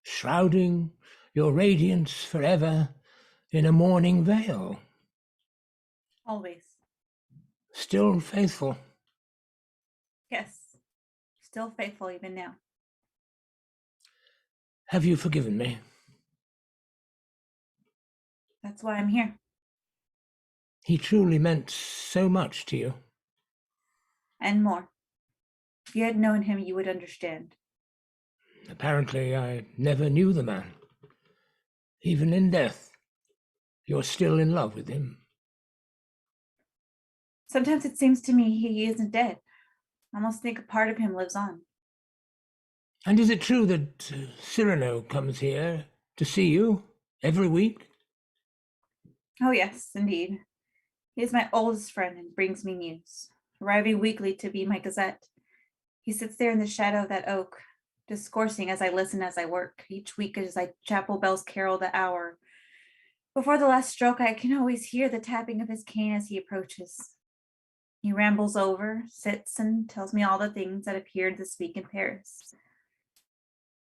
shrouding your radiance forever in a mourning veil. Always. Still faithful. Yes. Still faithful even now. Have you forgiven me? That's why I'm here. He truly meant so much to you. And more. If you had known him, you would understand. Apparently, I never knew the man. Even in death, you're still in love with him. Sometimes it seems to me he isn't dead. I almost think a part of him lives on. And is it true that Cyrano comes here to see you every week? Oh yes, indeed. He is my oldest friend and brings me news, arriving weekly to be my gazette. He sits there in the shadow of that oak, discoursing as I listen as I work, each week as chapel bells carol the hour. Before the last stroke, I can always hear the tapping of his cane as he approaches. He rambles over, sits, and tells me all the things that appeared this week in Paris.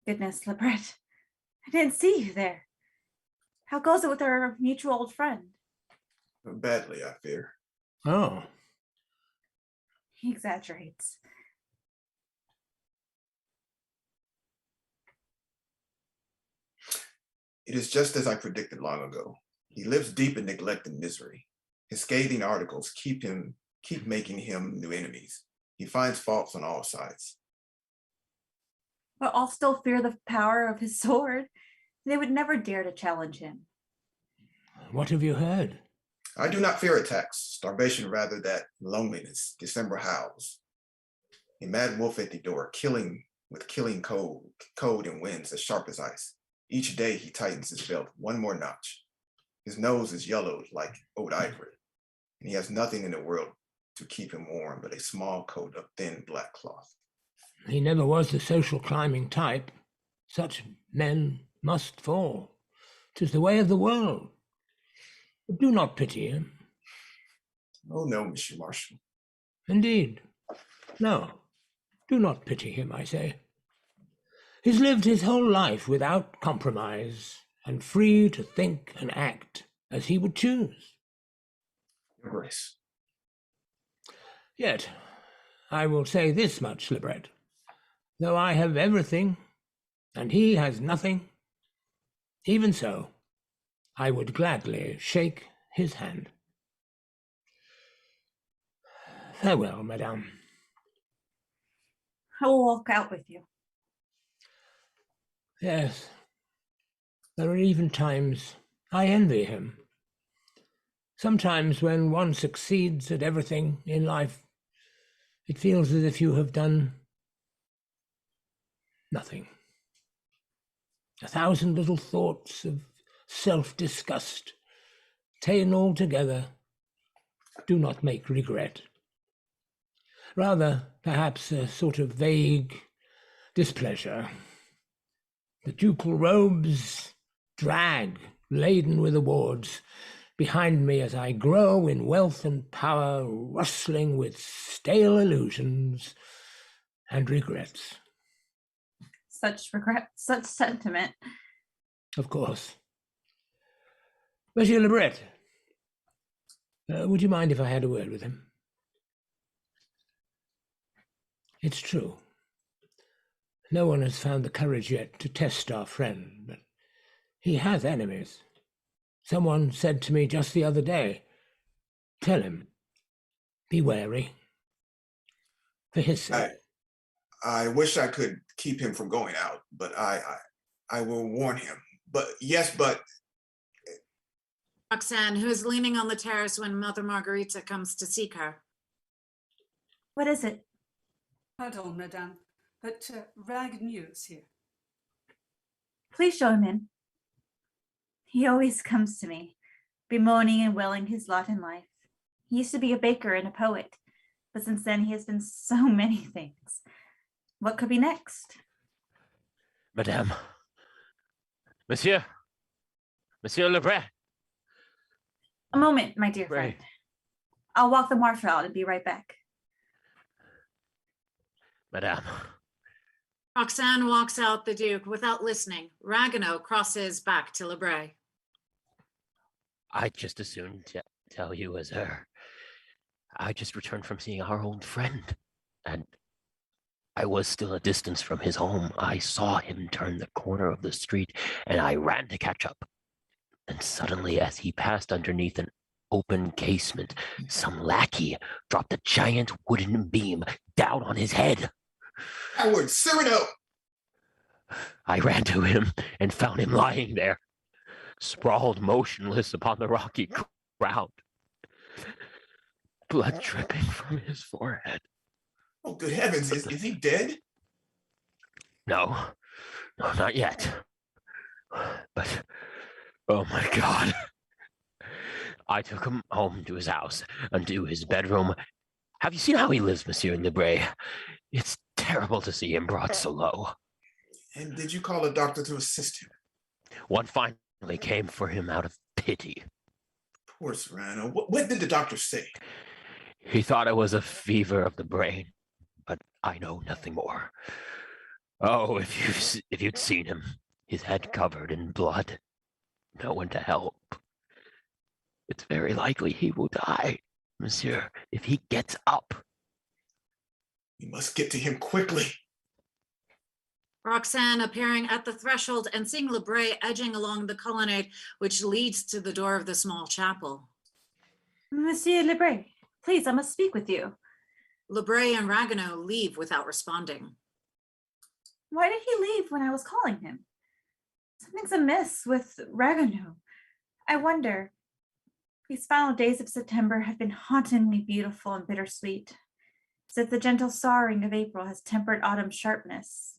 Goodness, Libret, I didn't see you there. How goes it with our mutual old friend? Badly, I fear. Oh, He exaggerates. It is just as I predicted long ago. He lives deep in neglect and misery. His scathing articles keep making him new enemies. He finds faults on all sides. But all still fear the power of his sword. They would never dare to challenge him. what have you heard? I do not fear attacks, starvation rather that loneliness, December howls. A mad wolf at the door, killing cold and winds as sharp as ice. Each day he tightens his belt one more notch. His nose is yellowed like old ivory, and he has nothing in the world to keep him warm but a small coat of thin black cloth. He never was the social climbing type. Such men must fall. 'Tis the way of the world. But do not pity him. Oh no, Monsieur Marshal. Indeed. No, do not pity him, I say. He's lived his whole life without compromise and free to think and act as he would choose. Your Grace. Yet, I will say this much, Libret. Though I have everything, and he has nothing, even so, I would gladly shake his hand. Farewell, madame. I will walk out with you. Yes, there are even times I envy him. Sometimes when one succeeds at everything in life, it feels as if you have done nothing. 1,000 little thoughts of self-disgust, taken all together, do not make regret. Rather, perhaps, a sort of vague displeasure. The ducal robes drag, laden with awards, behind me as I grow in wealth and power, rustling with stale illusions and regrets. Such regret, such sentiment. Of course. Monsieur Libret, would you mind if I had a word with him? It's true. No one has found the courage yet to test our friend, but he has enemies. Someone said to me just the other day, tell him, be wary. For his sake. I wish I could keep him from going out, but I will warn him. But yes, but... Roxanne, who is leaning on the terrace when Mother Margarita comes to seek her. What is it? Pardon, madame, but rag news here. Please show him in. He always comes to me, bemoaning and wailing his lot in life. He used to be a baker and a poet, but since then he has been so many things. What could be next? Madame. Monsieur Lebret. A moment, my dear friend. I'll walk the marshal out and be right back. Madame. Roxanne walks out the Duke without listening. Ragueneau crosses back to Lebret. I'd just as soon tell you as her. I just returned from seeing our old friend, and I was still a distance from his home. I saw him turn the corner of the street, and I ran to catch up. And suddenly, as he passed underneath an open casement, some lackey dropped a giant wooden beam down on his head. Howard, Cyrano! I ran to him and found him lying there, sprawled motionless upon the rocky ground, blood dripping from his forehead. Oh, good heavens, is he dead? No, not yet. But, oh my God. I took him home to his house and to his bedroom. Have you seen how he lives, Monsieur Libret? It's terrible to see him brought so low. And did you call a doctor to assist him? One finally came for him out of pity. Poor Cyrano. What did the doctor say? He thought it was a fever of the brain, but I know nothing more. Oh, if you'd seen him, his head covered in blood, no one to help. It's very likely he will die, monsieur, if he gets up. We must get to him quickly. Roxanne appearing at the threshold and seeing Lebray edging along the colonnade, which leads to the door of the small chapel. Monsieur Lebray, please, I must speak with you. Lebray and Ragueneau leave without responding. Why did he leave when I was calling him? Something's amiss with Ragueneau. I wonder. These final days of September have been hauntingly beautiful and bittersweet, as if the gentle soughing of April has tempered autumn's sharpness.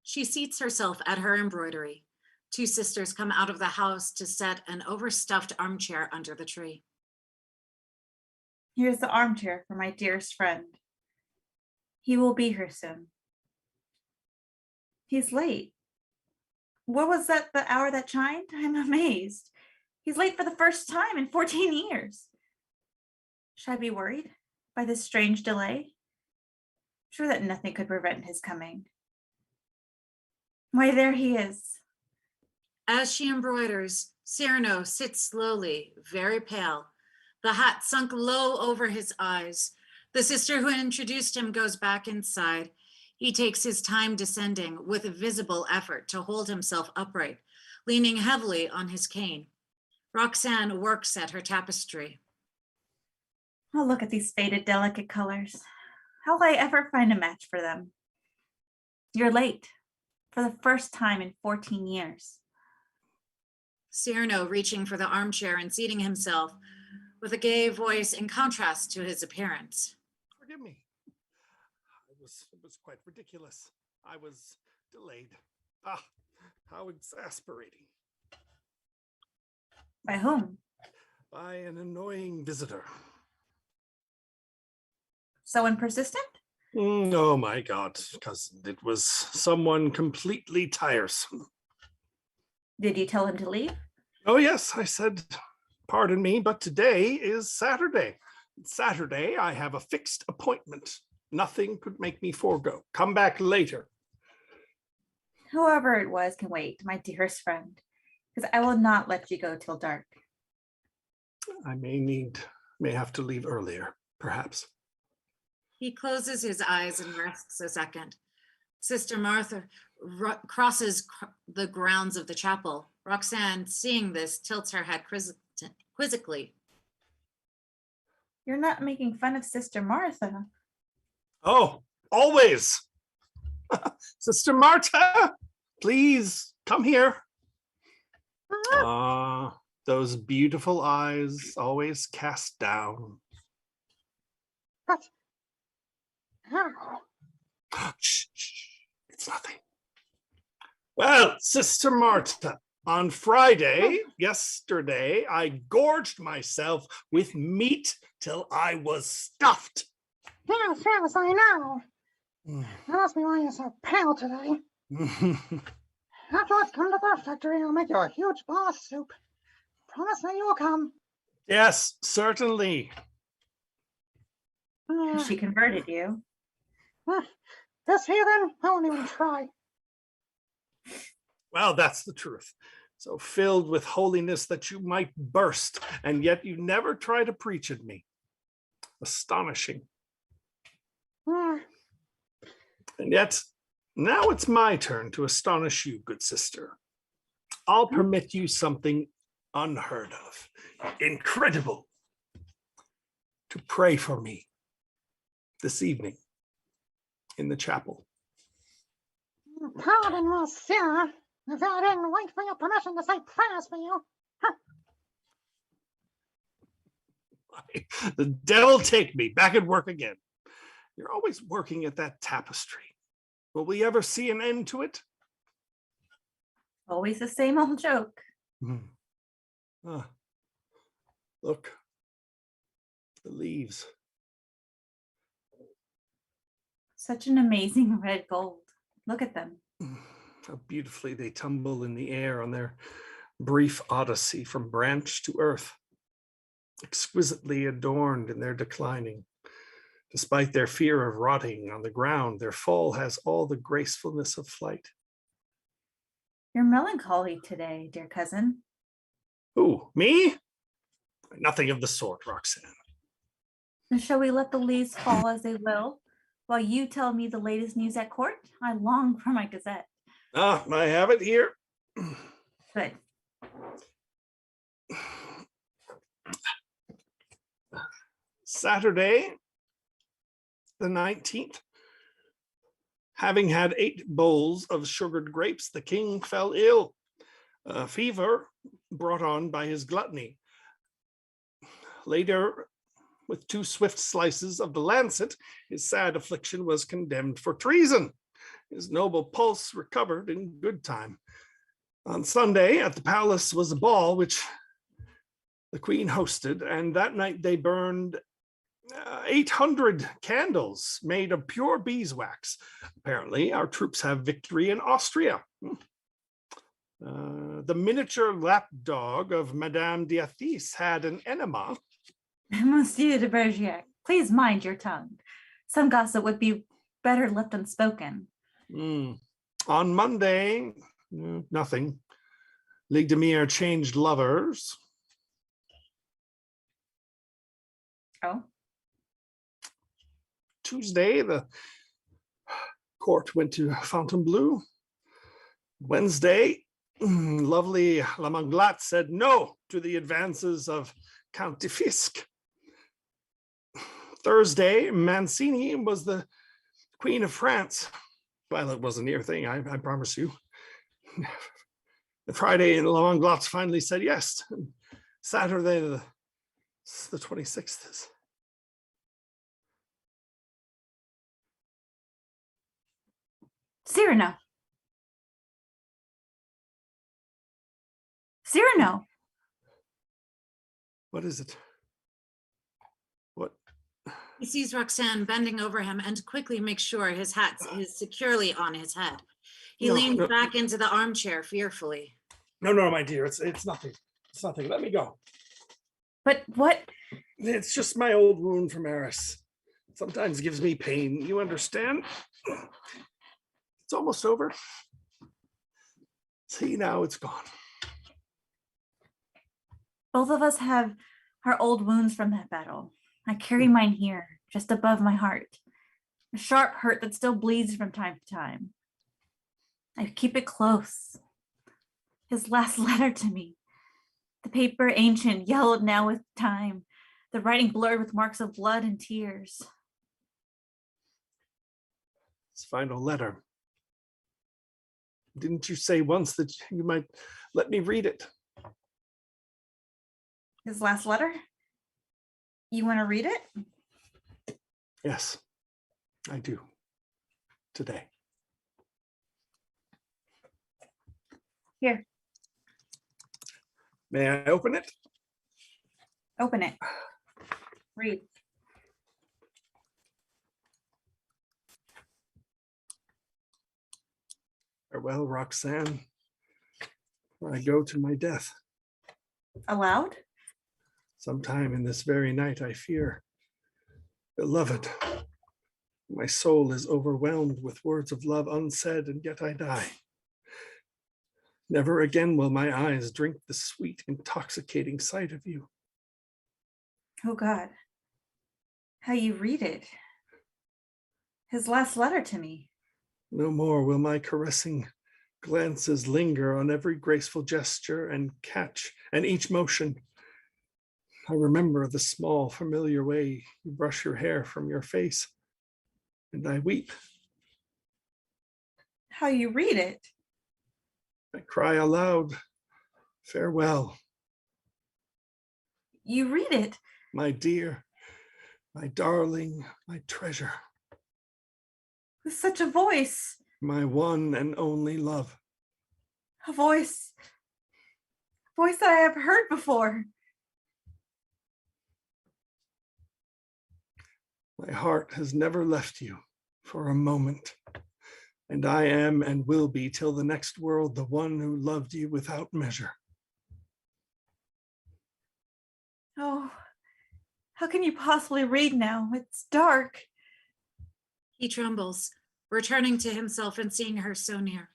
She seats herself at her embroidery. Two sisters come out of the house to set an overstuffed armchair under the tree. Here's the armchair for my dearest friend. He will be here soon. He's late. What was that, the hour that chimed? I'm amazed. He's late for the first time in 14 years. Should I be worried by this strange delay? Sure that nothing could prevent his coming. Why, there he is. As she embroiders, Cyrano sits slowly, very pale, the hat sunk low over his eyes. The sister who introduced him goes back inside. He takes his time descending with a visible effort to hold himself upright, leaning heavily on his cane. Roxanne works at her tapestry. Oh, look at these faded, delicate colors. How will I ever find a match for them? You're late, for the first time in 14 years. Cyrano reaching for the armchair and seating himself with a gay voice in contrast to his appearance. Forgive me. It was quite ridiculous. I was delayed. Ah, how exasperating. By whom? By an annoying visitor. Someone persistent? Oh my God, cousin, it was someone completely tiresome. Did you tell him to leave? Oh yes, I said, pardon me, but today is Saturday. Saturday, I have a fixed appointment. Nothing could make me forego. Come back later. Whoever it was can wait, my dearest friend, because I will not let you go till dark. I may have to leave earlier, perhaps. He closes his eyes and rests a second. Sister Martha crosses the grounds of the chapel. Roxanne, seeing this, tilts her head quizzically. You're not making fun of Sister Martha. Oh, always. Sister Marta, please come here. Ah, those beautiful eyes always cast down. But how? Shh, shh, it's nothing. Well, Sister Marta, on Friday, yesterday, I gorged myself with meat till I was stuffed. Yes, yes, I know. That must be why you're so pale today. Afterwards, come to the factory and I'll make you a huge bowl of soup. Promise me you'll come. Yes, certainly. She converted you. This heathen, I won't even try. Well, that's the truth. So filled with holiness that you might burst, and yet you never try to preach at me. Astonishing. And yet, now it's my turn to astonish you, good sister. I'll permit you something unheard of, incredible, to pray for me this evening in the chapel. Pardon, monsieur, if I didn't wait for your permission to say prayers for you. The devil take me, back at work again. You're always working at that tapestry. Will we ever see an end to it? Always the same old joke. Look, the leaves. Such an amazing red gold. Look at them. How beautifully they tumble in the air on their brief odyssey from branch to earth. exquisitely adorned in their declining. Despite their fear of rotting on the ground, their fall has all the gracefulness of flight. You're melancholy today, dear cousin. Who, me? Nothing of the sort, Roxanne. And shall we let the leaves fall as they will, while you tell me the latest news at court? I long for my gazette. Ah, I have it here. Good. Saturday, the 19th. Having had 8 bowls of sugared grapes, the king fell ill. A fever brought on by his gluttony. Later, with 2 swift slices of the lancet, his sad affliction was condemned for treason. His noble pulse recovered in good time. On Sunday at the palace was a ball which the queen hosted, and that night they burned 800 candles made of pure beeswax. Apparently, our troops have victory in Austria. The miniature lapdog of Madame Diathis had an enema. Monsieur de Bergerac, please mind your tongue. Some gossip would be better left unspoken. On Monday, nothing. Ligdemir changed lovers. Oh. Tuesday, the court went to Fontainebleau. Wednesday, lovely La Manglat said no to the advances of Count de Fisk. Thursday, Mancini was the Queen of France. Well, it was a near thing, I promise you. The Friday, La Manglat finally said yes. And Saturday, the 26th is. Cyrano. Cyrano. What is it? What? He sees Roxanne bending over him and quickly makes sure his hat is securely on his head. He leans back into the armchair fearfully. No, my dear, it's nothing. It's nothing. Let me go. But what? It's just my old wound from Eris. Sometimes gives me pain. You understand? It's almost over. See, now it's gone. Both of us have our old wounds from that battle. I carry mine here, just above my heart. A sharp hurt that still bleeds from time to time. I keep it close. His last letter to me. The paper ancient, yellowed now with time. The writing blurred with marks of blood and tears. His final letter. Didn't you say once that you might let me read it? His last letter? You want to read it? Yes, I do. Today. Here. May I open it? Open it. Read. Farewell, Roxanne. I go to my death. Aloud? Sometime in this very night, I fear. Beloved, my soul is overwhelmed with words of love unsaid, and yet I die. Never again will my eyes drink the sweet, intoxicating sight of you. Oh God, how you read it. His last letter to me. No more will my caressing glances linger on every graceful gesture and catch and each motion. I remember the small familiar way you brush your hair from your face, and I weep. How you read it. I cry aloud, farewell. You read it. My dear, my darling, my treasure. With such a voice. My one and only love. A voice that I have heard before. My heart has never left you for a moment, and I am and will be till the next world the one who loved you without measure. Oh, How can you possibly read now? It's dark. He trembles, returning to himself and seeing her so near.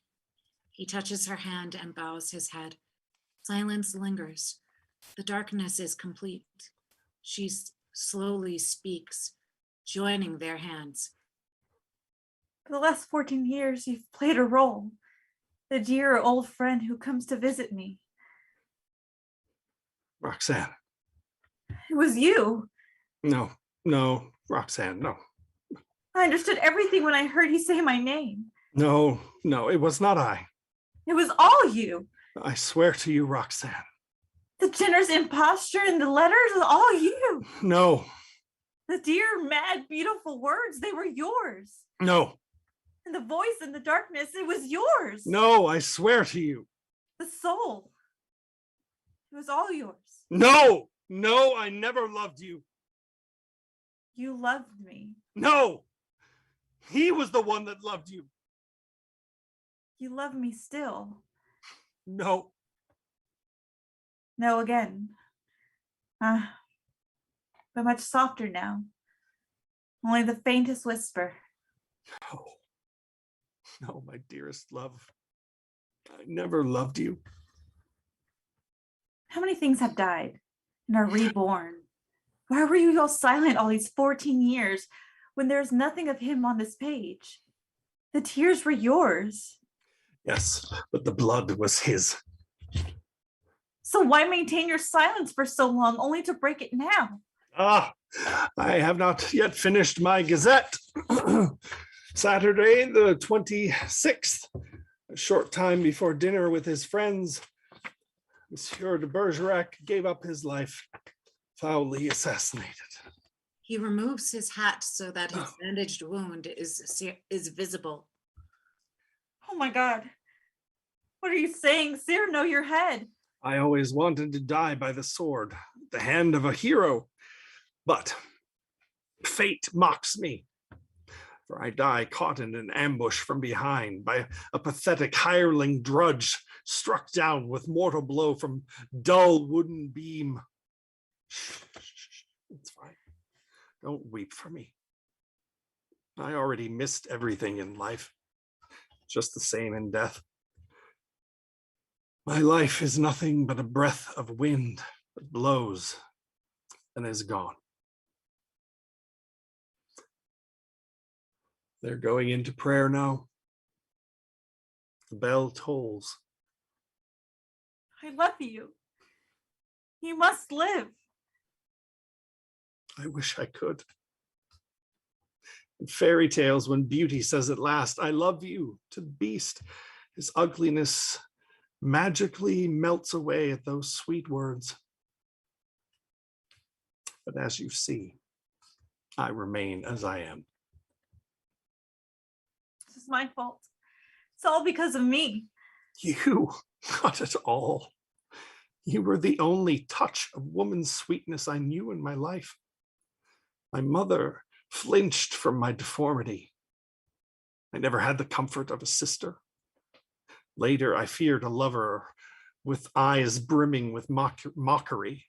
He touches her hand and bows his head. Silence lingers. The darkness is complete. She slowly speaks, joining their hands. For the last 14 years, you've played a role. The dear old friend who comes to visit me. Roxanne. It was you. No, Roxanne, no. I understood everything when I heard you say my name. No, it was not I. It was all you. I swear to you, Roxanne. The generous imposture in the letters was all you. No. The dear, mad, beautiful words, they were yours. No. And the voice in the darkness, it was yours. No, I swear to you. The soul, it was all yours. No, I never loved you. You loved me. No, he was the one that loved you. You love me still. No. No again. But much softer now. Only the faintest whisper. No, my dearest love. I never loved you. How many things have died and are reborn? Why were you all silent all these 14 years when there's nothing of him on this page? The tears were yours. Yes, but the blood was his. So why maintain your silence for so long only to break it now? I have not yet finished my gazette. Saturday, the 26th, a short time before dinner with his friends, Monsieur de Bergerac gave up his life, foully assassinated. He removes his hat so that his bandaged wound is visible. Oh my God. What are you saying? Cyrano, your head. I always wanted to die by the sword, the hand of a hero, but fate mocks me. For I die caught in an ambush from behind by a pathetic hireling drudge struck down with mortal blow from dull wooden beam. It's fine. Don't weep for me. I already missed everything in life, just the same in death. My life is nothing but a breath of wind that blows and is gone. They're going into prayer now. The bell tolls. I love you. You must live. I wish I could. In fairy tales, when beauty says at last, I love you, to the beast, his ugliness magically melts away at those sweet words. But as you see, I remain as I am. This is my fault. It's all because of me. You, not at all. You were the only touch of woman's sweetness I knew in my life. My mother flinched from my deformity. I never had the comfort of a sister. Later, I feared a lover with eyes brimming with mockery.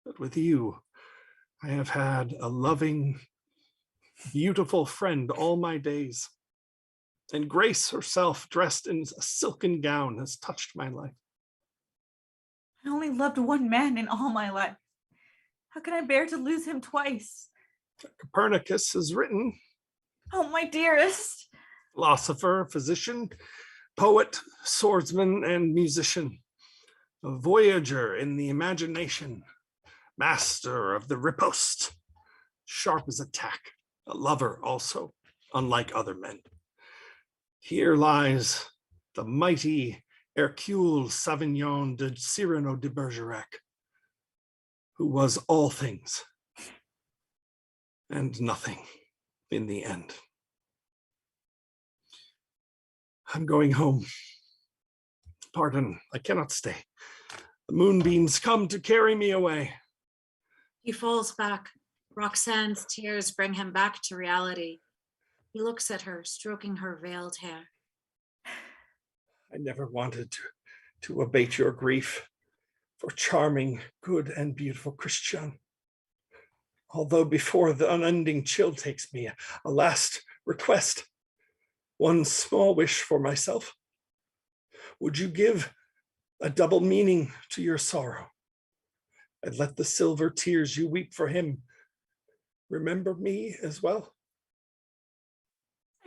But with you, I have had a loving, beautiful friend all my days. And Grace herself, dressed in a silken gown, has touched my life. I only loved one man in all my life. How can I bear to lose him twice? Copernicus has written. Oh, my dearest. Philosopher, physician, poet, swordsman, and musician. A voyager in the imagination. Master of the riposte. Sharp as a tack. A lover also, unlike other men. Here lies the mighty Hercule Savignon de Cyrano de Bergerac, who was all things and nothing in the end. I'm going home. Pardon, I cannot stay. The moonbeams come to carry me away. He falls back. Roxanne's tears bring him back to reality. He looks at her, stroking her veiled hair. I never wanted to abate your grief for charming, good, and beautiful Christian. Although before the unending chill takes me, a last request, one small wish for myself. Would you give a double meaning to your sorrow, and let the silver tears you weep for him remember me as well?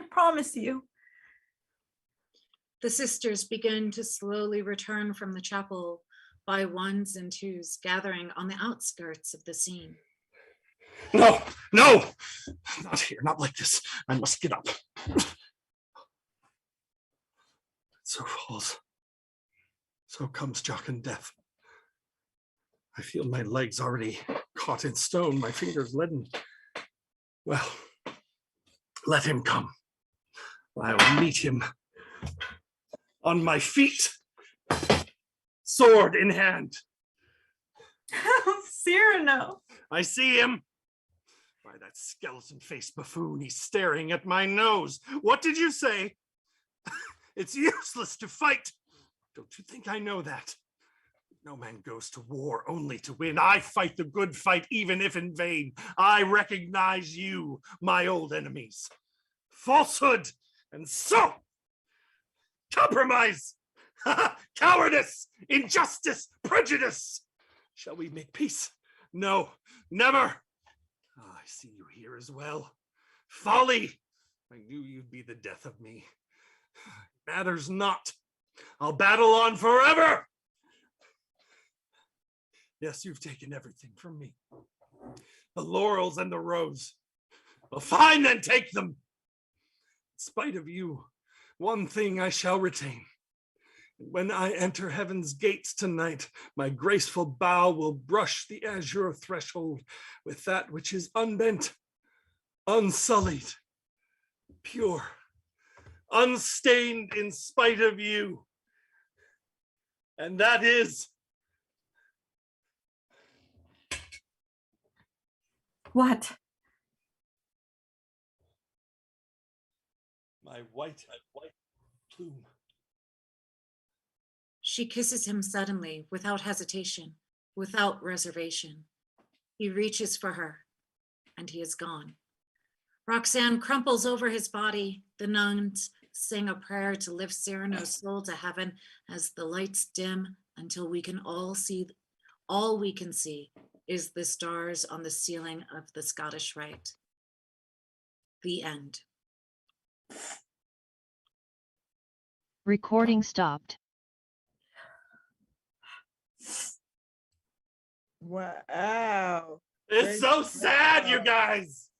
I promise you. The sisters begin to slowly return from the chapel by ones and twos, gathering on the outskirts of the scene. No, no, not here, not like this. I must get up. So falls, so comes Jock and Death. I feel my legs already caught in stone, my fingers leaden. Well, let him come. I'll meet him on my feet, sword in hand. Cyrano. I see him. By that skeleton-faced buffoon, he's staring at my nose. What did you say? It's useless to fight. Don't you think I know that? No man goes to war only to win. I fight the good fight, even if in vain. I recognize you, my old enemies. Falsehood and so compromise, cowardice, injustice, prejudice. Shall we make peace? No, never. Oh, I see you here as well. Folly. I knew you'd be the death of me. Matters not. I'll battle on forever. Yes, you've taken everything from me. The laurels and the rose. Well, fine then, take them. In spite of you, one thing I shall retain. When I enter heaven's gates tonight, my graceful bow will brush the azure threshold with that which is unbent, unsullied, pure, unstained in spite of you. And that is... What? my white plume. She kisses him suddenly, without hesitation, without reservation. He reaches for her, and he is gone. Roxanne crumples over his body. The nuns sing a prayer to lift Cyrano's soul to heaven as the lights dim until we can all see. All we can see is the stars on the ceiling of the Scottish Rite. The end. Recording stopped. Wow. It's so sad, you guys.